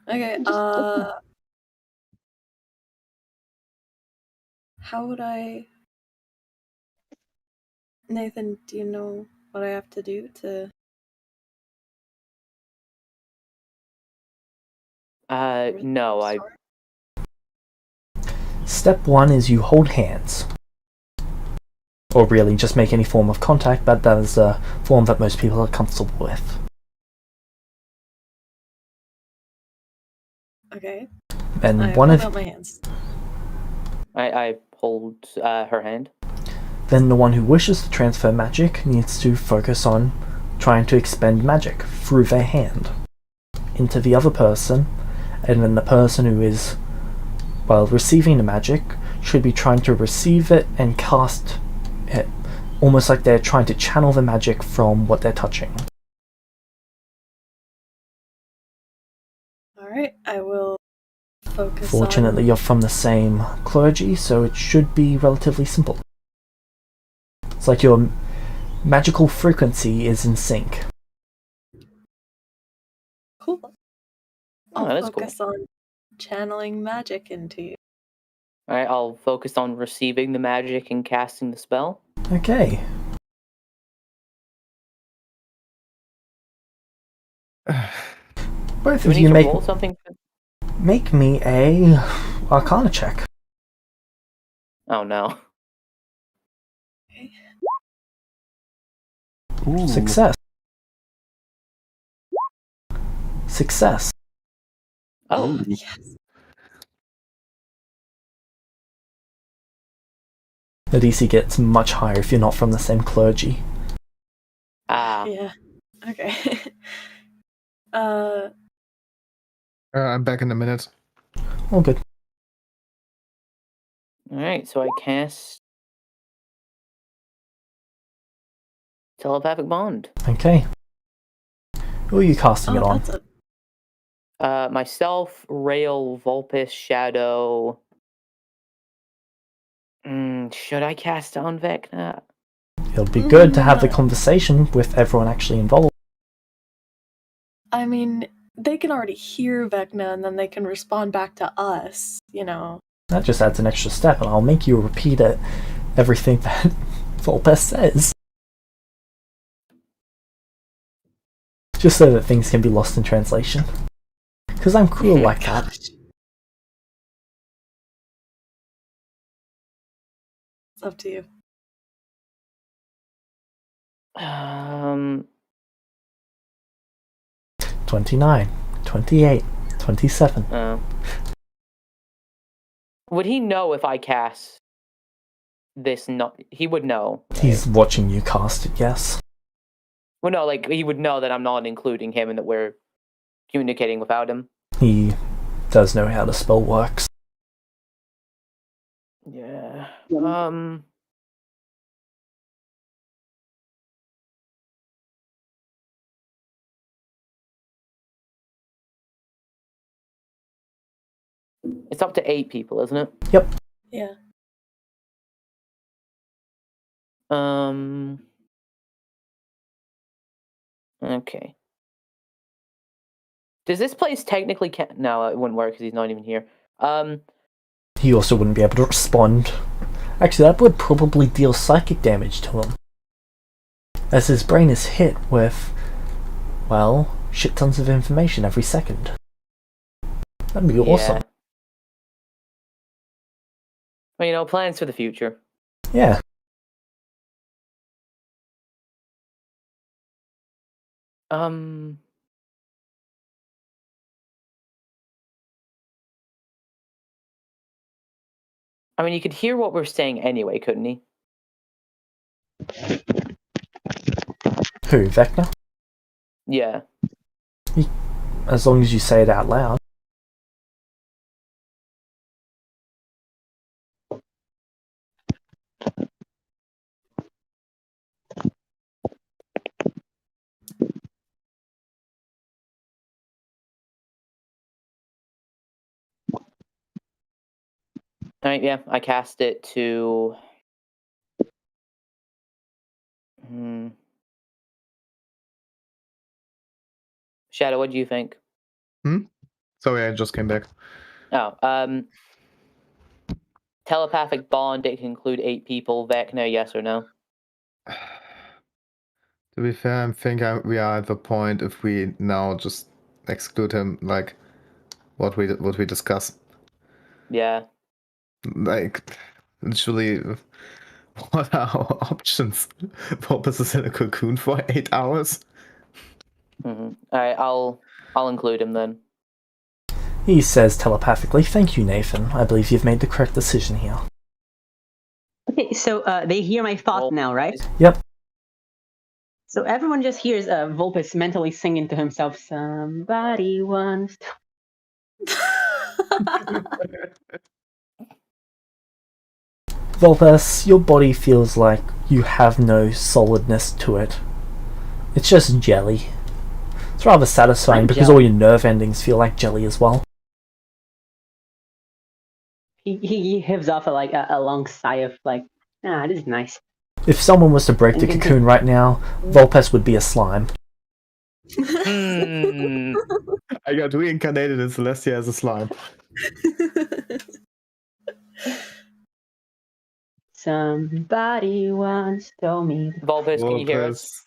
Okay, how would I... Nathan, do you know what I have to do to... No, Step 1 is you hold hands. Or really, just make any form of contact, but that is a form that most people are comfortable with. Okay. And I one hold of out my hands. I hold her hand. Then the one who wishes to transfer magic needs to focus on trying to expend magic through their hand into the other person, and then the person who is, well, receiving the magic should be trying to receive it and cast it, almost like they're trying to channel the magic from what they're touching. Alright, I will focus Fortunately, on... you're from the same clergy, so it should be relatively simple. It's like your magical frequency is in sync. Cool. I'll that's focus on channeling magic into you. Alright, I'll focus on receiving the magic and casting the spell. Okay. Both Do of we you need to roll something? make me a Arcana check. Oh no. Ooh. Success. Success. Oh, Yes. The DC gets much higher if you're not from the same clergy. Yeah. Okay. I'm back in a minute. All good. Alright, so I cast Telepathic Bond. Okay. Who are you casting it on? That's a Myself, Rail, Vulpes, Shadow. Should I cast it on Vecna? It'll be good to have the No. conversation with everyone actually involved. I mean, they can already hear Vecna and then they can respond back to us, you know. That just adds an extra step, and I'll make you repeat it, everything that Vulpes says. Just so that things can be lost in translation. Because I'm cruel like that. It's up to you. 29, 28, 27. Would he know if I cast this? He would know. Right? He's watching you cast it, yes. Well, no, like he would know that I'm not including him and that we're communicating without him. He does know how the spell works. Yeah. It's up to 8 people, isn't it? Yep. Yeah. Okay. Does this place technically No, it wouldn't work because he's not even here. He also wouldn't be able to respond. Actually, that would probably deal psychic damage to him. As his brain is hit with, well, shit tons of information every second. That'd be awesome. Well, plans for the future. Yeah. I mean, you could hear what we're saying anyway, couldn't he? Who, Vecna? Yeah. As long as you say it out loud. Alright, yeah, I cast it to... Shadow, what do you think? Sorry, I just came back. Oh, telepathic bond, it can include 8 people. Vecna, yes or no? To be fair, I think we are at the point if we now just exclude him, like what we discuss. Yeah. Like, literally, what are our options? Porpoise is in a cocoon for 8 hours. Alright, I'll include him then. He says telepathically, "Thank you, Nathan. I believe you've made the correct decision here." Okay, so they hear my thoughts now, right? Yep. So everyone just hears Vulpes mentally singing to himself, "Somebody once." Vulpes, your body feels like you have no solidness to it. It's just jelly. It's rather satisfying Like because jelly. all your nerve endings feel like jelly as well. He heaves off a long sigh of this is nice. If someone was to break the And cocoon right now, Vulpes would be a slime. I got reincarnated in Celestia as a slime. Somebody once told me. Vulpes, can you hear us?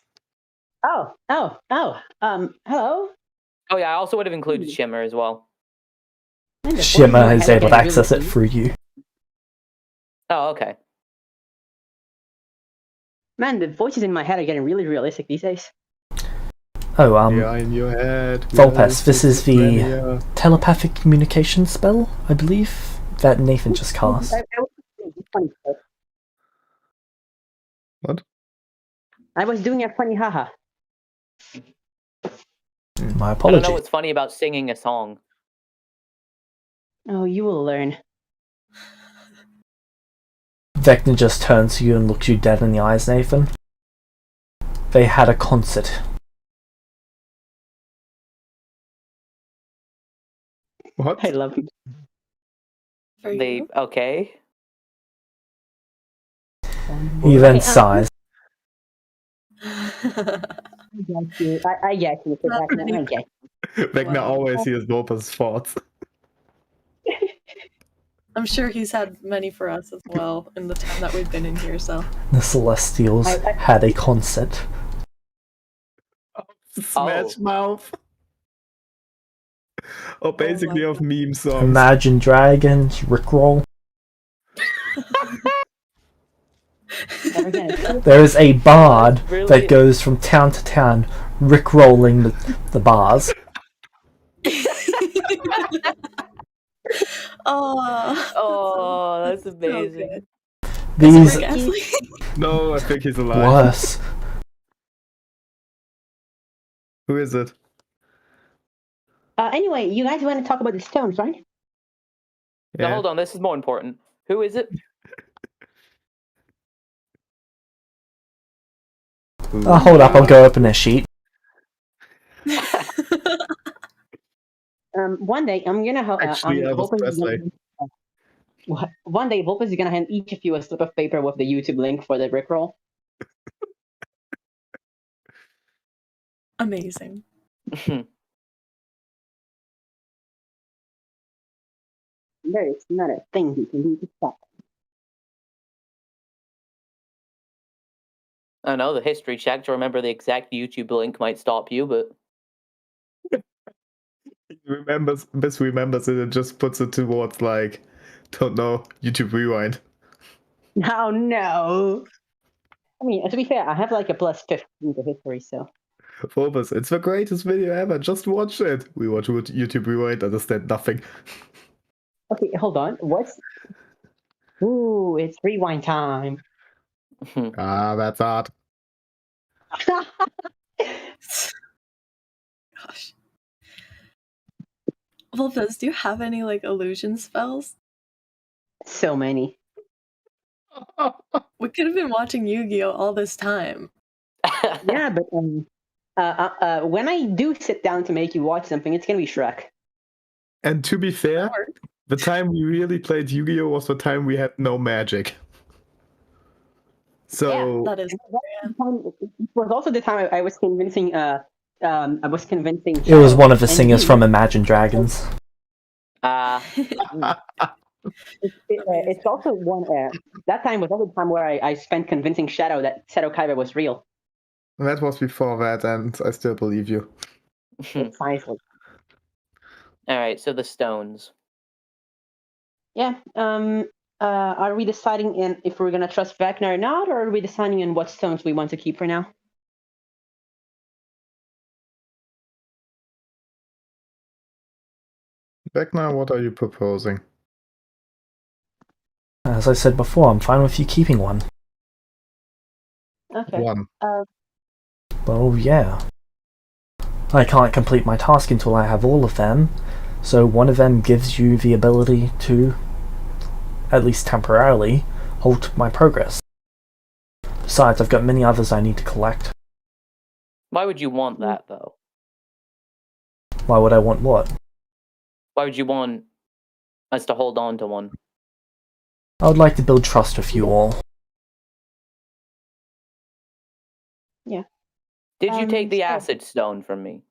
Hello. Oh yeah, I also would have included Shimmer as well. Man, the voices in Shimmer my is head are able to getting access it really through you. Oh, okay. Man, the voices in my head are getting really realistic these days. Oh, Yeah, in your head. Vulpes, this is the schizophrenia. telepathic communication spell, I believe, that Nathan just cast. What? I was doing a funny haha. My I don't know apologies. what's funny about singing a song. Oh, you will learn. Vecna just turns to you and looks you dead in the eyes, Nathan. They had a concert. What? I love you. For They you? okay? He then sighs. I get you. Not many I get you. Vecna Wow. always hears Vulpes' thoughts. I'm sure he's had many for us as well in the time that we've been in here, so. The Celestials had a concert. Smash Mouth. Or basically my of meme songs. Imagine Dragons, Rickroll. There is a bard that goes from town to town, rickrolling the bars. Oh, that's amazing. These No, I think he's alive. worse. Who is it? Anyway, you guys want to talk about the stones, right? Now hold on, this is more important. Who is it? Hold up, I'll go open a sheet. One day I'm gonna Actually, Elvis Presley. One day Vulpes is gonna hand each of you a slip of paper with the YouTube link for the Rickroll. Amazing. There is not a thing you can do to stop. I know the history check to remember the exact YouTube link might stop you, but He misremembers it and just puts it towards, like, don't know, YouTube Rewind. Oh no! I mean, to be fair, I have like a plus 15 to history, so. Vulpes, it's the greatest video ever, just watch it. We watch YouTube Rewind, understand nothing. Okay, hold on. What's. Ooh, it's rewind time. Ah, that's art. Gosh. Vulpes, do you have any like illusion spells? So many. We could have been watching Yu-Gi-Oh all this time. Yeah, but when I do sit down to make you watch something, it's gonna be Shrek. And to be fair, the time we really played Yu-Gi-Oh was the time we had no magic. So That is. It was also the time I was convincing. I was convincing. It was one of the and singers you. from Imagine Dragons. It's also one. That time was also the time where I spent convincing Shadow that Seto Kaiba was real. that was before that, and I still believe you. Precisely. Alright, so the stones. Yeah. Are we deciding if we're gonna trust Vecna or not, or are we deciding on what stones we want to keep for now? Vecna, what are you proposing? As I said before, I'm fine with you keeping one. Okay. One. Well, yeah. I can't complete my task until I have all of them, so one of them gives you the ability to, at least temporarily, halt my progress. Besides, I've got many others I need to collect. Why would you want that, though? Why would I want what? Why would you want us to hold on to one? I would like to build trust with you all. Yeah. Did you take the acid stone from me?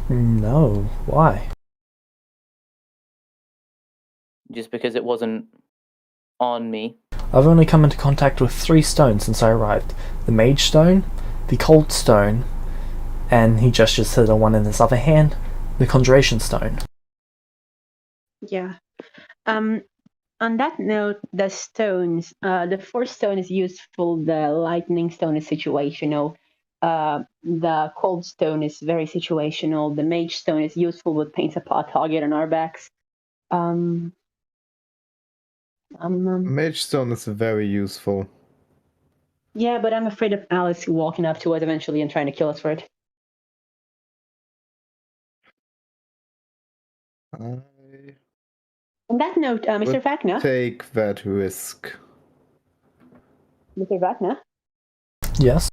No, why? just because it wasn't on me. I've only come into contact with 3 stones since I arrived. The Mage Stone, the Cold Stone, and he gestures to the one in his other hand, the Conjuration Stone. Yeah. On that note, the stones, the Force Stone is useful, the Lightning Stone is situational, the Cold Stone is very situational, the Mage Stone is useful with paints upon target on our backs. Mage Stone is very useful. Yeah, but I'm afraid of Alice walking up to us eventually and trying to kill us for it. I On that note, Mr. would Vecna, take that risk. Mr. Vecna, Yes?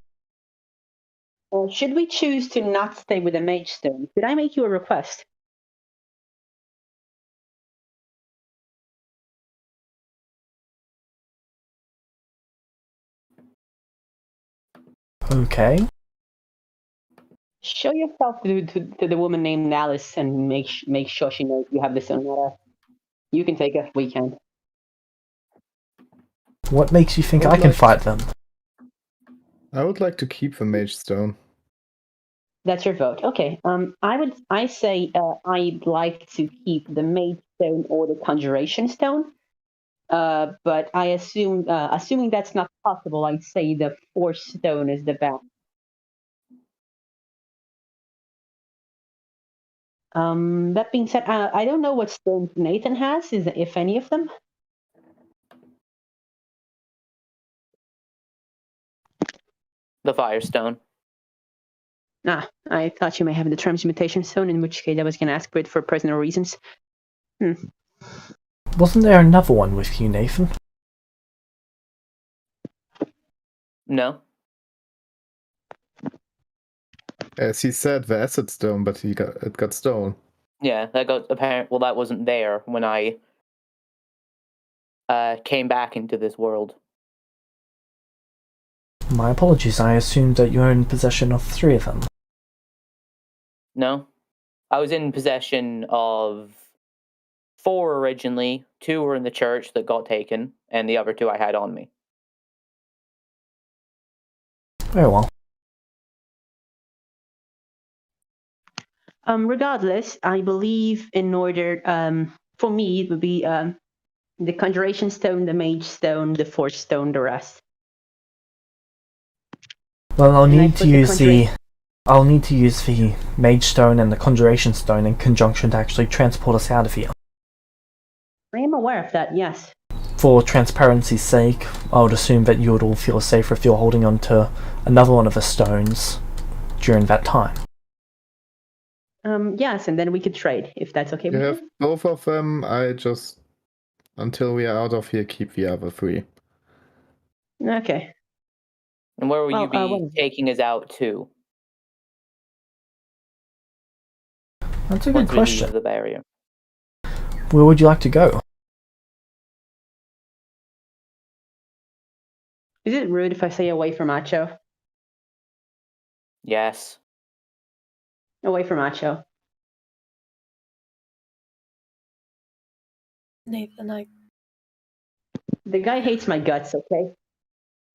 should we choose to not stay with the Mage Stone, could I make you a request? Okay. Show yourself to the woman named Alice and make sure she knows you have the stone matter. You can take it, we can. What makes you think Would I can like- fight them? I would like to keep the Mage Stone. That's your vote. Okay. I say I'd like to keep the Mage Stone or the Conjuration Stone. But I assume, assuming that's not possible, I'd say the Force Stone is the best. That being said, I don't know what stones Nathan has, if any of them. The Firestone. I thought you may have the transmutation stone, in which case I was going to ask for it for personal reasons. Wasn't there another one with you, Nathan? No. As he said, the Acid Stone, but it got stolen. Yeah, that got apparent. Well, that wasn't there when I came back into this world. My apologies, I assumed that you were in possession of 3 of them. No, I was in possession of 4 originally. 2 were in the church that got taken, and the other 2 I had on me. Very well. Regardless, I believe in order, for me, it would be the Conjuration Stone, the Mage Stone, the Force Stone, the rest. Well, I'll And I need to put the use the Mage Stone and the Conjuration Stone in conjunction to actually transport us out of here. I am aware of that, yes. For transparency's sake, I would assume that you would all feel safer if you're holding on to another one of the stones during that time. Yes, and then we could trade, if that's okay You with have you. both of them. I just, until we are out of here, keep the other 3. Okay. And where will you be what is it? taking us out to? That's a good Once we leave question. the barrier. Where would you like to go? Is it rude if I say away from Macho? Yes. Away from Macho. Nathan, The guy hates my guts, okay?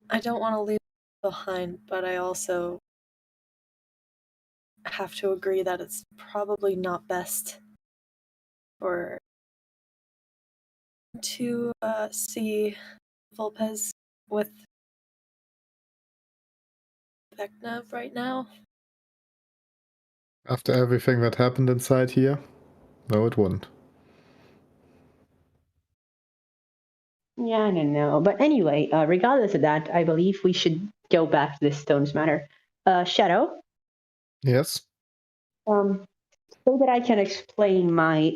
I don't want to leave behind, but I also have to agree that it's probably not best for to see Volpez with Vecna right now. After everything that happened inside here, no, it wouldn't. Yeah, I don't know. But anyway, regardless of that, I believe we should go back to this Stones matter. Shadow, Yes. so that I can explain my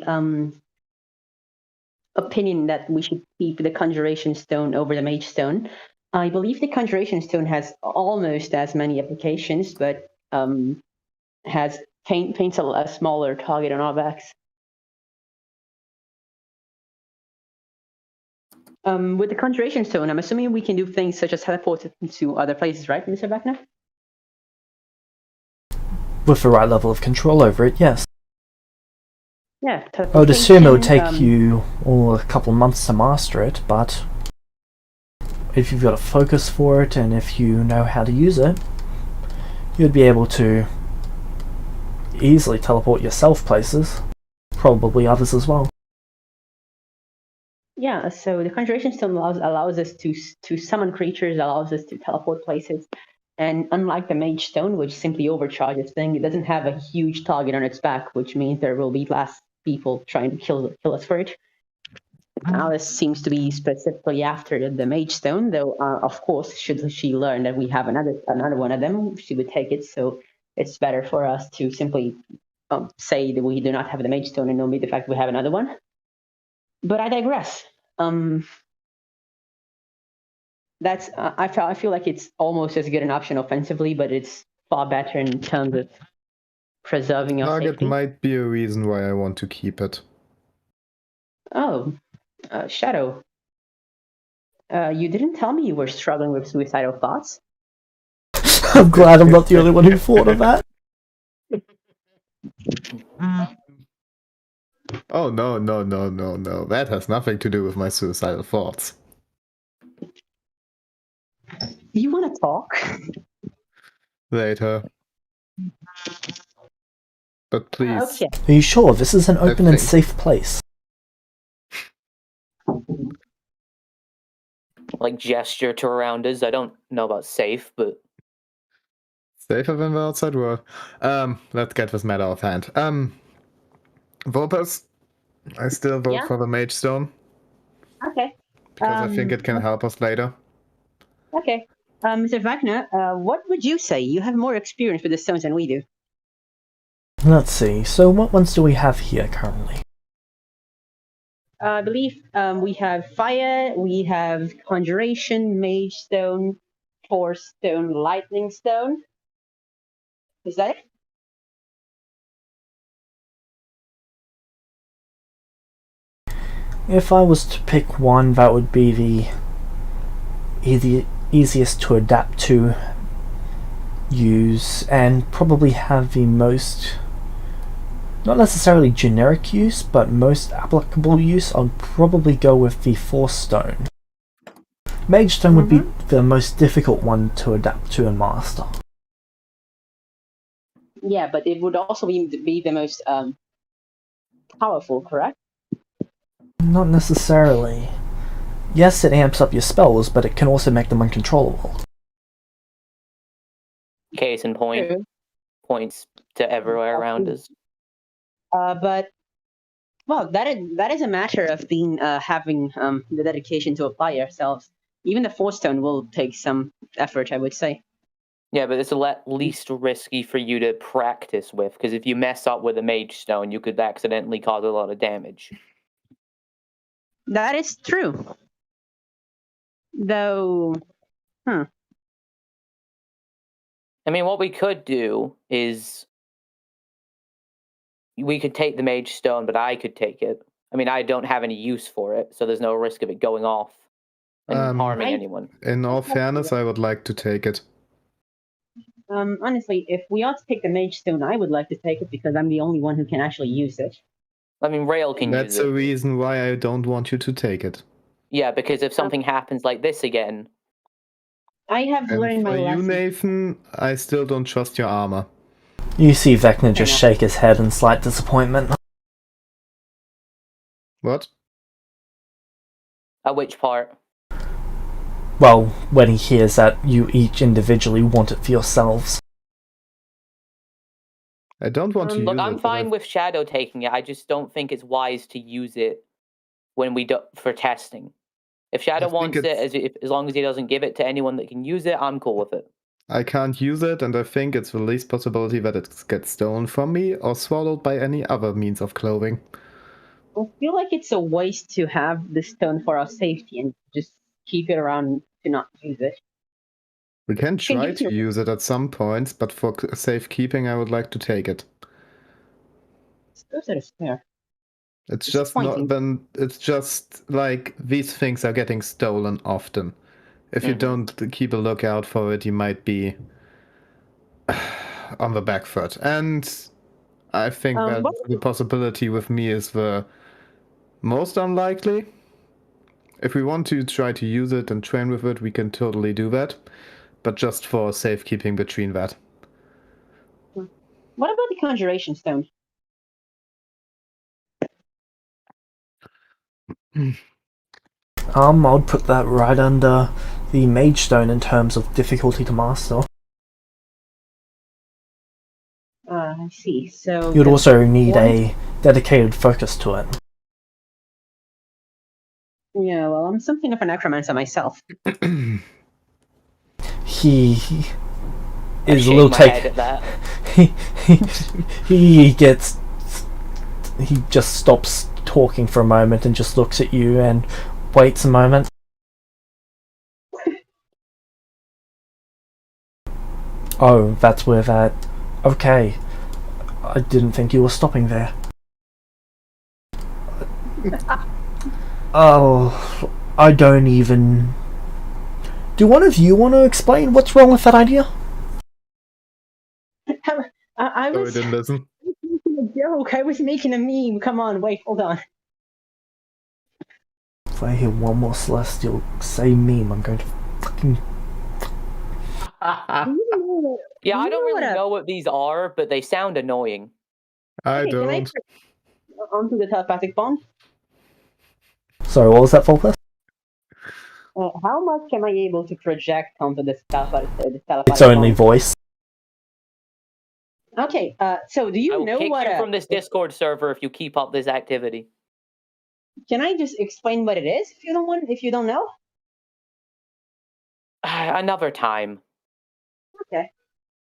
opinion that we should keep the Conjuration Stone over the Mage Stone. I believe the Conjuration Stone has almost as many applications, but paints a smaller target on our backs. With the Conjuration Stone, I'm assuming we can do things such as teleport to other places, right, Mr. Wagner? With the right level of control over it, yes. Yeah. I would assume it would take teleportation, you a couple months to master it, but if you've got a focus for it and if you know how to use it, you'd be able to easily teleport yourself places. Probably others as well. Yeah, so the Conjuration Stone allows us to summon creatures, allows us to teleport places. And unlike the Mage Stone, which simply overcharges things, it doesn't have a huge target on its back, which means there will be less people trying to kill us for it. Alice seems to be specifically after the Mage Stone, though, of course, should she learn that we have another one of them, she would take it. So it's better for us to simply say that we do not have the Mage Stone and omit the fact we have another one. But I digress. That's I feel like it's almost as good an option offensively, but it's far better in terms of preserving your Target safety. might be a reason why I want to keep it. Oh, Shadow. You didn't tell me you were struggling with suicidal thoughts. I'm glad I'm not the only one who thought of that. Oh, no. That has nothing to do with my suicidal thoughts. Do you want to talk? Later. But please. Okay. Are you sure this is an open and think- safe place? Like gesture to around us. I don't know about safe, but Safer than the outside world. Let's get this matter off hand. Vulpes, I still vote Yeah? for the Mage Stone. Okay. Because I think it can help us later. Okay. Mr. Wagner, what would you say? You have more experience with the stones than we do. Let's see, so what ones do we have here currently? I believe we have fire, we have conjuration, mage stone, force stone, lightning stone. Is that it? If I was to pick one, that would be the easiest to adapt to, use, and probably have the most, not necessarily generic use, but most applicable use. I'd probably go with the Force Stone. Mage Stone would be the most difficult one to adapt to and master. Yeah, but it would also be the most powerful, correct? Not necessarily. Yes, it amps up your spells, but it can also make them uncontrollable. case in point, True. points to everywhere around us. But well, that is a matter of being having the dedication to apply yourselves. Even the force stone will take some effort, I would say. Yeah, but it's least risky for you to practice with, because if you mess up with a mage stone, you could accidentally cause a lot of damage. That is true. Though, I mean, what we could do is we could take the mage stone, but I could take it. I mean, I don't have any use for it, so there's no risk of it going off and harming anyone. In all fairness, I would like to take it. honestly, if we ought to take the mage stone, I would like to take it because I'm the only one who can actually use it. I mean, Rail can That's use it. the reason why I don't want you to take it. Yeah, because if something happens like this again... I have And learned my for you, lesson. Nathan, I still don't trust your armor. You see Vecna just enough. shake his head in slight disappointment. What? At which part? Well, when he hears that you each individually want it for yourselves. I don't want to use Look, it. I'm fine with Shadow taking it. I just don't think it's wise to use it when we do for testing. If Shadow wants it, as long as he doesn't give it to anyone that can use it, I'm cool with it. I can't use it, and I think it's the least possibility that it gets stolen from me or swallowed by any other means of clothing. I feel like it's a waste to have the stone for our safety and just keep it around to not use it. We can Can try give to you- use it at some points, but for safekeeping, I would like to take it. Those are fair. It's just not then. It's just like these things are getting stolen often. If you don't keep a lookout for it, you might be on the back foot. And I think that What? the possibility with me is the most unlikely. If we want to try to use it and train with it, we can totally do that. But just for safekeeping between that. What about the conjuration stone? I'd put that right under the mage stone in terms of difficulty to master. I see. So You'd also need one- a dedicated focus to it. yeah, well, I'm something of a necromancer myself. He I is a shake little my head at that. he just stops talking for a moment and just looks at you and waits a moment. Oh, that's where that... Okay. I didn't think you were stopping there. Oh, I don't even... Do one of you want to explain what's wrong with that idea? I Sorry, was didn't listen. making a joke. I was making a meme. Come on, wait, hold on. If I hear one more Celestial say meme, I'm going to fucking... Yeah, I don't what really a- know what these are, but they sound annoying. I Okay, can I don't. onto the telepathic bond? Sorry, what was that, Volpus? How much am I able to project onto this telepathic It's only bond? voice. Okay, so do I you will know kick what you from this Discord server if you keep up this activity. Can I just explain what it is if you don't know? Another time. Okay.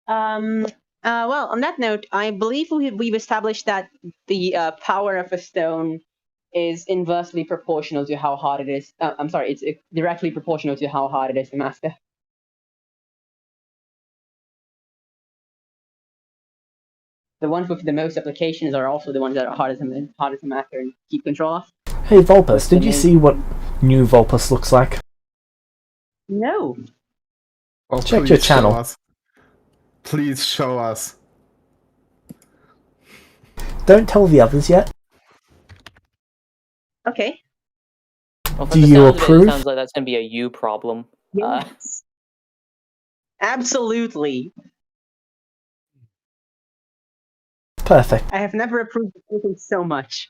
Well, on that note, I believe we've established that the power of a stone is inversely proportional to how hard it is. I'm sorry, it's directly proportional to how hard it is to master. The ones with the most applications are also the ones that are hardest to master and keep control of. Hey, Volpus, did you see what new Volpus looks like? No. Oh, Check please your channel. Show us. Please show us. Don't tell the others yet. Okay. Well, Do from the you sounds of approve? it sounds like that's going to be a you problem. Yes. Absolutely. Perfect. I have never approved of anything so much.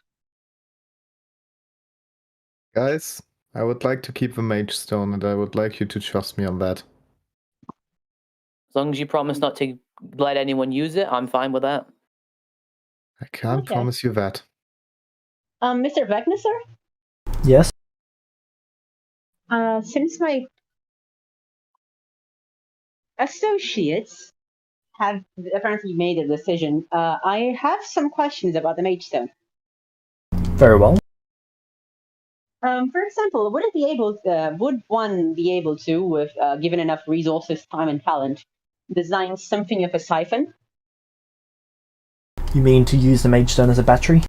Guys, I would like to keep the mage stone and I would like you to trust me on that. As long as you promise not to let anyone use it, I'm fine with that. I can't Okay. promise you that. Mr. Vecna, sir? Yes? Since my associates have apparently made a decision, I have some questions about the mage stone. Very well. For example, would one be able to, with given enough resources, time, and talent, design something of a siphon? You mean to use the mage stone as a battery?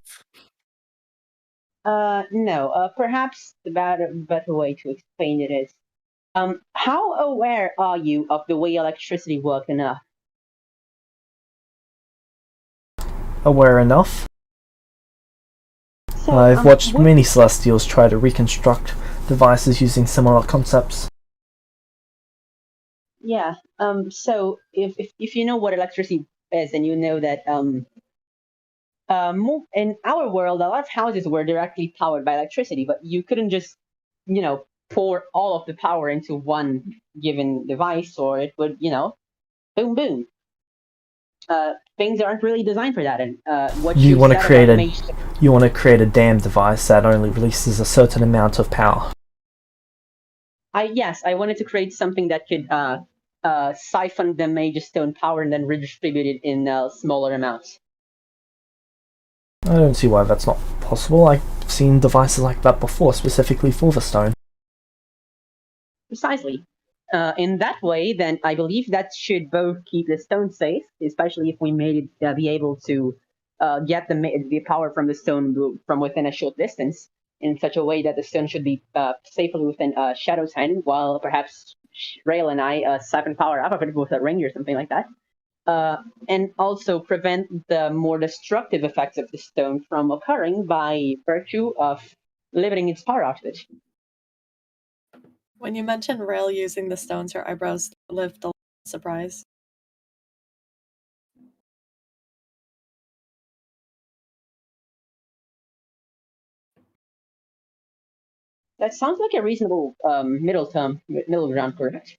No. Perhaps the better way to explain it is, how aware are you of the way electricity works enough? Aware enough? So, I've watched would- many Celestials try to reconstruct devices using similar concepts. Yeah. So if you know what electricity is, and you know that in our world, a lot of houses were directly powered by electricity, but you couldn't just, pour all of the power into one given device, or it would, boom, boom. Things aren't really designed for that, and what You want to said create about a you want to create a dam device that only releases a certain amount of power. I wanted to create something that could siphon the Mage Stone power and then redistribute it in smaller amounts. I don't see why that's not possible. I've seen devices like that before, specifically for the stone. Precisely. In that way, then I believe that should both keep the stone safe, especially if we made it be able to get the power from the stone from within a short distance, in such a way that the stone should be safely within Shadow's hand, while perhaps Rail and I siphon power out of it with a ring or something like that. and also prevent the more destructive effects of the stone from occurring by virtue of limiting its power output. When you mentioned Rail using the stones, her eyebrows lift a surprise. That sounds like a reasonable middle ground, correct?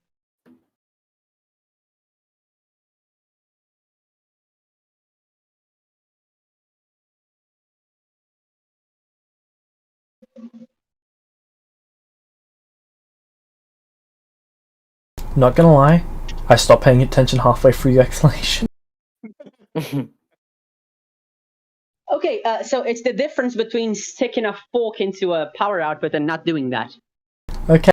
Not gonna lie, I stopped paying attention halfway through your explanation. Okay, so it's the difference between sticking a fork into a power output and not doing that. Okay.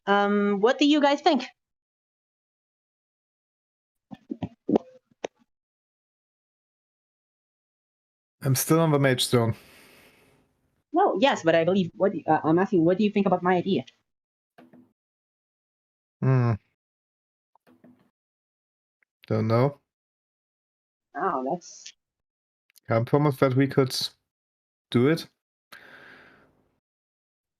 What do you guys think? I'm still on the mage stone. Well, yes, but I believe I'm asking. What do you think about my idea? Don't know. Oh, that's Can't promise that we could do it.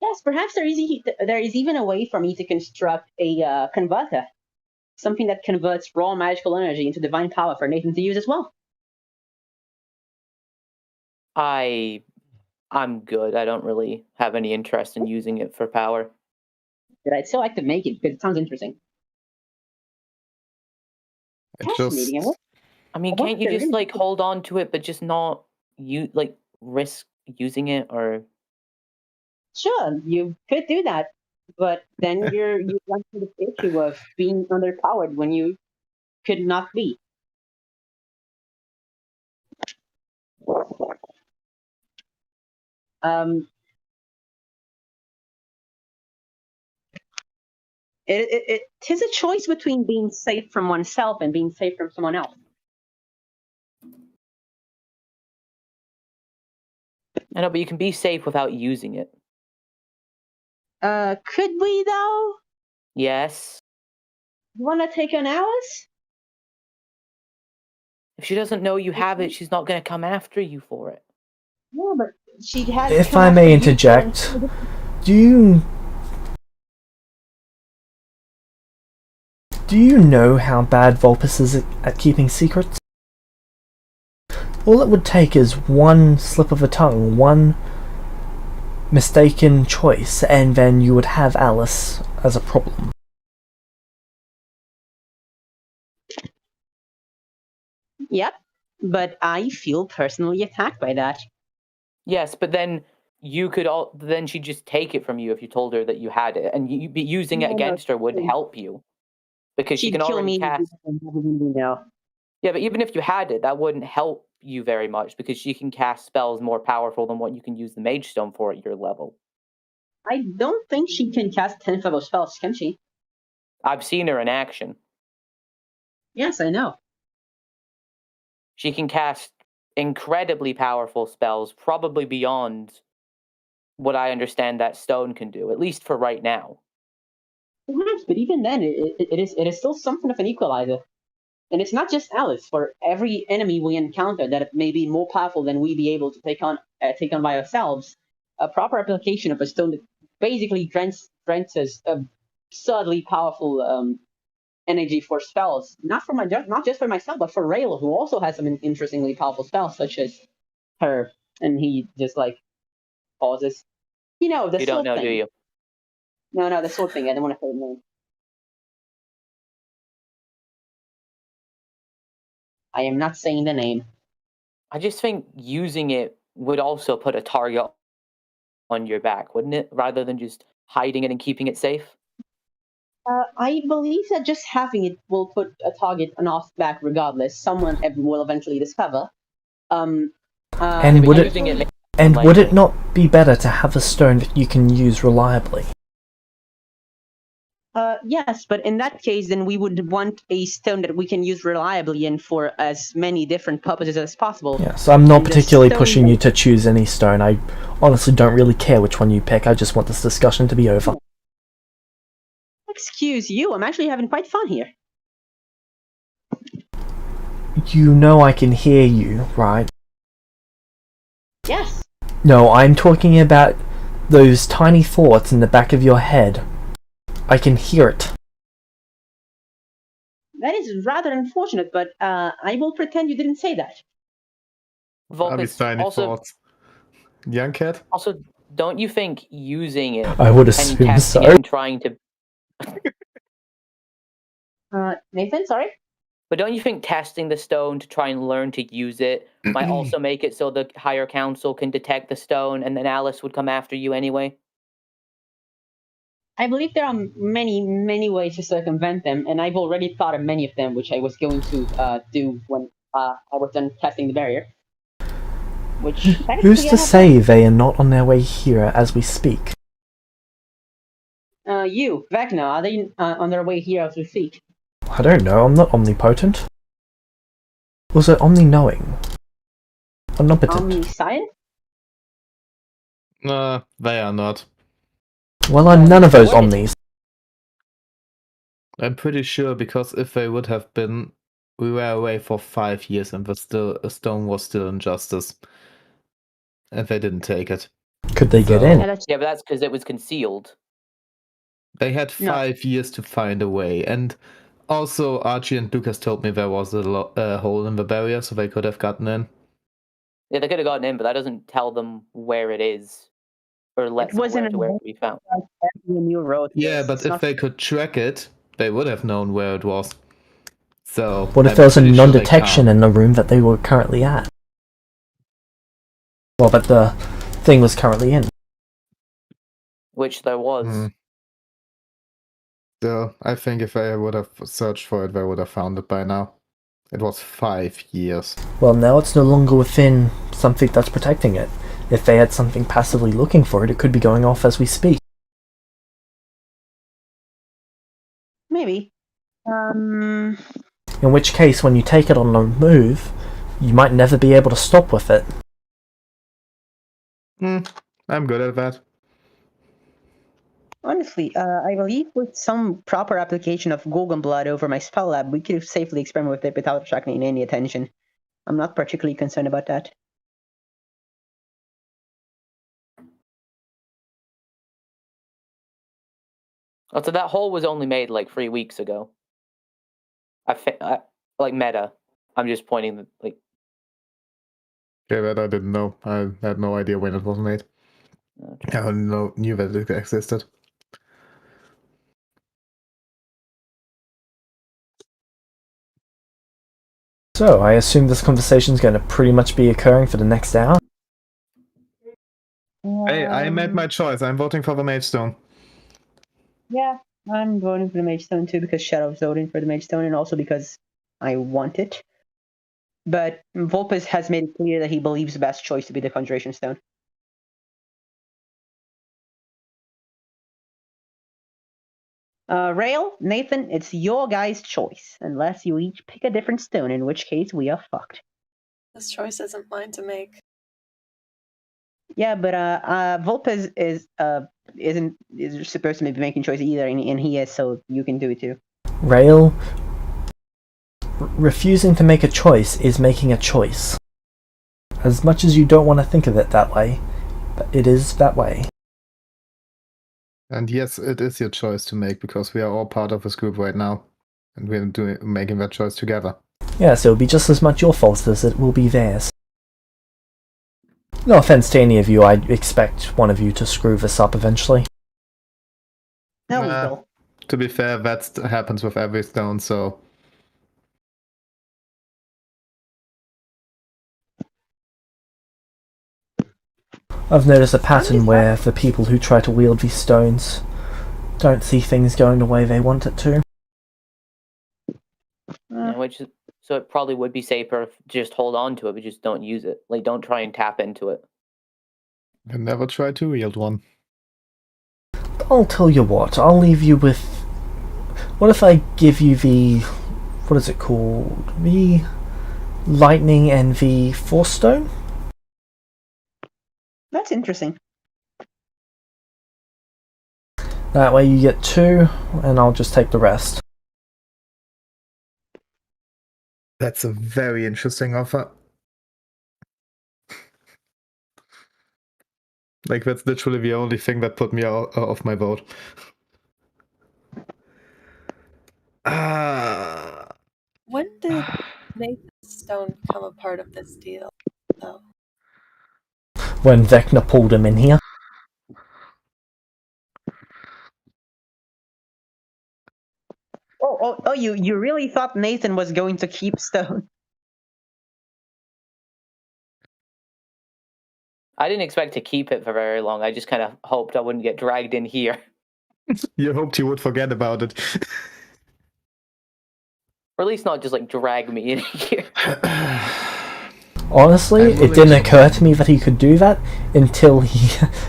yes. Perhaps there is even a way for me to construct a converter, something that converts raw magical energy into divine power for Nathan to use as well. I'm good. I don't really have any interest in using it for power. But I'd still like to make it because it sounds interesting. Fascinating. I mean, I can't you just like hold on to it, but just not risk using it or? Sure, you could do that, but then you run into the issue of being underpowered when you could not be. It is a choice between being safe from oneself and being safe from someone else. I know, but you can be safe without using it. Could we though? Yes. You want to take on Alice? If she doesn't know you have it, she's not going to come after you for it. Yeah, but she has. If I may interject, do you know how bad Vulpes is at keeping secrets? All it would take is one slip of a tongue, one mistaken choice, and then you would have Alice as a problem. Yep, but I feel personally attacked by that. Yes, but then then she'd just take it from you if you told her that you had it, and using it against her would help you because she can already cast. Yeah, but even if you had it, that wouldn't help you very much because she can cast spells more powerful than what you can use the Mage Stone for at your level. I don't think she can cast 10th level spells, can she? I've seen her in action. Yes, I know. She can cast incredibly powerful spells, probably beyond what I understand that stone can do, at least for right now. Perhaps, but even then, it is still something of an equalizer. And it's not just Alice. For every enemy we encounter that may be more powerful than we be able to take on by ourselves, a proper application of a stone that basically grants us absurdly powerful energy for spells. Not just for myself, but for Rail, who also has some interestingly powerful spells, such as her. And he just like pauses. You know, the you sword don't know, thing. do you? No, the sword thing. I don't want to say the name. I am not saying the name. I just think using it would also put a target on your back, wouldn't it? Rather than just hiding it and keeping it safe. I believe that just having it will put a target on our back regardless. Someone will eventually discover. And would it not be better to have a stone that you can use reliably? Yes, but in that case, then we would want a stone that we can use reliably and for as many different purposes as possible. Yeah, so I'm not And the particularly stone pushing that- you to choose any stone. I honestly don't really care which one you pick. I just want this discussion to be over. Excuse you, I'm actually having quite fun here. You know I can hear you, right? Yes. No, I'm talking about those tiny thoughts in the back of your head. I can hear it. That is rather unfortunate, but I will pretend you didn't say that. Abby's Vulpus, tiny also, thoughts. Young cat? also, don't you think using it I would and assume testing so. it and trying to... Nathan, sorry? But don't you think testing the stone to try and learn to use it might also make it so the higher council can detect the stone and then Alice would come after you anyway? I believe there are many, many ways to circumvent them, and I've already thought of many of them, which I was going to do when I was done testing the barrier. Which Who's to say they are not on their way here as we speak? You, Vecna, are they on their way here as we speak? I don't know, I'm not omnipotent. Also, omni-knowing. Omnipotent. Omniscient? They are not. Well, I'm none of those What is- omnis. I'm pretty sure, because if they would have been, we were away for 5 years and a stone was still in justice. And they didn't take it. Could they get So- in? Yeah, that's Yeah, but that's because it was concealed. They had No. 5 years to find a way. And also, Archie and Lucas told me there was a hole in the barrier, so they could have gotten in. Yeah, they could have gotten in, but that doesn't tell them where it is. Or let them wasn't where to be found. a new road. Yeah, but It's if not- they could track it, they would have known where it was. So What if I'm there was a pretty sure they non-detection can't. in the room that they were currently at? Well, that the thing was currently in. Which there was. Mm. So I think if they would have searched for it, they would have found it by now. It was 5 years. Well, now it's no longer within something that's protecting it. If they had something passively looking for it, it could be going off as we speak. Maybe. In which case, when you take it on the move, you might never be able to stop with it. I'm good at that. Honestly, I believe with some proper application of Gorgon blood over my spell lab, we could safely experiment with it without attracting any attention. I'm not particularly concerned about that. Oh, so that hole was only made like 3 weeks ago. Like meta. I'm just pointing like. Yeah, that I didn't know. I had no idea when it was made. Okay. I only knew that it existed. So, I assume this conversation is going to pretty much be occurring for the next hour? Hey, I made my choice. I'm voting for the Mage Stone. Yeah, I'm voting for the Mage Stone too because Shadow's voting for the Mage Stone and also because I want it. But Vulpes has made it clear that he believes the best choice to be the Conjuration Stone. Rail, Nathan, it's your guys' choice, unless you each pick a different stone, in which case we are fucked. This choice isn't mine to make. Yeah, but Vulpes isn't supposed to be making choice either, and he is, so you can do it too. Rail, refusing to make a choice is making a choice. As much as you don't want to think of it that way, but it is that way. And yes, it is your choice to make because we are all part of this group right now. And we're making that choice together. Yeah, so it'll be just as much your fault as it will be theirs. No offense to any of you, I expect one of you to screw this up eventually. No, we will. To be fair, that happens with every stone, so... I've noticed a pattern where the people who try to wield these stones don't see things going the way they want it to. Yeah, so it probably would be safer if just hold on to it, but just don't use it. Like, don't try and tap into it. I never try to wield one. I'll tell you what, I'll leave you with What if I give you the... what is it called? The lightning and the force stone? That's interesting. That way you get 2, and I'll just take the rest. That's a very interesting offer. Like, that's literally the only thing that put me off my boat. When did Nathan's stone become a part of this deal, though? When Vecna pulled him in here. Oh, you really thought Nathan was going to keep stone? I didn't expect to keep it for very long. I just kind of hoped I wouldn't get dragged in here. You hoped you would forget about it. Or at least not just like drag me in here. Honestly, I'm it didn't willing to- occur to me that he could do that until he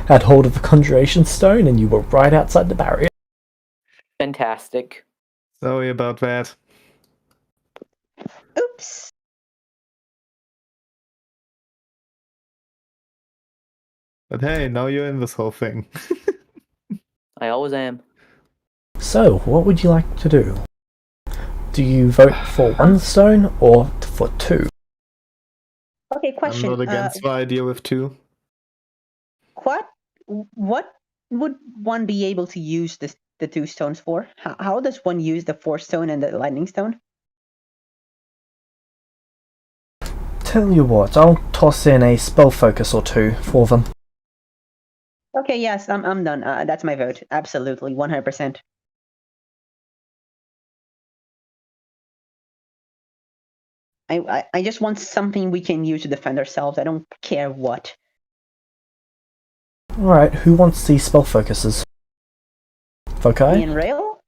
had hold of the conjuration stone and you were right outside the barrier. Fantastic. Sorry about that. Oops. But hey, now you're in this whole thing. I always am. So, what would you like to do? Do you vote for 1 stone or for 2? Okay, question. I'm not against the idea with 2. What would one be able to use the 2 stones for? How does one use the force stone and the lightning stone? Tell you what, I'll toss in a spell focus or 2 for them. Okay, yes, I'm done. That's my vote. Absolutely, 100%. I just want something we can use to defend ourselves. I don't care what. Alright, who wants these spell focuses? Me Foci? and Rail?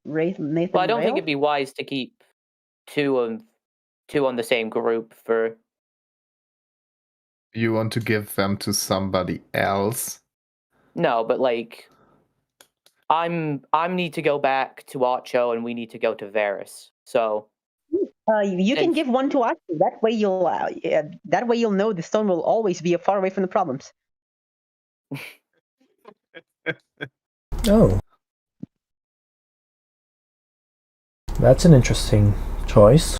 Nathan Well, I don't think Rail? it'd be wise to keep two on the same group for. You want to give them to somebody else? No, but like, I need to go back to Archo, and we need to go to Varus. So You can And- give one to us. That way you'll know the stone will always be far away from the problems. Oh. That's an interesting choice.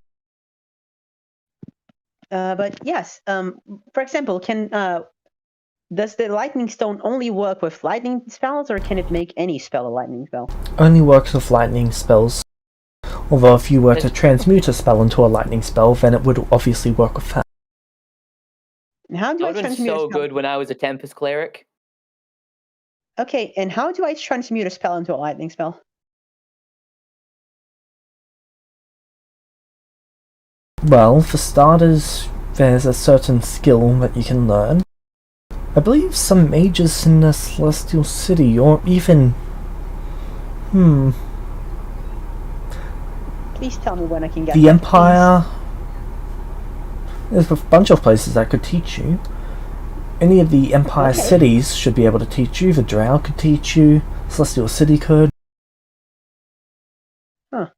But yes, for example, does the lightning stone only work with lightning spells, or can it make any spell a lightning spell? Only works with lightning spells. Although if you were to It's- transmute a spell into a lightning spell, then it would obviously work with that. How do that I would have been transmute a so spell? good when I was a Tempest cleric. Okay, and how do I transmute a spell into a lightning spell? Well, for starters, there's a certain skill that you can learn. I believe some mages in the Celestial City, or even... Please tell me when I can get the that, Empire... There's a bunch of places that could teach you. Any of the Empire Okay. cities should be able to teach you. The Drow could teach you. Celestial City could. please.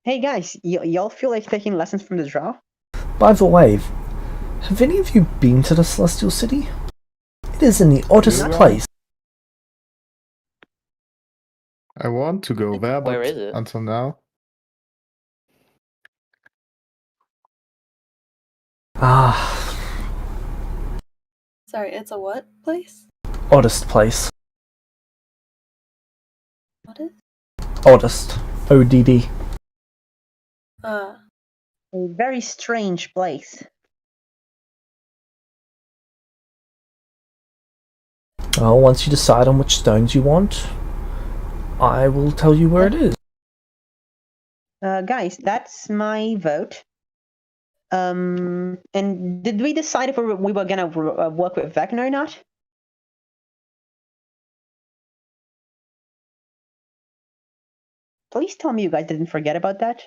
Hey guys, y'all feel like taking lessons from the Drow? By the way, have any of you been to the Celestial City? It is in the oddest No. place. I want to go there, but Where is it? until now. Ah, Sorry, it's a what place? oddest place. What is? Oddest. ODD. A very strange place. Well, once you decide on which stones you want, I will tell you where it is. Guys, that's my vote. And did we decide if we were gonna work with Vecna or not? Please tell me you guys didn't forget about that.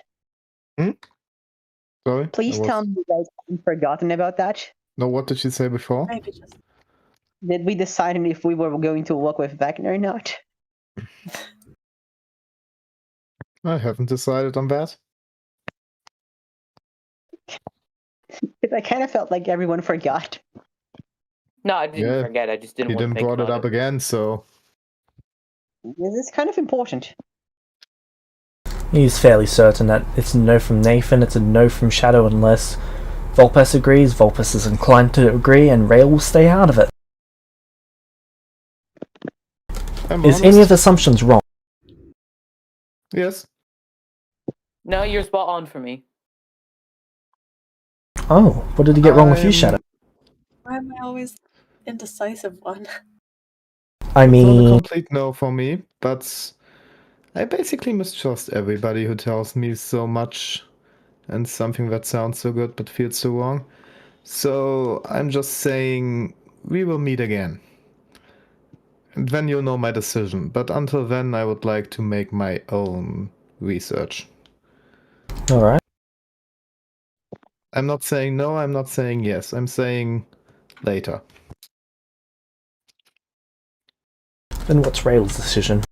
Sorry? Please tell me you guys haven't forgotten about that. No, what did she say before? Maybe just. Did we decide if we were going to work with Vecna or not? I haven't decided on that. Because I kind of felt like everyone forgot. No, I didn't Yeah, forget. I just didn't You want to didn't think brought it about up again, so This is kind of important. He's fairly certain that it's a no from Nathan, it's a no from Shadow unless Vulpes agrees, Vulpes is inclined to agree, and Rail will stay out of it. I'm Is honest. any of the assumptions wrong? Yes. No, you're spot on for me. Oh, what did he get wrong with you, Shadow? Why am I always indecisive one? I It's not a mean, complete no for me, but I basically mistrust everybody who tells me so much and something that sounds so good but feels so wrong. So I'm just saying we will meet again. And then you'll know my decision. But until then, I would like to make my own research. alright. I'm not saying no, I'm not saying yes. I'm saying later. Then what's Rail's decision?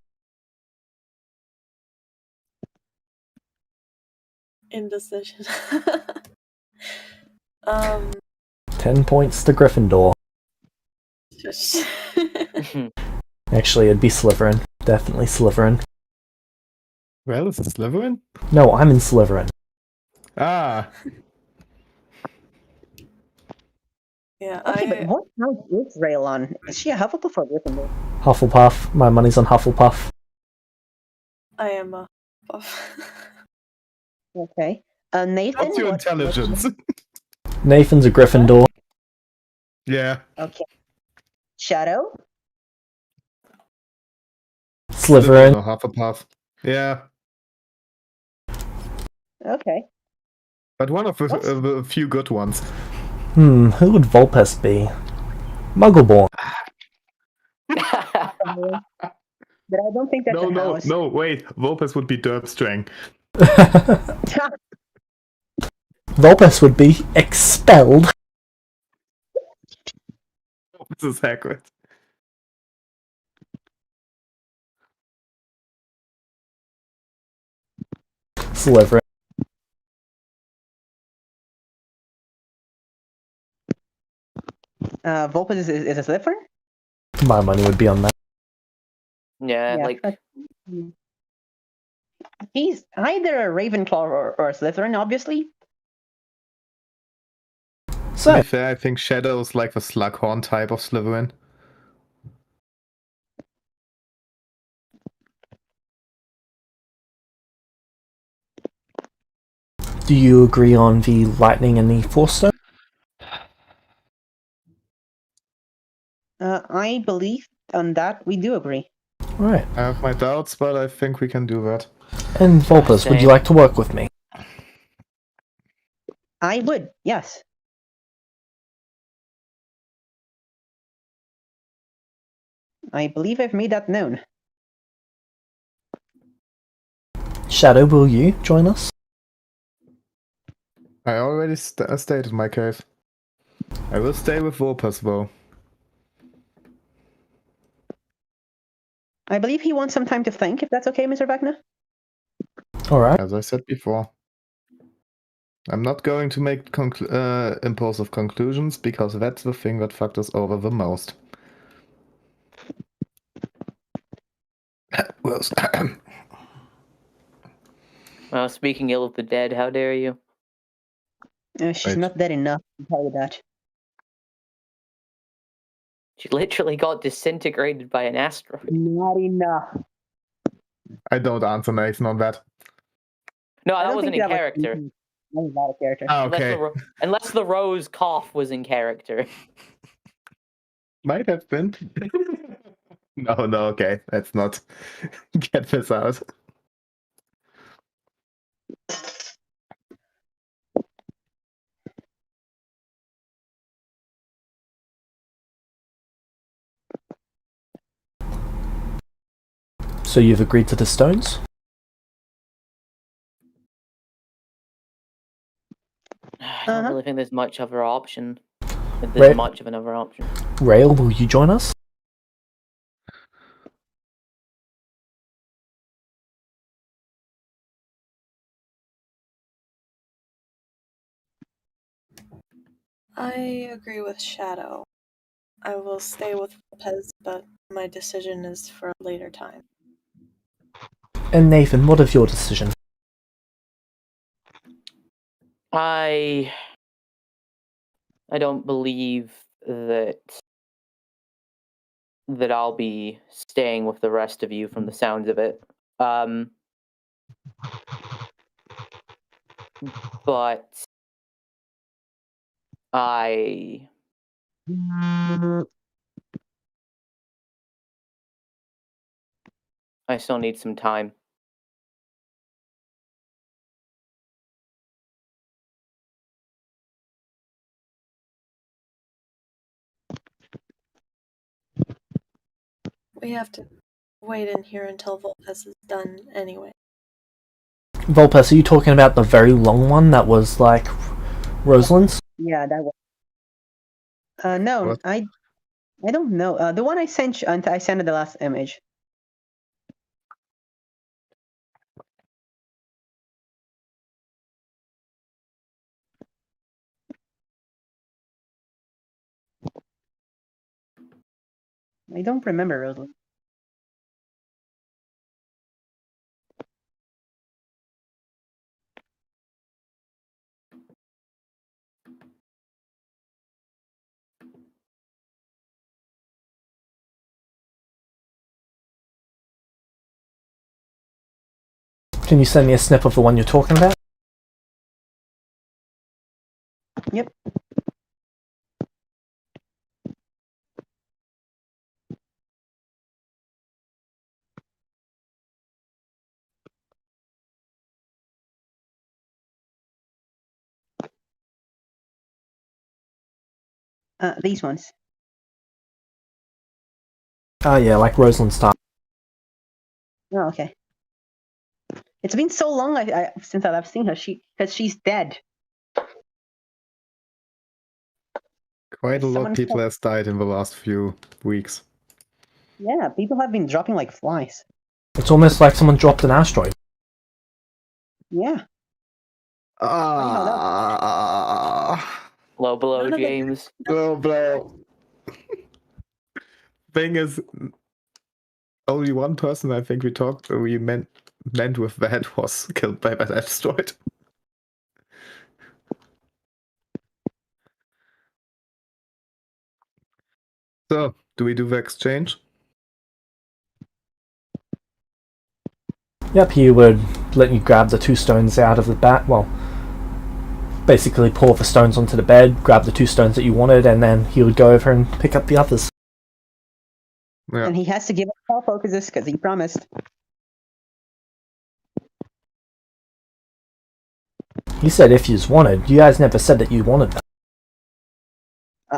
Indecision. 10 points to Gryffindor. Just Actually, it'd be Slytherin. Definitely Slytherin. Well, is it Slytherin? No, I'm in Slytherin. Ah, yeah, Okay, but what house is Rail on? Is she a Hufflepuff or Gryffindor? Hufflepuff. My money's on Hufflepuff. I am a buff. Okay. Nathan? what's your what- intelligence? Nathan's a Gryffindor. Yeah. Okay. Shadow? Slytherin. Or Hufflepuff. Yeah. Okay. But one of What's- the few good ones. Who would Vulpes be? Muggleborn. But I don't think that's a house. No, wait. Vulpes would be Durpstrang. Vulpes would be expelled. This is Hagrid. Slytherin. Vulpes is a Slytherin? My money would be on that. Yeah, Yeah, like he's either a Ravenclaw or a Slytherin, obviously. To So, be fair, I think Shadow's like the Slughorn type of Slytherin. do you agree on the lightning and the force stone? I believe on that we do agree. Right. I have my doubts, but I think we can do that. And Vulpes, would you Same. like to work with me? I would, yes. I believe I've made that known. Shadow, will you join us? I already stated my case. I will stay with Vulpes, though. I believe he wants some time to think, if that's okay, Mr. Vecna. Alright. As I said before. I'm not going to make impulsive conclusions, because that's the thing that fucked us over the most. well, speaking ill of the dead, how dare you? She's Right. not dead enough to tell you that. She literally got disintegrated by an asteroid. Not enough. I don't answer Nathan on that. No, I that don't wasn't think in that was- character. That was out of character. Ah, okay. Unless the rose cough was in character. Might have been. No, okay. Let's not get this out. So you've agreed to the stones? I don't really think there's much other option. If Right. there's much of another option. Rail, will you join us? I agree with Shadow. I will stay with Lopez, but my decision is for a later time. And Nathan, what of your decision? I don't believe that I'll be staying with the rest of you from the sounds of it. But I still need some time. We have to wait in here until Volpez is done anyway. Volpes, are you talking about the very long one that was like Rosalind's? Yeah, that was. No, What? I don't know. The one I sent you, I sent the last image. I don't remember Rosalind. Can you send me a snip of the one you're talking about? Yep. These ones. Oh yeah, like Rosalind's style. Oh, okay. It's been so long since I've seen her. Because she's dead. Quite a lot Someone of people said- has died in the last few weeks. Yeah, people have been dropping like flies. It's almost like someone dropped an asteroid. Yeah. Low below, None of it- James. bro. Thing is, only one person I think we meant with that was killed by that asteroid. So, do we do the exchange? Yep, he would let you grab the 2 stones out of the bat. Well, basically pour the stones onto the bed, grab the 2 stones that you wanted, and then he would go over and pick up the others. Yeah. And he has to give us all focuses because he promised. He said if yous wanted. You guys never said that you wanted them.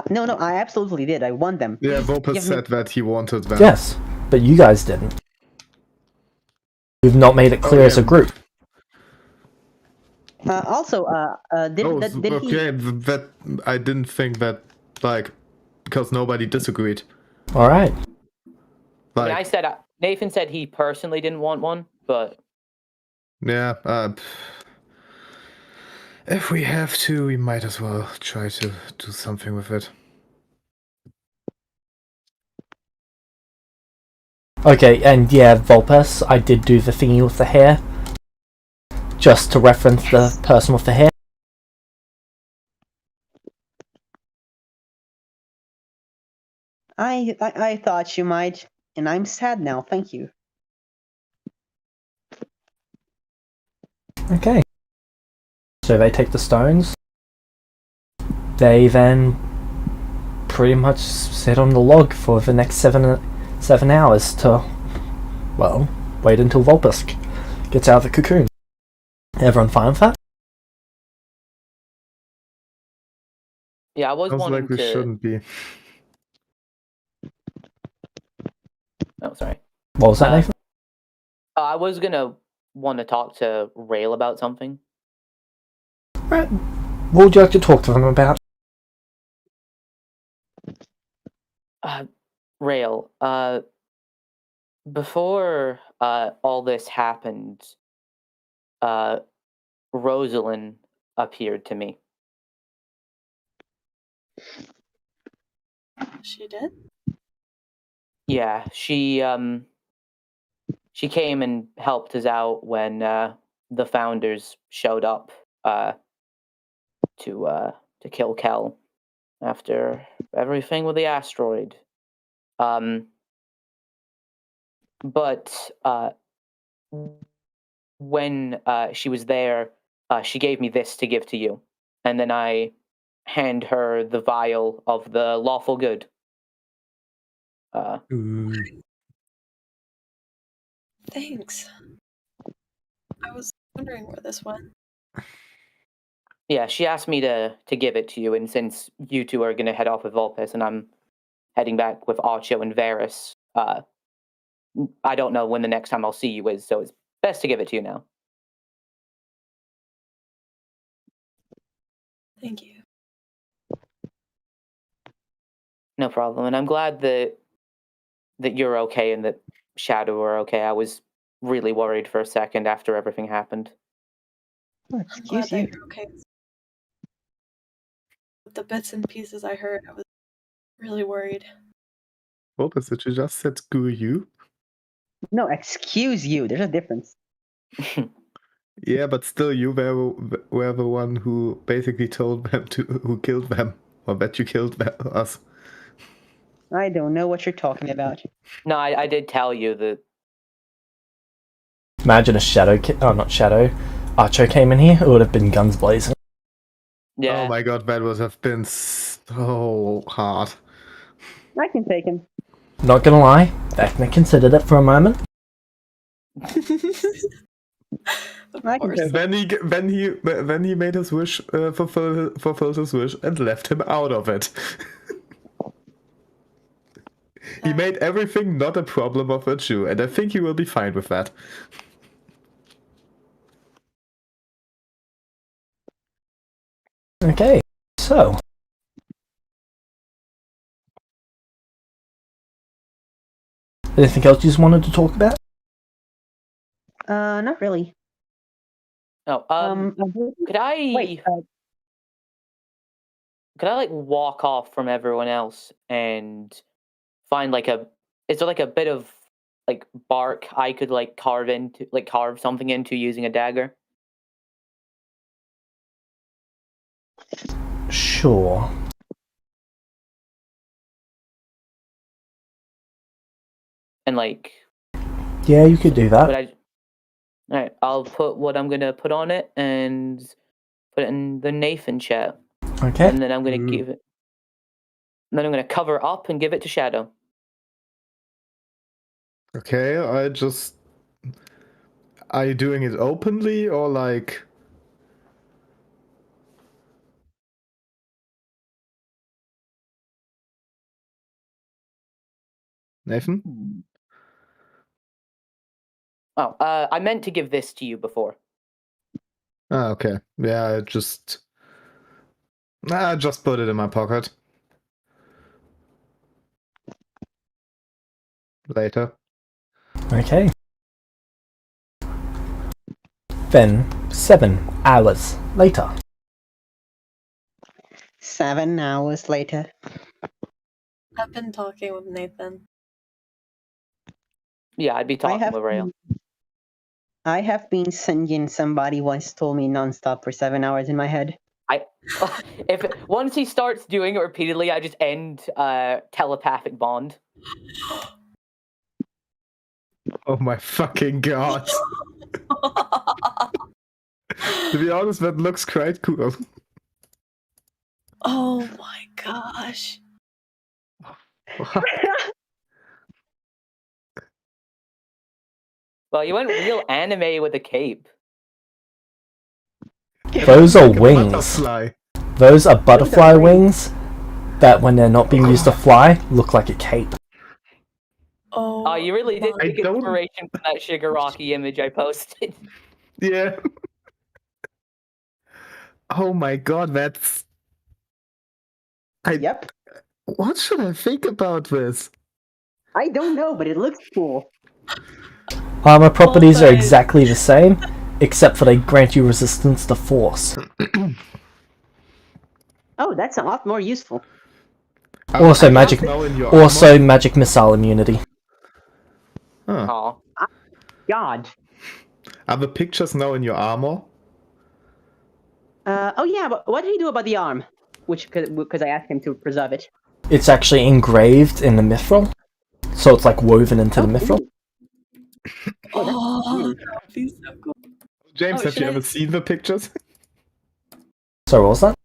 No, I absolutely did. I want them. Yeah, Please Vopus give me- said that he wanted them. Yes, but you guys didn't. You've not made it clear as a group. Also, did okay, he? that I didn't think that, like, because nobody disagreed. Alright. I mean, Like, Nathan said he personally didn't want one, but yeah, if we have to, we might as well try to do something with it. Okay, and yeah, Volpes, I did do the thingy with the hair. Just to reference the person with the hair. I thought you might, and I'm sad now. Thank you. Okay. So they take the stones. They then pretty much sit on the log for the next 7 hours to, well, wait until Volpus gets out of the cocoon. Everyone fine with that? yeah, I was Sounds wanting like we to. shouldn't be. Oh, sorry. What was that, Nathan? I was gonna want to talk to Rail about something. Right. What would you like to talk to them about? Rail, before all this happened, Rosalind appeared to me. She did? Yeah, she came and helped us out when the founders showed up to kill Kel after everything with the asteroid. But when she was there, she gave me this to give to you, and then I hand her the vial of the lawful good. Thanks. I was wondering where this went. Yeah, she asked me to give it to you, and since you two are going to head off with Vulpes, and I'm heading back with Archo and Varys, I don't know when the next time I'll see you is, so it's best to give it to you now. Thank you. No problem, and I'm glad that you're okay and that Shadow are okay. I was really worried for a second after everything happened. Oh, I'm glad excuse that you. you're okay. With the bits and pieces I heard, I was really worried. What was it? You just said screw you? No, excuse you. There's a difference. Yeah, but still, you were the one who basically told them who killed them, or that you killed us. I don't know what you're talking about. No, I did tell you that. Imagine a not Shadow, Archo came in here, it would have been guns blazing. Yeah. Oh my god, that would have been so hard. I can take him. Not gonna lie, Vecna considered it for a moment. Of I can course. take And then he made his wish, fulfilled his wish, and left him out of it. He made everything not a problem of a Jew, and I think he will be fine with that. Okay, so. Anything else you just wanted to talk about? Not really. No. Could I? Wait. Could I like walk off from everyone else and find like a? Is there like a bit of like bark I could like carve something into using a dagger? Sure. And like. Yeah, you could do that. All right, I'll put what I'm gonna put on it and put it in the Nathan chat. Okay. And then I'm gonna give it. And then I'm gonna cover up and give it to Shadow. Okay, are you doing it openly or like? Nathan? Oh, I meant to give this to you before. Ah, okay. Yeah, I just put it in my pocket. Later. Okay. Then, 7 hours later. 7 hours later. I've been talking with Nathan. Yeah, I'd be talking with Rael. I have been singing Somebody Once Told Me nonstop for 7 hours in my head. Once he starts doing it repeatedly, I just end telepathic bond. Oh my fucking god. To be honest, that looks quite cool. Oh my gosh. Well, you went real anime with a cape. Those are Like a wings. butterfly. Those are butterfly wings that, when they're not being used to fly, look like a cape. Oh, You really did my- take inspiration from that Shigaraki image I posted. Yeah. Oh my god, that's... Yep. What should I think about this? I don't know, but it looks cool. Armor properties are guys. exactly the same, except for they grant you resistance to force. Oh, that's a lot more useful. Also magic, now in your also magic missile immunity. armor? Huh. Aw. God. Are the pictures now in your armor? Oh yeah, but what did he do about the arm? Which, because I asked him to preserve it. It's actually engraved in the mithril, so it's like woven into the mithril. Ooh. Oh, that's Oh, that would be so cool. James, Oh, have should you I ever s- seen the pictures? So what was that?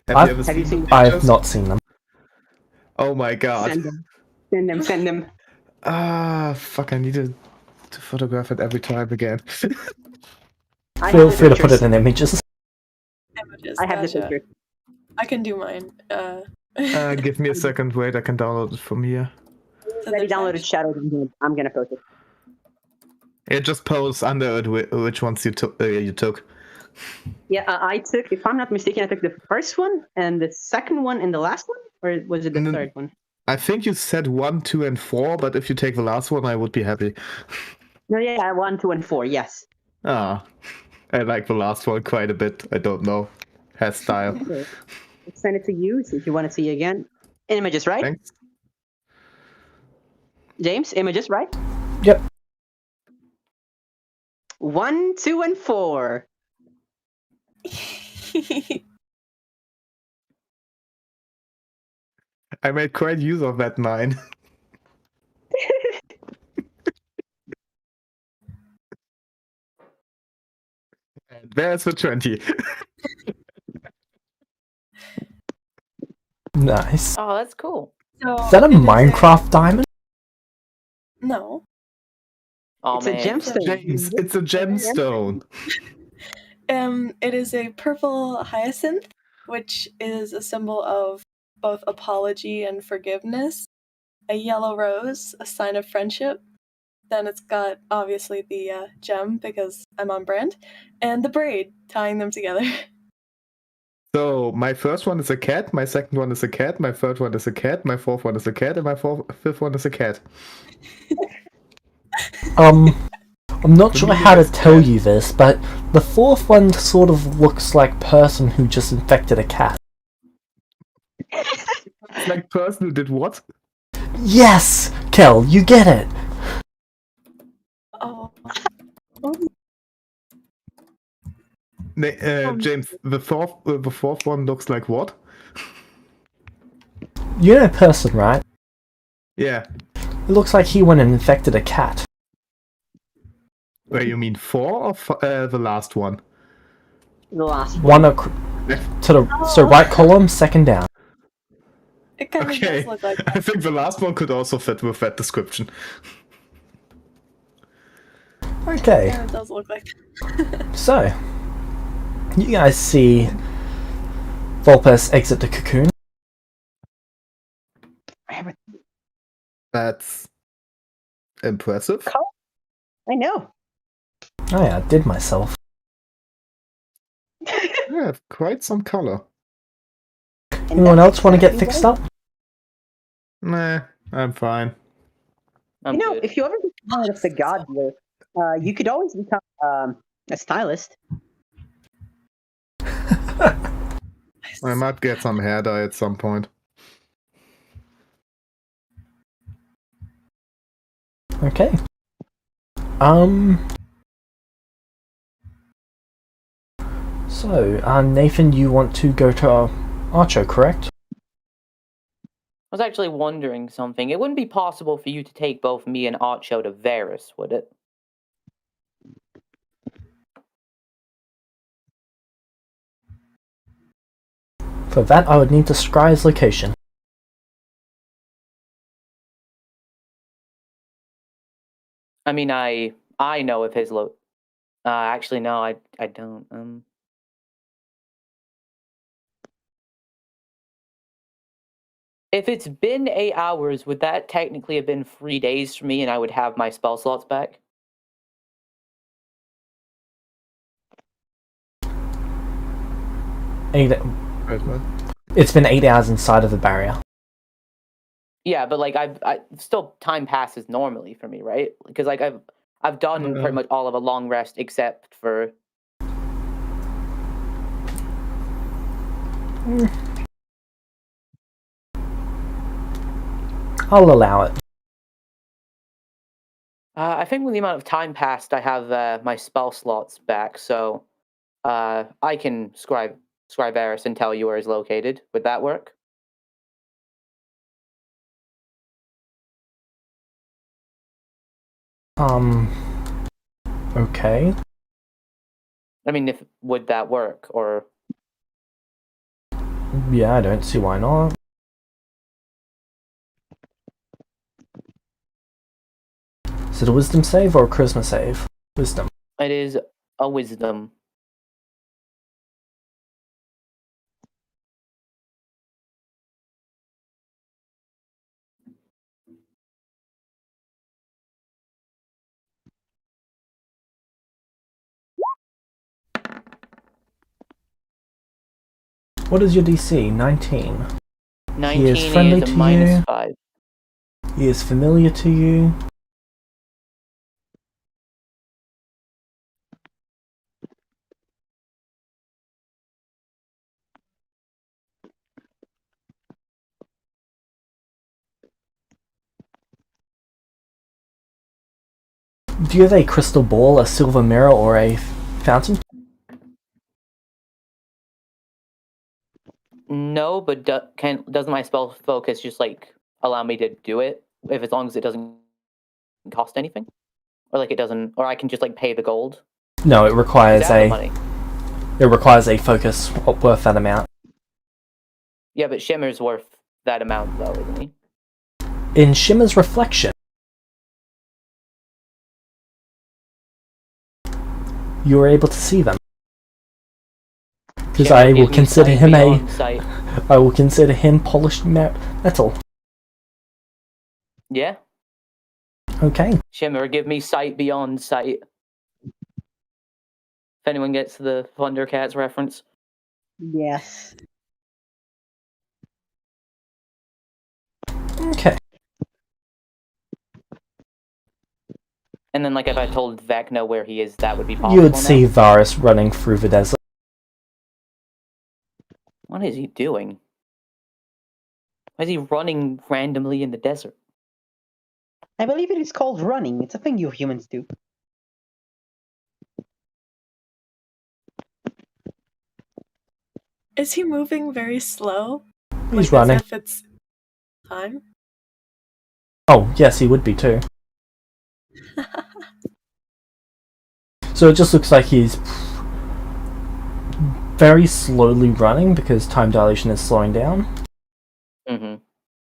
Have you ever Have you seen seen- the pictures? I've not seen them. Oh my god. Send them. Send them. Send them. Ah, fuck, I needed to photograph it every time again. I Feel have the free to put pictures. it in images. Images, I have the gotcha. picture. I can do mine. Give me a second, wait, I can download it from here. to Already the downloaded text. Shadow. I'm gonna post it. It just posts under it which ones you took. Yeah, I took, if I'm not mistaken, I took the first one and the second one and the last one, or was it the And then- third one? I think you said 1, 2, and 4, but if you take the last one, I would be happy. No, yeah, 1, 2, and 4. Yes. Ah, I like the last one quite a bit. I don't know. Has style. Okay. Let's send it to you so if you want to see again. Images, right? Thanks. James, images, right? Yep. 1, 2, and 4. I made quite use of that 9. And there's the 20. Nice. Oh, that's cool. So Is that a it is Minecraft diamond? No. Oh It's a man. gemstone. James, it's a gemstone. It is a purple hyacinth, which is a symbol of both apology and forgiveness. A yellow rose, a sign of friendship. Then it's got obviously the gem because I'm on brand, and the braid tying them together. So my first one is a cat, my second one is a cat, my third one is a cat, my fourth one is a cat, and my fifth one is a cat. I'm not The sure meaning how to is tell cat. you this, but the fourth one sort of looks like person who just infected a cat. It's like person who did what? Yes! Kel, you get it! Oh. James, the fourth one looks like what? You know person, right? Yeah. It looks like he went and infected a cat. Where you mean 4 or the last one? The last one. One to the so right column, second down. It kind of Okay. does look like I think the last one could also fit with that description. Okay, It does look like so you guys see Vulpes exit the cocoon. That's impressive. I know. Oh yeah, I did myself. Yeah, quite some color. Anyone else want to get fixed up? Nah, I'm fine. I'm You know, good. if you ever become part of the god list, you could always become a stylist. I might get some hair dye at some point. Okay. So, Nathan, you want to go to Archo, correct? I was actually wondering something. It wouldn't be possible for you to take both me and Archo to Varus, would it? For that, I would need to scry his location. I mean, I know of his actually, no, I don't. If it's been 8 hours, would that technically have been 3 days for me, and I would have my spell slots back? Wait, what? It's been 8 hours inside of the barrier. Yeah, but like I still time passes normally for me, right? Because like I've done pretty much all of a long rest except for. I'll allow it. I think with the amount of time passed, I have my spell slots back, so I can scribe Eris and tell you where he's located. Would that work? Okay. I mean, would that work, or... Yeah, I don't see why not. Is it a wisdom save or a charisma save? Wisdom. It is a wisdom. What is your DC? 19. 19 He is friendly is a to minus you. 5. He is familiar to you. Do you have a crystal ball, a silver mirror, or a fountain? No, but doesn't my spell focus just like allow me to do it as long as it doesn't cost anything, or like it doesn't, or I can just like pay the gold? No, it requires The money. It requires a focus worth that amount. Yeah, but Shimmer's worth that amount though, isn't he? In Shimmer's reflection, you are able to see them. Because I will consider him I will consider him polished metal. Yeah. Okay. Shimmer, give me sight beyond sight. If anyone gets the Thundercats reference. Yes. Okay. And then, like, if I told Vecna where he is, that would be possible. You would see Varus running through the desert. What is he doing? Why is he running randomly in the desert? I believe it is called running. It's a thing you humans do. Is he moving very slow? He's like, running. As if it's time? Oh, yes, he would be too. So it just looks like he's very slowly running because time dilation is slowing down. Mm-hmm.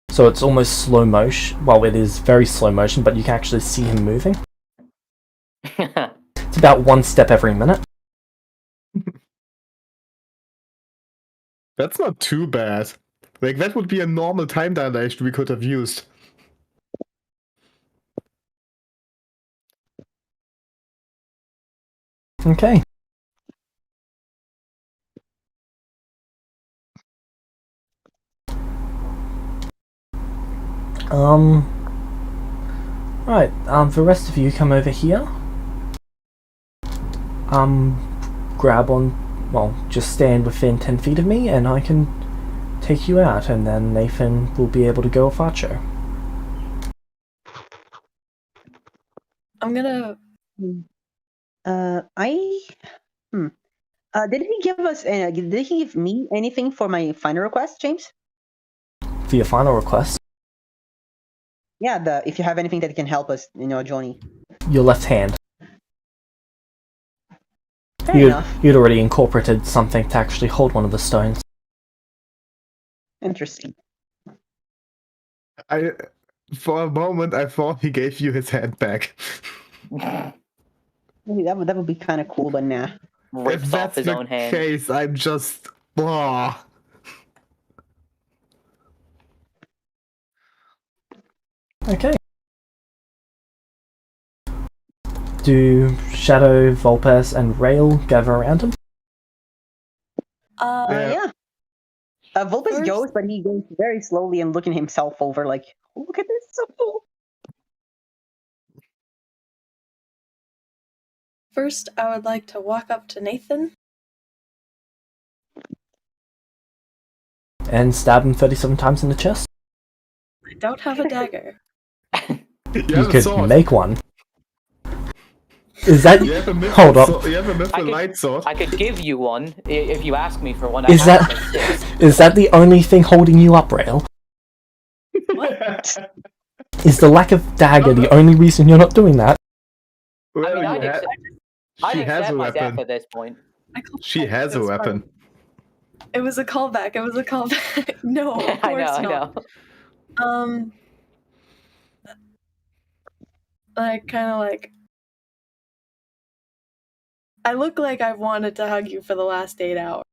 So it's almost slow motion. Well, it is very slow motion, but you can actually see him moving. It's about one step every minute. That's not too bad. Like, that would be a normal time dilation we could have used. Okay. Right, the rest of you come over here. Grab on, well, just stand within 10 feet of me and I can take you out, and then Nathan will be able to go with Archer. I'm gonna... Did he give us? Did he give me anything for my final request, James? For your final request, Yeah, if you have anything that can help us, Johnny. your left hand. Fair enough. You'd already incorporated something to actually hold one of the stones. Interesting. For a moment, I thought he gave you his hand back. Maybe that would be kind of cool, but nah. Rips If off that's his the own hand. case, I'm just... Oh. Okay. Do Shadow, Volpes, and Rail gather around him? Yeah. Vulpes First- goes, but he goes very slowly and looking himself over like, oh, look at this, so cool. First, I would like to walk up to Nathan. and stab him 37 times in the chest? I don't have a dagger. You have a could sword. make one. Is that... You have a mithril Hold up. You have a mithril light sword. I could give you one if you ask me for one. Is I have that- like 6. Is that the only thing holding you up, Rail? Is the lack of dagger the only reason you're not doing that? Well, I mean, I'd accept she has a my death weapon. at this point. I called She back. has It a was weapon. fun. It was a callback. It was a callback. No, of course I know. not. Like, kind of like... I look like I've wanted to hug you for the last 8 hours.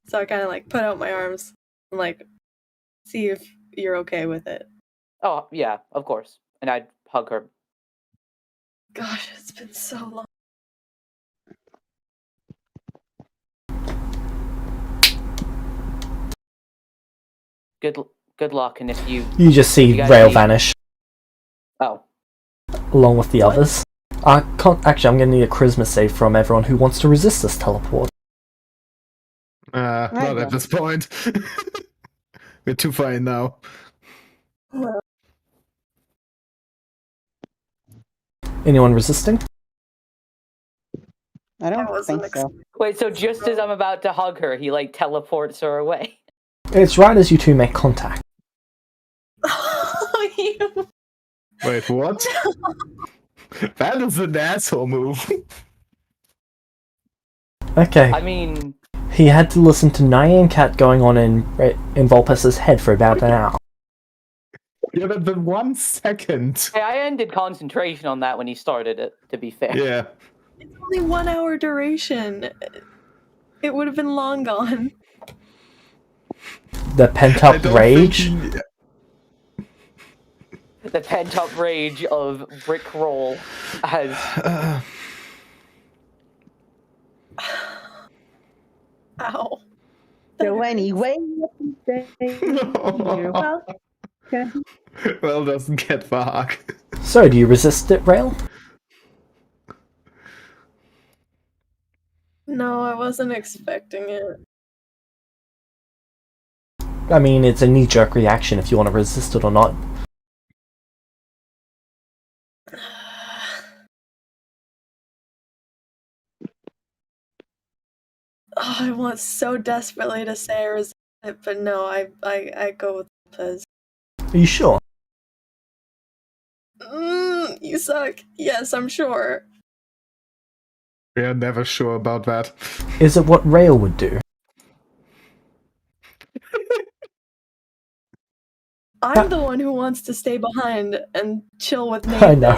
So I kind of like put out my arms and like see if you're okay with it. Oh yeah, of course. And I'd hug her. Gosh, it's been so long. Good luck, and if you You just see You guys Rail need- vanish, oh along with the What? others. Actually, I'm gonna need a charisma save from everyone who wants to resist this teleport. Not go. at this point. We're too far in now. Anyone resisting? I don't wasn't think so. wait, so just as I'm about to hug her, he like teleports her away. It's right as you two make contact. Oh, you. Wait, what? That is an asshole move. Okay, I mean, he had to listen to Nyan Cat going on in Volpus's head for about an hour. Yeah, but the 1 second. hey, I ended concentration on that when he started it. To be fair. Yeah. It's only 1 hour duration. It would have been long gone. The pent I up don't rage. think he- The pent-up rage of Rick Roll has. Ow. So anyway, you're welcome. Well, doesn't get far. So, do you resist it, Rail? No, I wasn't expecting it. I mean, it's a knee-jerk reaction if you want to resist it or not. Oh, I want so desperately to say I resist it, but no, I go with Liz. Are you sure? You suck. Yes, I'm sure. We are never sure about that. Is it what Rail would do? I'm the one who wants to stay behind and chill with I Nathan. know.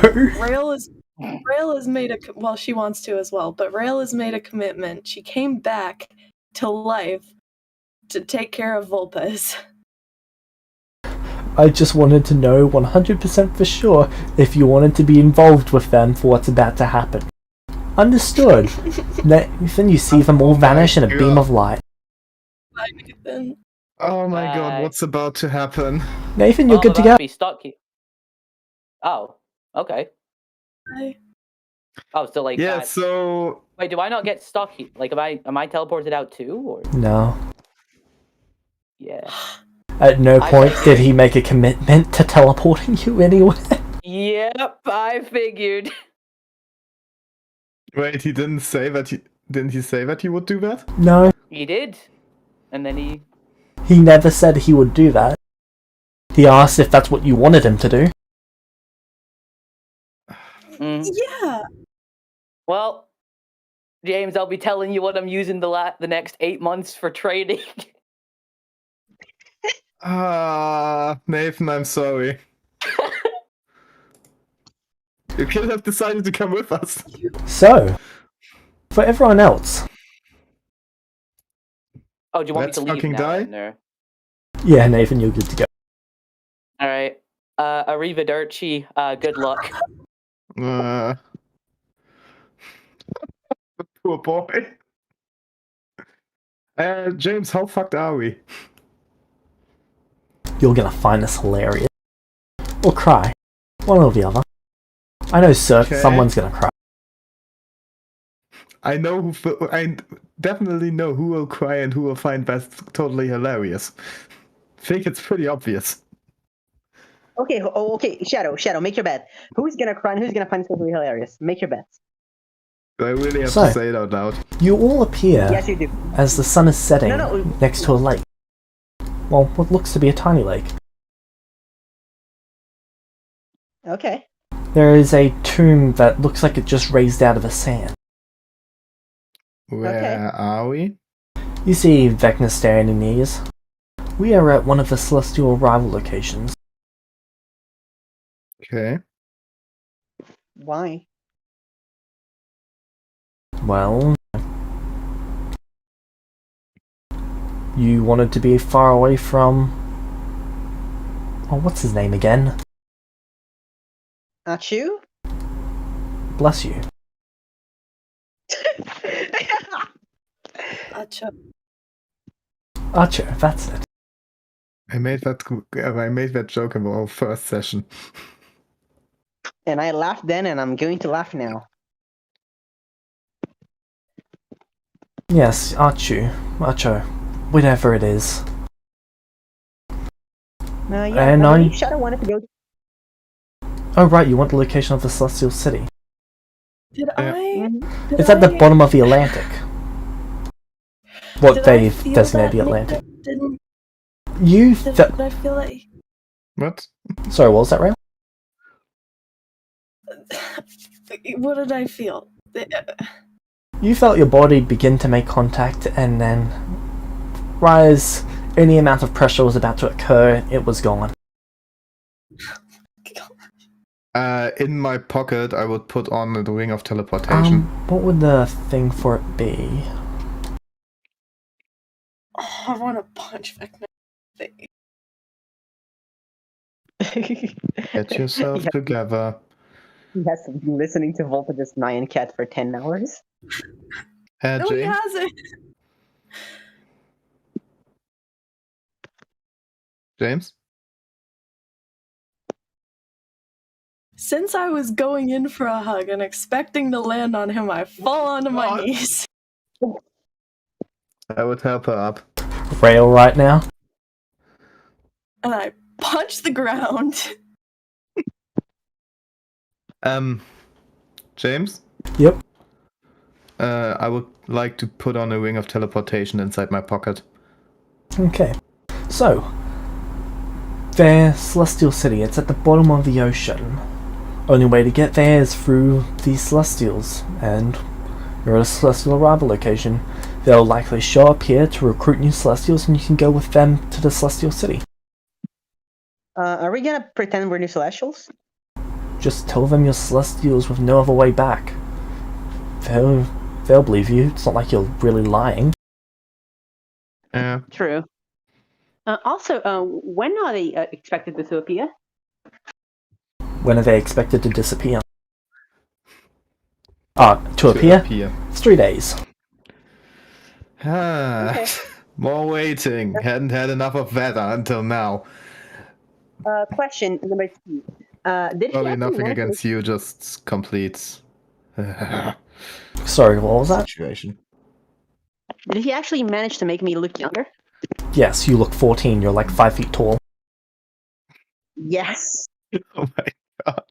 Rail has made well, she wants to as well, but Rail has made a commitment. She came back to life to take care of Vulpes. I just wanted to know 100% for sure if you wanted to be involved with them for what's about to happen. Understood. Then you see them all vanish in a beam of light. Bye, Nathan. Oh my god, what's about to happen? Nathan, you're Oh, good to that'd go. Be stuck here. Oh, okay. Bye. Oh, so like Yeah, that. so Wait, do I not get stuck here? Like, am I teleported out too, or No. yeah? At no I point bet- did he make a commitment to teleporting you anywhere. Yep, I figured. wait, he didn't say that didn't he say that he would do that? No, He did, and then he. he never said he would do that. He asked if that's what you wanted him to do. Mm. Yeah. Well, James, I'll be telling you what I'm using the next 8 months for training. Nathan, I'm sorry. You could have decided to come with us. So, for everyone else, Oh, do you want Let's me to leave fucking now? die? Then, or... yeah, Nathan, you're good to go. All right. Arrivederci. Good luck. Poor boy. James, how fucked are we? You're gonna find this hilarious. Or cry. One or the other. I know, sir, Okay. someone's gonna cry. I know I definitely know who will cry and who will find that totally hilarious. I think it's pretty obvious. Okay, okay, Shadow, make your bet. Who's gonna cry and who's gonna find something hilarious? Make your bets. Do I really have So- to say it out loud? You all appear Yes, you do. as the sun is setting No. next to a lake. Well, what looks to be a tiny lake. Okay. There is a tomb that looks like it just raised out of the sand. Where are we? You see Vecna standing near you. We are at one of the celestial arrival locations. Okay. Why? Well, you wanted to be far away from... Oh, what's his name again? Achu? Bless you. Acha. Archer, that's it. I made that joke in our first session. And I laughed then, and I'm going to laugh now. Yes, Archer, whatever it is. Yeah, And I I- believe Shadow wanted to go. Oh right, you want the location of the celestial city. Did Yeah. I? It's at the bottom of the Atlantic. What Did I they've feel designated that the Atlantic. Didn't You did I feel like What? Sorry, what was that, Rail? what did I feel? You felt your body begin to make contact and then rise. Any amount of pressure was about to occur, it was gone. In my pocket, I would put on the ring of teleportation. What would the thing for it be? Oh, I want to punch Vecna. Get yourself Yeah. together. He has been listening to Voltage's Nyan Cat for 10 hours. No, he James? hasn't. James? Since I was going in for a hug and expecting to land on him, I fall onto my God. knees. I would help her up. Rail right now? And I punch the ground. James? Yep. I would like to put on a ring of teleportation inside my pocket. Okay. So, the Celestial City, it's at the bottom of the ocean. Only way to get there is through the Celestials, and you're at a Celestial arrival location. They'll likely show up here to recruit new Celestials, and you can go with them to the Celestial City. Are we gonna pretend we're new Celestials? Just tell them you're Celestials with no other way back. They'll believe you. It's not like you're really lying. Yeah. True. Also, when are they expected to appear? When are they expected to disappear? To appear? It's 3 days. Ah, Okay. more waiting. Hadn't had enough of that until now. Question number 2. Did he Probably actually nothing manage to against you, just complete Sorry, what was that? situation. Did he actually manage to make me look younger? Yes, you look 14. You're like 5 feet tall. Yes. Oh my god.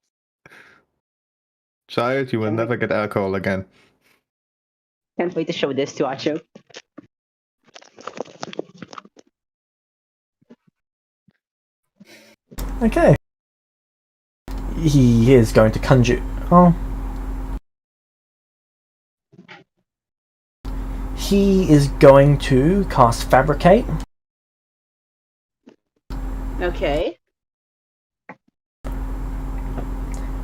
Child, you will never get alcohol again. Can't wait to show this to Acho. Okay. He is going to conjure. Oh. He is going to cast Fabricate. Okay.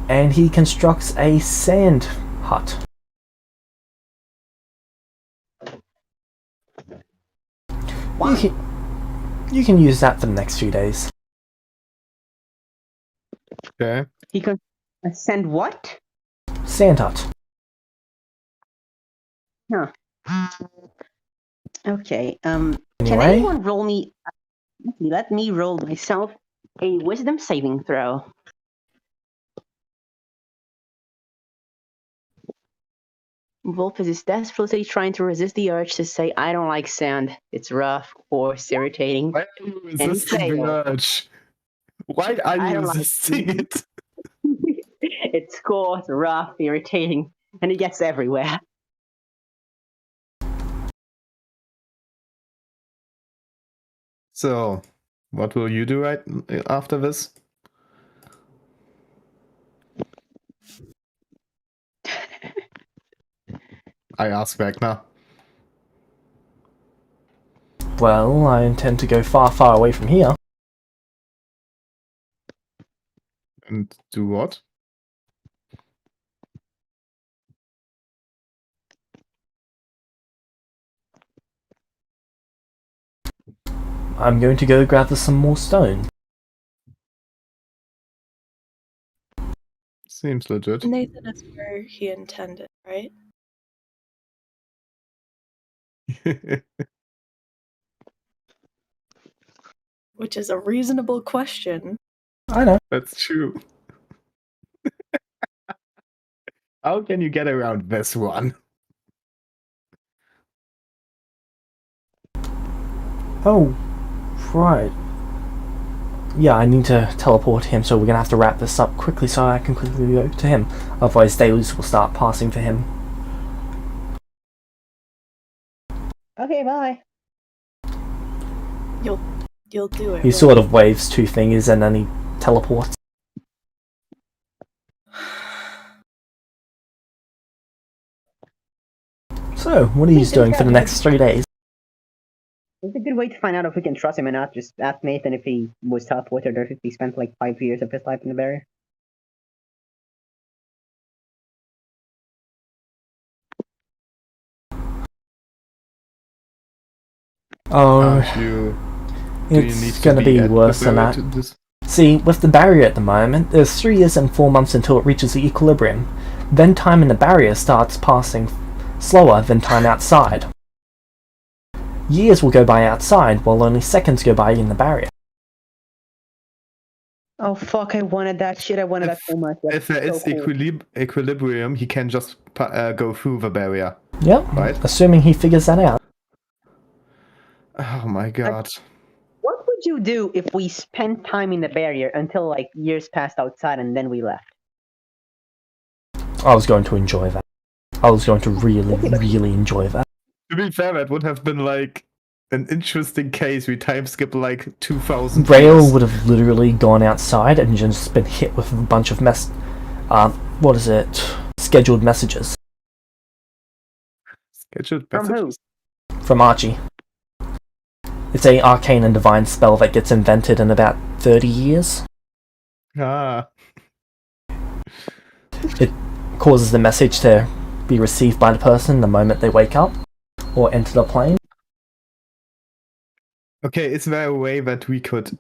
And he constructs a sand hut. Wow. You can use that for the next few days. Okay. He can send what? Sand hut. Okay. Can Anyway. anyone roll me? Let me roll myself a Wisdom saving throw. Vulpes is desperately trying to resist the urge to say, I don't like sand. It's rough, coarse, irritating. Why are you resisting the failed. urge? Why are I you don't like resisting it? It's coarse, rough, irritating, and it gets everywhere. So, what will you do right after this? I ask Vecna. Well, I intend to go far, far away from here. And do what? I'm going to go gather some more stone. Seems legit. Nathan is where he intended, right? Which is a reasonable question. I know. That's true. How can you get around this one? Oh, right. Yeah, I need to teleport him, so we're gonna have to wrap this up quickly so I can quickly go to him. Otherwise, dailies will start passing to him. Okay, bye. You'll do it. He sort of waves two fingers and then he teleports. So, what are you doing for the next 3 days? It's a good way to find out if we can trust him or not. Just ask Nathan if he was teleported or if he spent like 5 years of his life in the barrier. Oh, Do you need it's to gonna be at the worse than barrier that. to this? See, with the barrier at the moment, there's 3 years and 4 months until it reaches the equilibrium. Then time in the barrier starts passing slower than time outside. Years will go by outside, while only seconds go by in the barrier. Oh fuck, I wanted that shit. I wanted that so much. If there is equilibrium, he can just go through the barrier. Yep, Right. assuming he figures that out. Oh my god. What would you do if we spent time in the barrier until like years passed outside and then we left? I was going to enjoy that. I was going to really, really enjoy that. To be fair, that would have been like an interesting case. We time skip like 2,000 Rail years. would have literally gone outside and just been hit with a bunch of scheduled messages Scheduled From who? messages? from Archie. It's a arcane and divine spell that gets invented in about 30 years. Ah. It causes the message to be received by the person the moment they wake up or enter the plane. Okay, is there a way that we could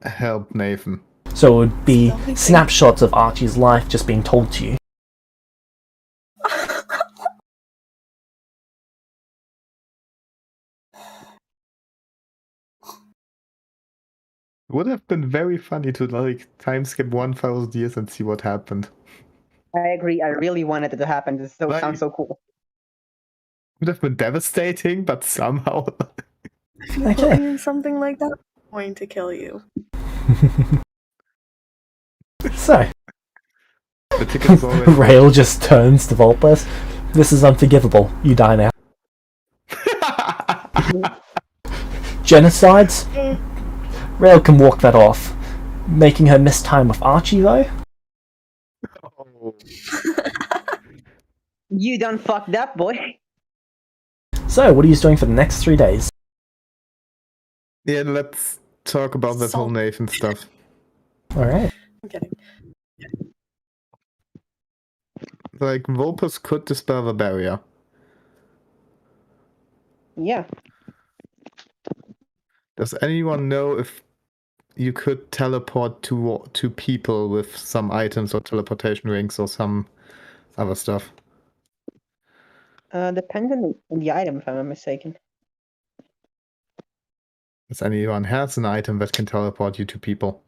help Nathan? So it would be Spell me thing. snapshots of Archie's life just being told to you. It would have been very funny to like time skip 1,000 years and see what happened. I agree. I really wanted it to happen. This sounds so cool. It would have been devastating, but somehow. If you put me in something like that, I'm going to kill you. So, The ticket is already. Rail just turns to Vulpes. This is unforgivable. You die now. Genocides? Rail can walk that off. Making her miss time with Archie, though? Oh. You done fucked up, boy. So, what are you doing for the next 3 days? Yeah, let's talk about that whole Nathan stuff. Alright. I'm kidding. Like, Vulpes could dispel the barrier. Yeah. Does anyone know if you could teleport to people with some items or teleportation rings or some other stuff? Depends on the item, if I'm not mistaken. Does anyone has an item that can teleport you to people?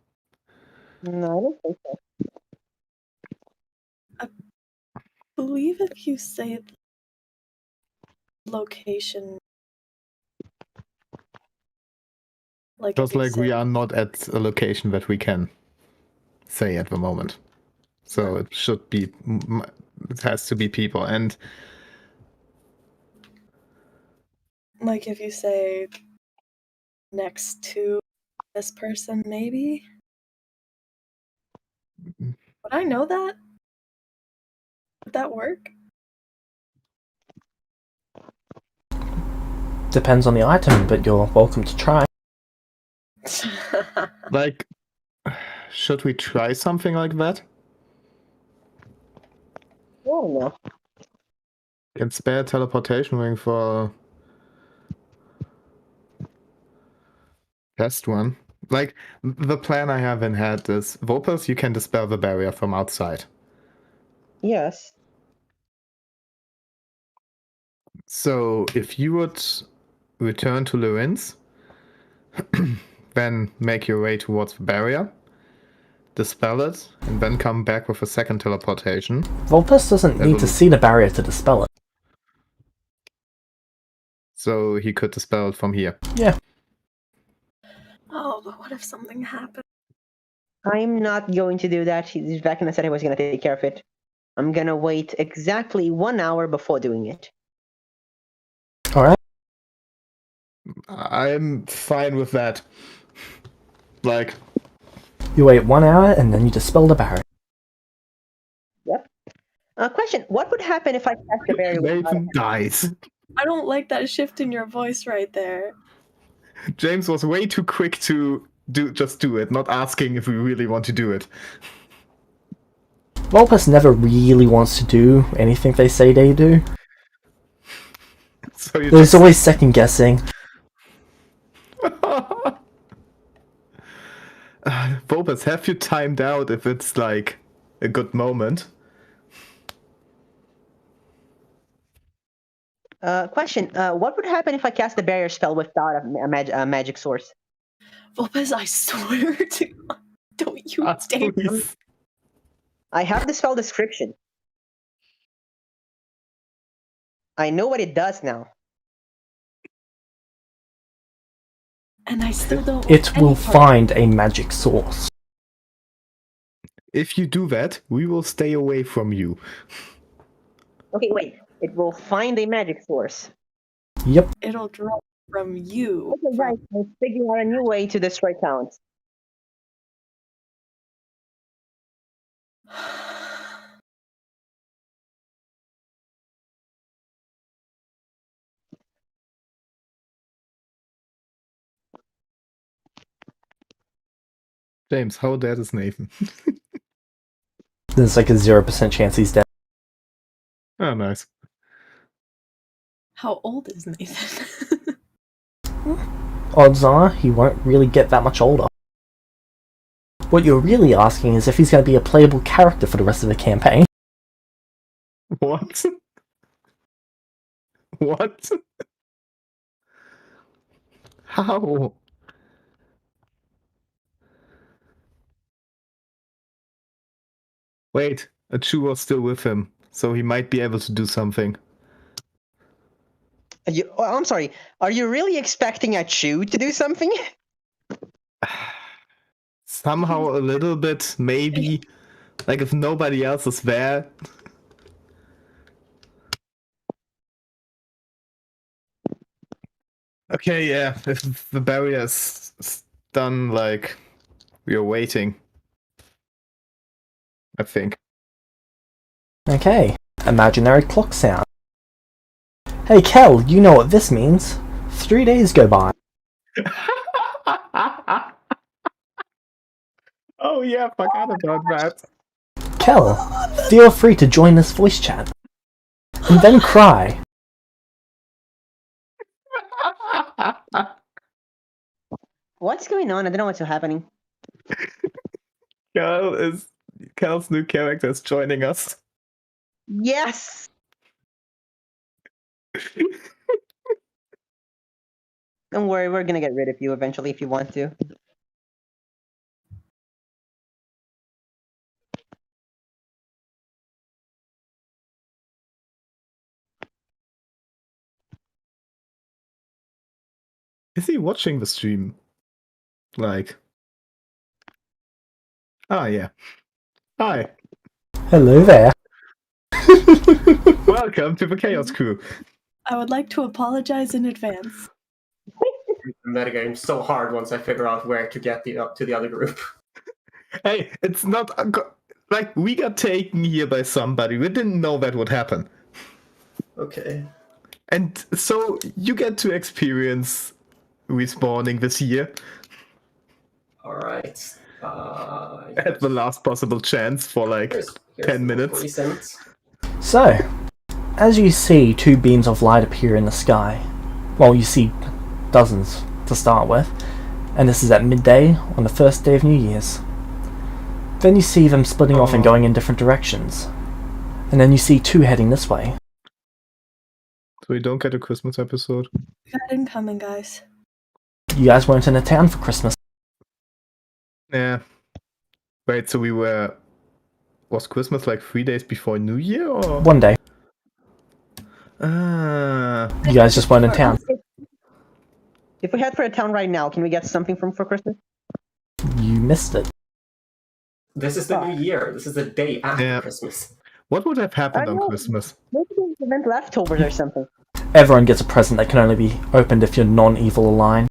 No, I don't think so. I believe if you say location? Like, Just if you like we say, are not at a location that we can say at the moment. So it should be, it has to be people. And like, if you say next to this person, maybe? Would I know that? Would that work? Depends on the item, but you're welcome to try. like, should we try something like that? Oh no. Can spare teleportation ring for test one. Like, the plan I have in head is, Vopers, you can dispel the barrier from outside. Yes. So, if you would return to Lorenz, then make your way towards the barrier, dispel it, and then come back with a second teleportation. Vulpes doesn't need to see the barrier to dispel it. So he could dispel it from here. Yeah. Oh, but what if something happened? I'm not going to do that. Vecna said he was going to take care of it. I'm going to wait exactly 1 hour before doing it. Alright. I'm fine with that. Like, You wait 1 hour and then you dispel the barrier. Yep. Question, what would happen if I cast the barrier without Maven dies. I don't like that shift in your voice right there. James was way too quick to just do it, not asking if we really want to do it. Vulpes never really wants to do anything they say they do. So you There's always second guessing. Vopus, have you timed out if it's like a good moment? Question, what would happen if I cast the barrier spell without a magic source? Vulpes, I swear to God, don't you dare. Please. I have the spell description. I know what it does now. And I still don't want It any will part. find a magic source. If you do that, we will stay away from you. Okay, wait. It will find a magic source. Yep. It'll drop from you. Okay, guys, let's figure out a new way to destroy towns. James, how dead is Nathan? There's like a 0% chance he's dead. Oh, nice. How old is Nathan? Odds are he won't really get that much older. What you're really asking is if he's going to be a playable character for the rest of the campaign. What? What? How? Wait, a Chu was still with him, so he might be able to do something. I'm sorry. Are you really expecting a Chew to do something? Somehow a little bit, maybe. Like if nobody else is there. Okay, yeah, if the barrier is done, like, we are waiting. I think. Okay. Imaginary clock sound. Hey Kel, you know what this means. 3 days go by. Oh yeah, forgot about that. Kel, feel free to join this voice chat. And then cry. What's going on? I don't know what's happening. Cal's new character is joining us. Yes! Don't worry, we're gonna get rid of you eventually if you want to. Is he watching the stream? Like. Ah, yeah. Hi. Hello there. Welcome to the Chaos Crew. I would like to apologize in advance. The metagame's so hard once I figure out where to get to the other group. Hey, it's not like we got taken here by somebody. We didn't know that would happen. Okay. And so you get to experience respawning this year Alright. at the last possible chance for like here's 10 the minutes. recent. So, as you see two beams of light appear in the sky, well, you see dozens to start with, and this is at midday on the first day of New Year's. Then you see them splitting off and going in different directions. And then you see two heading this way. So we don't get a Christmas episode. We got incoming, guys. You guys weren't in a town for Christmas. Yeah. Wait, so we were... Was Christmas like 3 days before New Year, or...? One day. Ah. You guys just weren't in town. If we head for a town right now, can we get something from for Christmas? You missed it. This is the new year. This is the day after Yeah. Christmas. What would have happened I on know. Christmas? Maybe we invent leftovers or something. Everyone gets a present that can only be opened if you're non-evil aligned.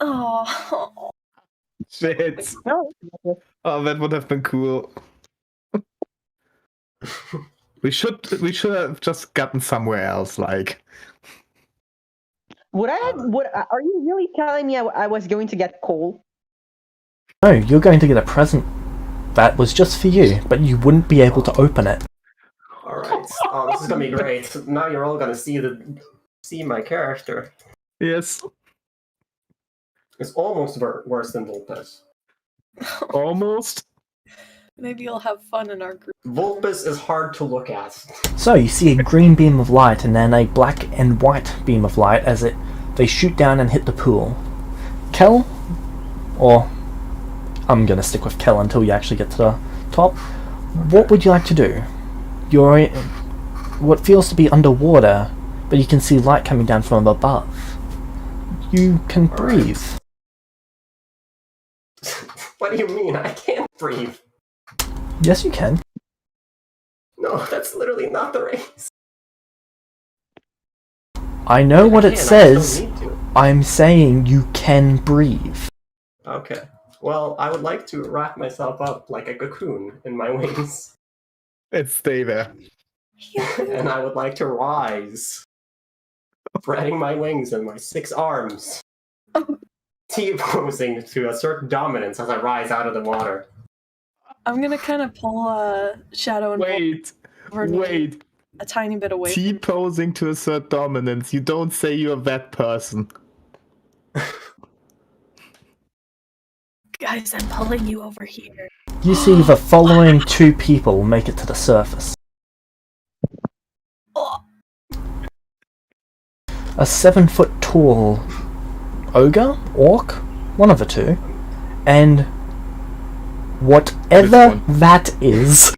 Oh, Shit. No. Oh, that would have been cool. We should have just gotten somewhere else, like... Are you really telling me I was going to get coal? No, you're going to get a present that was just for you, but you wouldn't be able to open it. Alright. Oh, this is gonna be great. Now you're all gonna see my character. Yes. It's almost worse than Vulpes. Almost. maybe you'll have fun in our group. Vulpes is hard to look at. So you see a green beam of light and then a black and white beam of light as they shoot down and hit the pool. Kel, or I'm gonna stick with Kel until you actually get to the top. What would you like to do? You're what feels to be underwater, but you can see light coming down from above. You can breathe. What do you mean? I can't breathe. Yes, you can. No, that's literally not the race. I know what I it can, I says. still need to. I'm saying you can breathe. Okay. Well, I would like to wrap myself up like a cocoon in my wings. Let's stay there. And I would like to rise, spreading my wings and my 6 arms, T-posing to assert dominance as I rise out of the water. I'm gonna kind of pull Shadow and Wait. over me Wait. a tiny bit away. T-posing to assert dominance. You don't say you're that person. Guys, I'm pulling you over here. You see the following two people make it to the surface. Oh, A 7-foot tall ogre, orc, one of the two, and whatever that is.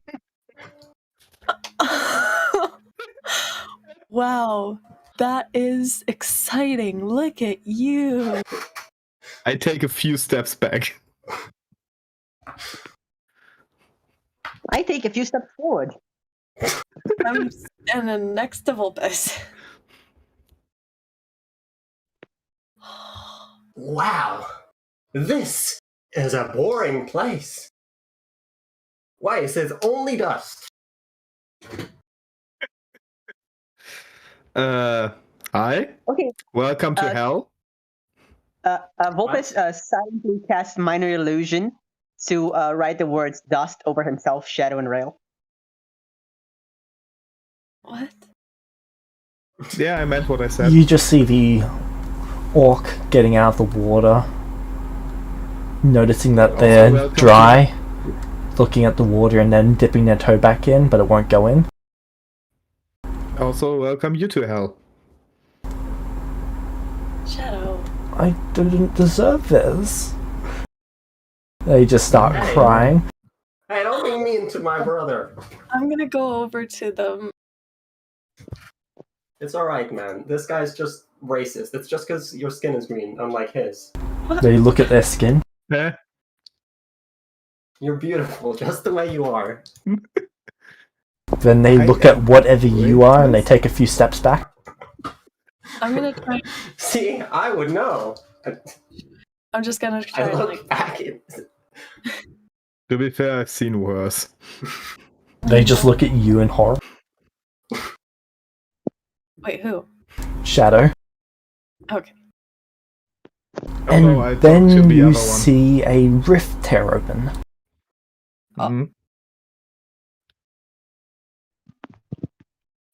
wow, that is exciting. Look at you. I take a few steps back. I take a few steps forward. I'm standing next to Vulpes. Wow! This is a boring place. Why, it says only dust. I? Okay. Welcome to hell. Vulpes silently casts minor illusion to write the words dust over himself, shadow, and rail. What? Yeah, I meant what I said. You just see the orc getting out of the water, noticing that they're welcome dry, looking at the water and then dipping their toe back in, but it won't go in. Also, welcome you to hell. Shadow. I didn't deserve this. They just start Hey. crying. Hey, don't be mean to my brother. I'm gonna go over to them It's alright, man. This guy's just racist. It's just because your skin is green, unlike his. They look at their skin. Eh? You're beautiful, just the way you are. Then they look at whatever you are and they take a few steps back. I'm gonna try. See, I would know. I'm just gonna try I and look like. back at... To be fair, I've seen worse. They just look at you in horror. Wait, who? Shadow. Okay. Although I And talked to then the you other one. see a rift tear open. Mhm.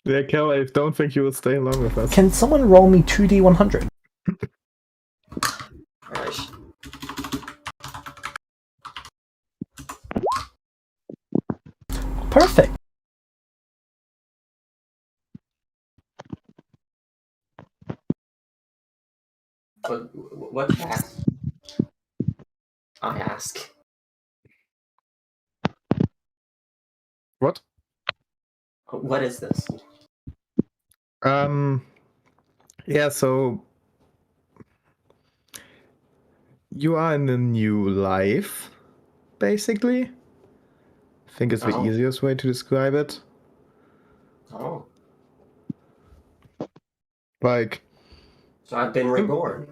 Yeah, Kel, I don't think you will stay long with us. Can someone roll me 2d100? Alright. Perfect. What's that? I ask. What? What is this? Yeah, so you are in a new life, basically. I think it's the Oh. easiest way to describe it. Oh. Like, So I've been reborn.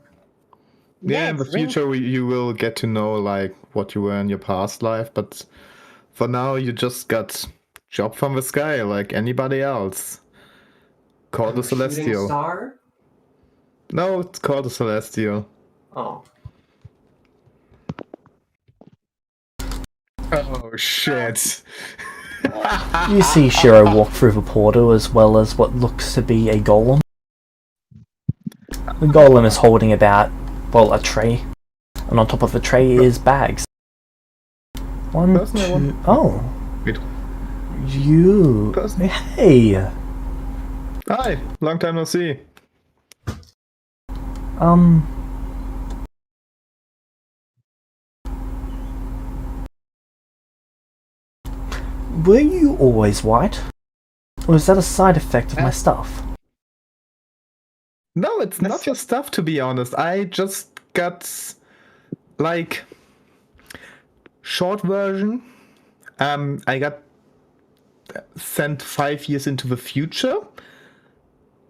yeah, in the it's really- future you will get to know like what you were in your past life, but for now you just got dropped from the sky like anybody else. Called a I'm a shooting Celestial. star? No, it's called a Celestial. Oh. Oh shit. You see Shiro walk through the portal as well as what looks to be a golem. The golem is holding about, well, a tray. And on top of the tray is bags. One, Personal two... one. Oh. Wait. You... Personal. Hey! Hi, long time no see. Were you always white? Or is that a side effect of my stuff? No, it's not your stuff, to be honest. I just got, like, short version. I got sent 5 years into the future.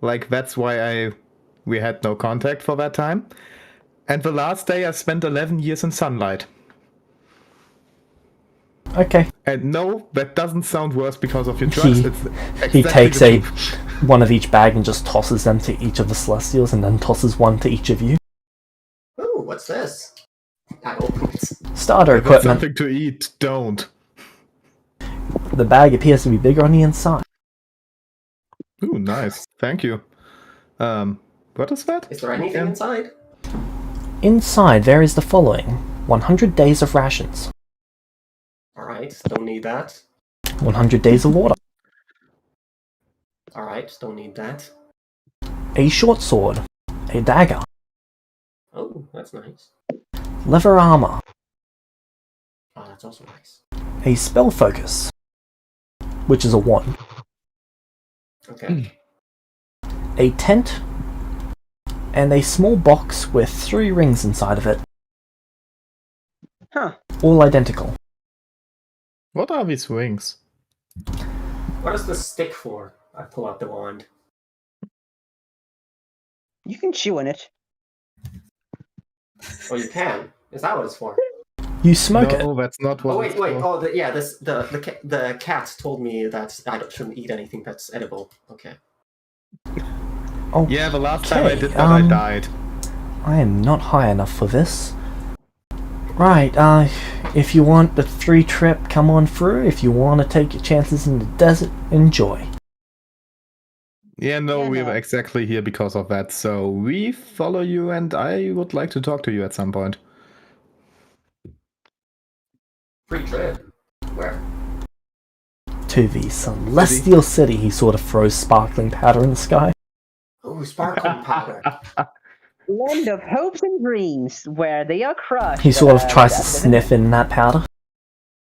Like, that's why we had no contact for that time. And the last day I spent 11 years in sunlight. Okay. And no, that doesn't sound worse because of your drugs. He- It's He exactly takes the a truth. one of each bag and just tosses them to each of the Celestials and then tosses one to each of you. Ooh, what's this? I open it. Starter If it's equipment. something to eat, don't. The bag appears to be bigger on the inside. Ooh, nice. Thank you. What is that? Is there anything Again? inside? Inside there is the following. 100 days of rations. Alright, don't need that. 100 days of water. Alright, don't need that. A short sword. A dagger. Oh, that's nice. Leather armor. Oh, that's also nice. A spell focus. Which is a 1. Okay. A tent. And a small box with 3 rings inside of it. Huh. All identical. What are these rings? What is the stick for? I pull out the wand. You can chew on it. Oh, you can? Is that what it's for? You smoke it. No, that's not what Oh, it's wait. for. Oh, the cat told me that shouldn't eat anything that's edible. Okay. Oh, Yeah, the last time I okay, did that, I died. I am not high enough for this. Right, if you want the free trip, come on through. If you want to take your chances in the desert, enjoy. Yeah, no, Yeah, we no. were exactly here because of that. So we follow you, and I would like to talk to you at some point. Free trip. Where? To the Celestial City, he sort of throws sparkling powder in the sky. Oh, sparkling powder. Land of hopes and dreams, where they are crushed. He sort of tries to that's- sniff in that powder.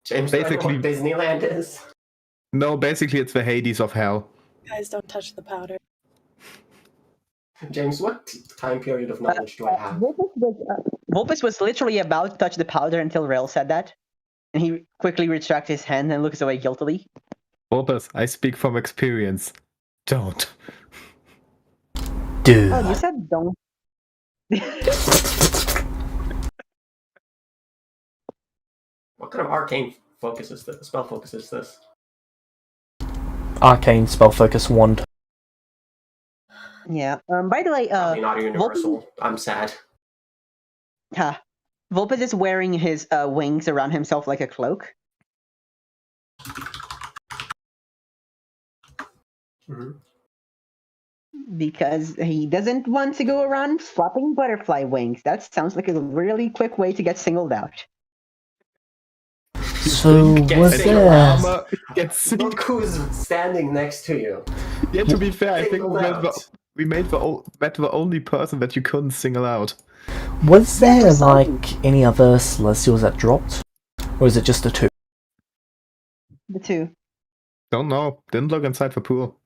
James, Basically- basically, what Disneyland is. No, basically it's the Hades of hell. Guys, don't touch the powder. James, what time period of knowledge do I have? Vulpes was literally about to touch the powder until Rail said that. And he quickly retracts his hand and looks away guiltily. Vulpes, I speak from experience. Don't. Dude. Oh, you said don't. What kind of arcane focus is this? Spell focus is this? Arcane spell focus wand. Yeah. By the way, Probably not universal. I'm sad. Vulpes is wearing his wings around himself like a cloak. Mm-hmm. Because he doesn't want to go around flapping butterfly wings. That sounds like a really quick way to get singled out. So was there? Armor gets Look who's standing next to you. Yeah, to be fair, I think Singled out. we made that the only person that you couldn't single out. Was there like any other celestials that dropped, or is it just the two? The two. Don't know. Didn't look inside the pool.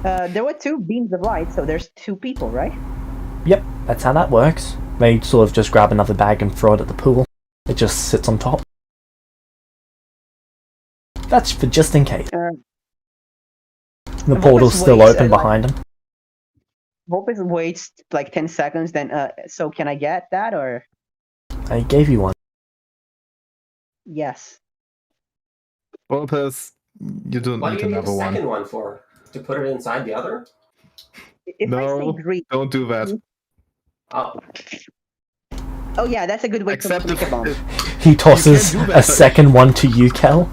There were two beams of light, so there's two people, right? Yep, that's how that works. They sort of just grab another bag and throw it at the pool. It just sits on top. That's for just in case. The portal's still open behind him. Vulpes waits like 10 seconds, then, so can I get that, or? I gave you one. Yes. Vulpes, you don't What need do you need a another one. second one for? To put it inside the other? If I No, say green... don't do that. Oh. Oh yeah, that's a good way to make a bomb. He tosses You can't do that. a second one to you, Kel.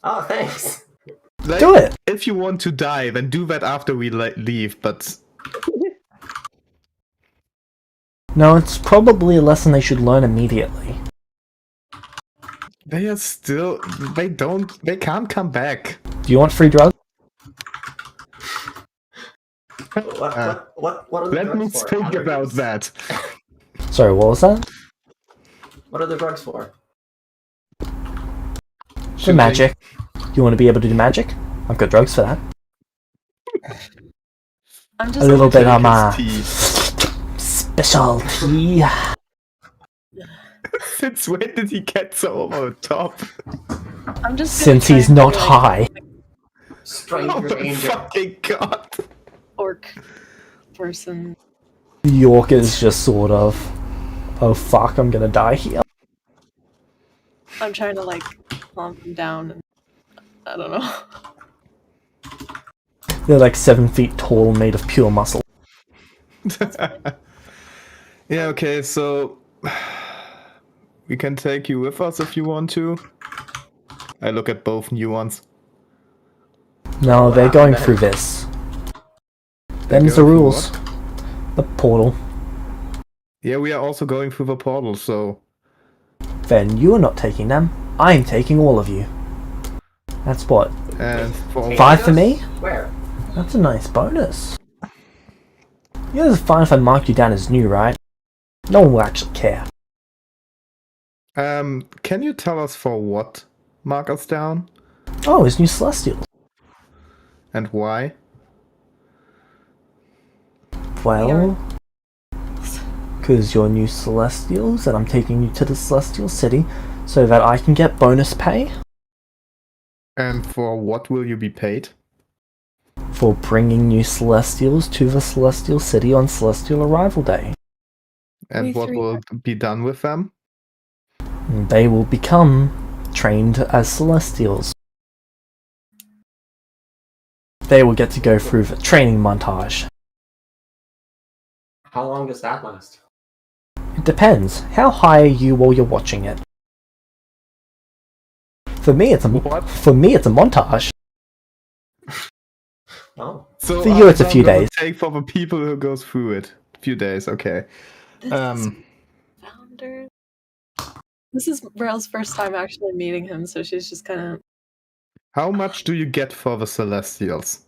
Oh, thanks. Like, Do it! If you want to die, then do that after we leave, but... No, it's probably a lesson they should learn immediately. They are still... They can't come back. Do you want free drugs? What are the Let drugs me for? think about that. Sorry, what was that? What are the drugs for? For magic. You want to be able to do magic? I've got drugs for that. I'm A just little bit of Take my his specialty. Since when did he get so over the top? I'm just Since gonna he's try and not be, high. Oh Stranger my danger. fucking god! Orc person. York is just sort of, oh fuck, I'm gonna die here. I'm trying to like calm him down and I don't know. They're like 7 feet tall, made of pure muscle. Yeah, okay, so... We can take you with us if you want to. I look at both new ones. No, they're going through this. Them's the going through rules. The portal. Yeah, we are also going through the portal, so... Then you're not taking them. I'm taking all of you. That's what? And for 5 for me? Where? That's a nice bonus. You're just fine if I mark you down as new, right? No one will actually care. can you tell us for what mark us down? Oh, it's new Celestial. And why? Well, because you're new Celestials and I'm taking you to the Celestial City so that I can get bonus pay And for what will you be paid? for bringing new Celestials to the Celestial City on Celestial Arrival Day. And We what three will be done with them? They will become trained as Celestials. They will get to go through the training montage. How long does that last? It depends. How high are you while you're watching it? For me, it's a montage. Oh. So For you, it's a how few long does days. it take for the people who goes through it. Few days, okay. This is Founder. This is Rail's first time actually meeting him, so she's just kind of. How much do you get for the Celestials?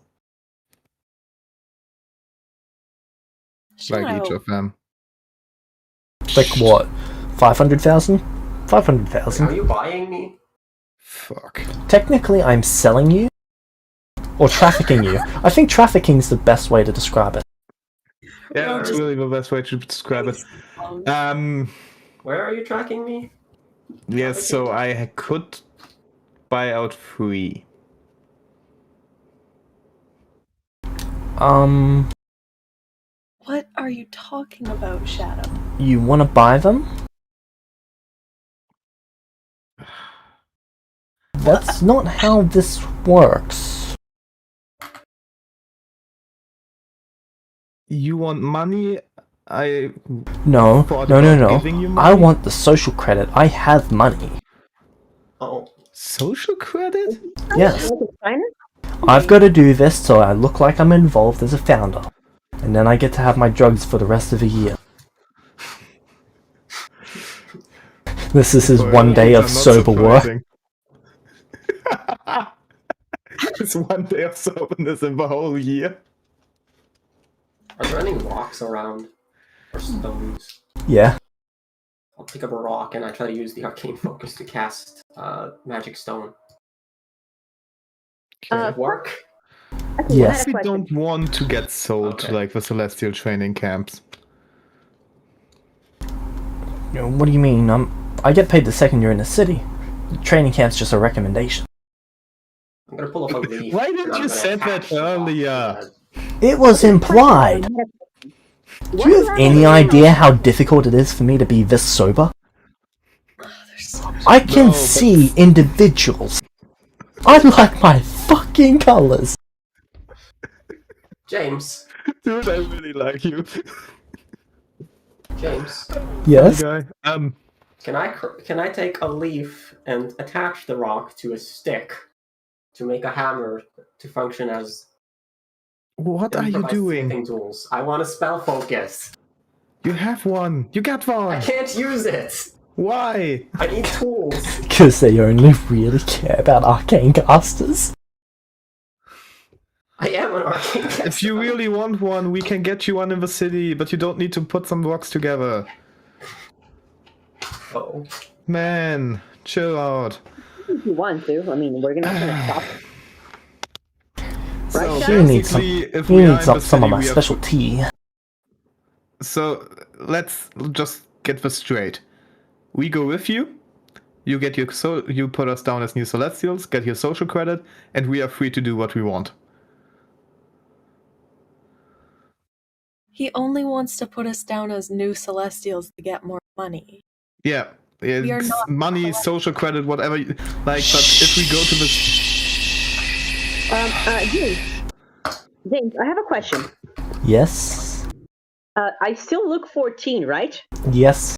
Like each of them. Like what? 500,000? Are 500,000. you buying me? Fuck. Technically, I'm selling you, Or trafficking you. I think trafficking's the best way to describe it. Yeah, Well, that's just- really the best way to describe it. Where are you tracking me? Yes, so I could buy out 3. What are you talking about, Shadow? You want to buy them? That's not how this works. You want money? No, thought no, no, about no. giving you I money? want the social credit. I have money. Oh, Social credit? Yes. Like a China? I've got to do this so I look like I'm involved as a founder. And then I get to have my drugs for the rest of the year. This is his For one day you, of I'm not sober work. surprising. It's one day of soberness in the whole year. are there any rocks around? Or stones? Yeah. I'll pick up a rock and I try to use the arcane focus to cast magic stone. Does it work? Okay, Yes. I had a We question. don't want to get sold to Okay. like the celestial training camps. What do you mean? I get paid the second you're in the city. The training camp's just a recommendation. I'm gonna pull up a leaf. Why and didn't I'm you gonna say attach that the rock to earlier? the- It was implied. Do you have any idea how difficult it is for me to be this sober? Oh, there's so much. I can No, but- see individuals. I like my fucking colors. James, Dude, I really like you. James, Yes. Guy. can I take a leaf and attach the rock to a stick to make a hammer to function as What are you improvised doing? smithing tools? I want a spell focus. You have one. You got I one. can't use it. Why? I need tools. Because they only really care about arcane casters. I am an arcane caster. If you really want one, we can get you one in the city, but you don't need to put some rocks together. Oh. Man, chill out. If you want to, I mean, we're gonna stop. So He needs some. basically, if He we are needs in the some of city, my we have- special tea. So let's just get this straight. We go with you. You get your you put us down as new Celestials, get your social credit, and we are free to do what we want. He only wants to put us down as new Celestials to get more money. Yeah, We are it's not money, social credit, whatever. Like, but if we go to the James, I have a question. Yes. I still look 14, right? Yes.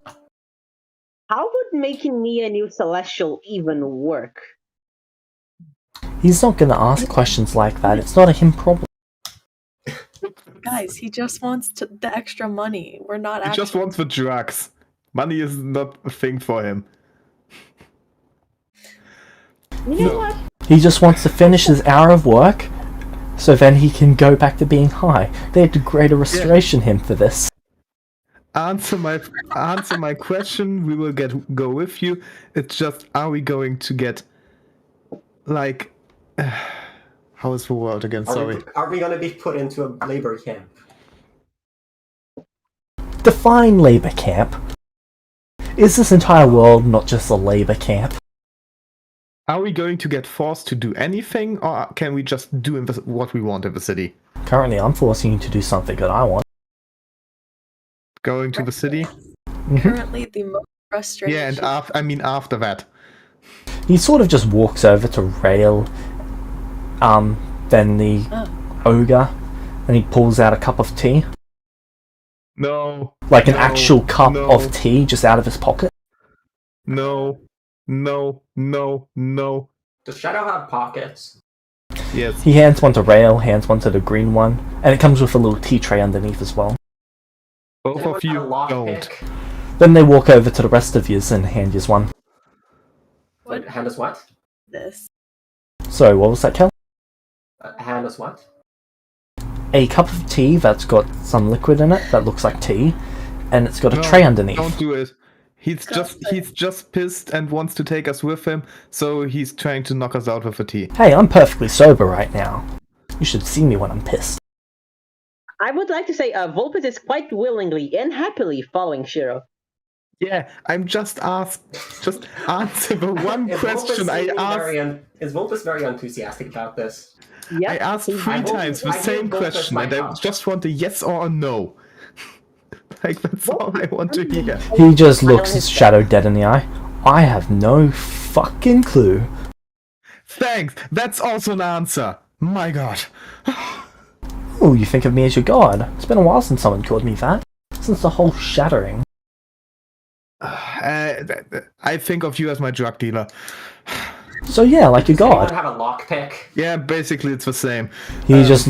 How would making me a new celestial even work? He's not gonna ask questions like that. It's not a him problem. Guys, he just wants the extra money. We're not he actually. just wants the drugs. Money is not a thing for him. You know No. what? He just wants to finish his hour of work, so then he can go back to being high. They had to grade a restoration him for this. Answer my question. We will go with you. It's just, are we going to get like how is the word again? Sorry. Are we gonna be put into a labor camp? Define labor camp. Is this entire world not just a labor camp? Are we going to get forced to do anything, or can we just do what we want in the city? Currently, I'm forcing you to do something that I want. Going to the city? Currently, the most frustrating. Yeah, and after that. He sort of just walks over to Rail, then the ogre, and he pulls out a cup of tea. No. Like an No, actual cup no. of tea just out of his pocket. No. No. No. No. Does Shadow have pockets? Yes. He hands one to Rail, hands one to the green one, and it comes with a little tea tray underneath as well. Both Anyone of got a you lockpick? don't. Then they walk over to the rest of yous and hand yous one. Wait, hand us what? This. Sorry, what was that, Kel? Hand us what? A cup of tea that's got some liquid in it that looks like tea, and it's got a No, tray underneath. Don't do it. He's just pissed and wants to take us with him, so he's trying to knock us out with a tea. Hey, I'm perfectly sober right now. You should see me when I'm pissed. I would like to say Vulpes is quite willingly and happily following Shiro. Yeah, I'm just answer the one question I asked. Is Vulpes very enthusiastic about this? Yeah. I asked three I hope- times the I give same Vulpes question, my and I trust. just want a yes or a no. Like, that's all I want to hear. He just looks Shadow dead in the eye. I have no fucking clue. Thanks, that's also an answer. My god. Oh, you think of me as your god? It's been a while since someone called me that. Since the whole shattering. I think of you as my drug dealer. So yeah, like your Does anyone god. have a lockpick? Yeah, basically it's the same. He just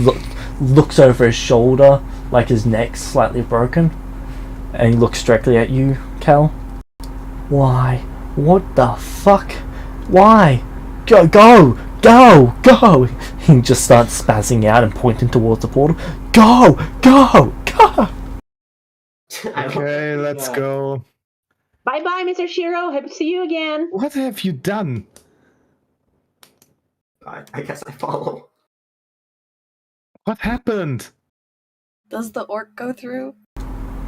looks over his shoulder, like his neck's slightly broken. And he looks directly at you, Kel. Why? What the fuck? Why? Go! He just starts spazzing out and pointing towards the portal. Go! Okay, let's go. Bye bye, Mr. Shiro. Happy to see you again. What have you done? I guess I follow. What happened? Does the orc go through?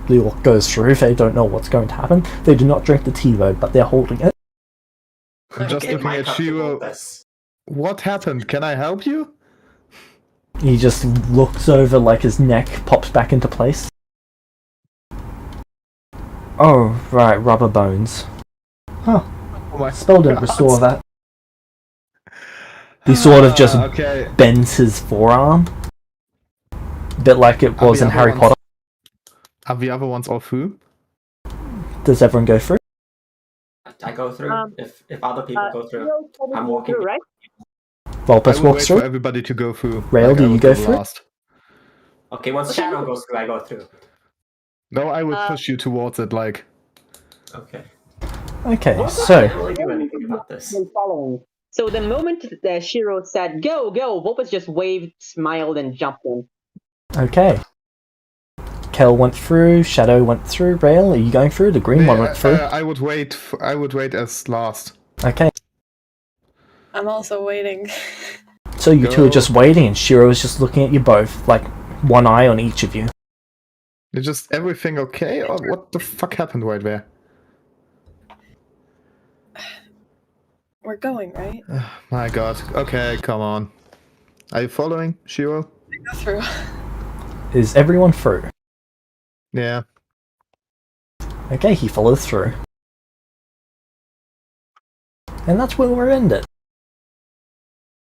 The orc goes through. They don't know what's going to happen. They do not drink the tea road, but they're holding it. I'm just Give looking my at cup to Shiro. Vulpes. What happened? Can I help you? He just looks over, like his neck pops back into place. Oh, right, rubber bones. Huh. Oh my Spell didn't God. restore that. He sort of just okay. bends his forearm. Bit like it was the in other Harry ones- Potter. Are the other ones all through? Does everyone go through? I go through. If other people go through, Shiro's probably I'm going walking. through, right? Volpus I will walks wait through. for everybody to go through. Rail, do I you will go through? last. Okay, once Shadow goes through, I go through. No, I will push you towards it, like... Okay. Okay, I so can't really do anything about this. Been following. So the moment Shiro said go, Vulpes just waved, smiled, and jumped in. okay. Kel went through, Shadow went through, Rail, are you going through? The green one went through. I would wait. I would wait as last. Okay. I'm also waiting. So you two Go. are just waiting and Shiro is just looking at you both, like one eye on each of you. Is just everything okay, or what the fuck happened right there? We're going, right? My god. Okay, come on. Are you following, Shiro? Go through. Is everyone through? Yeah. Okay, he follows through. And that's where we'll end it.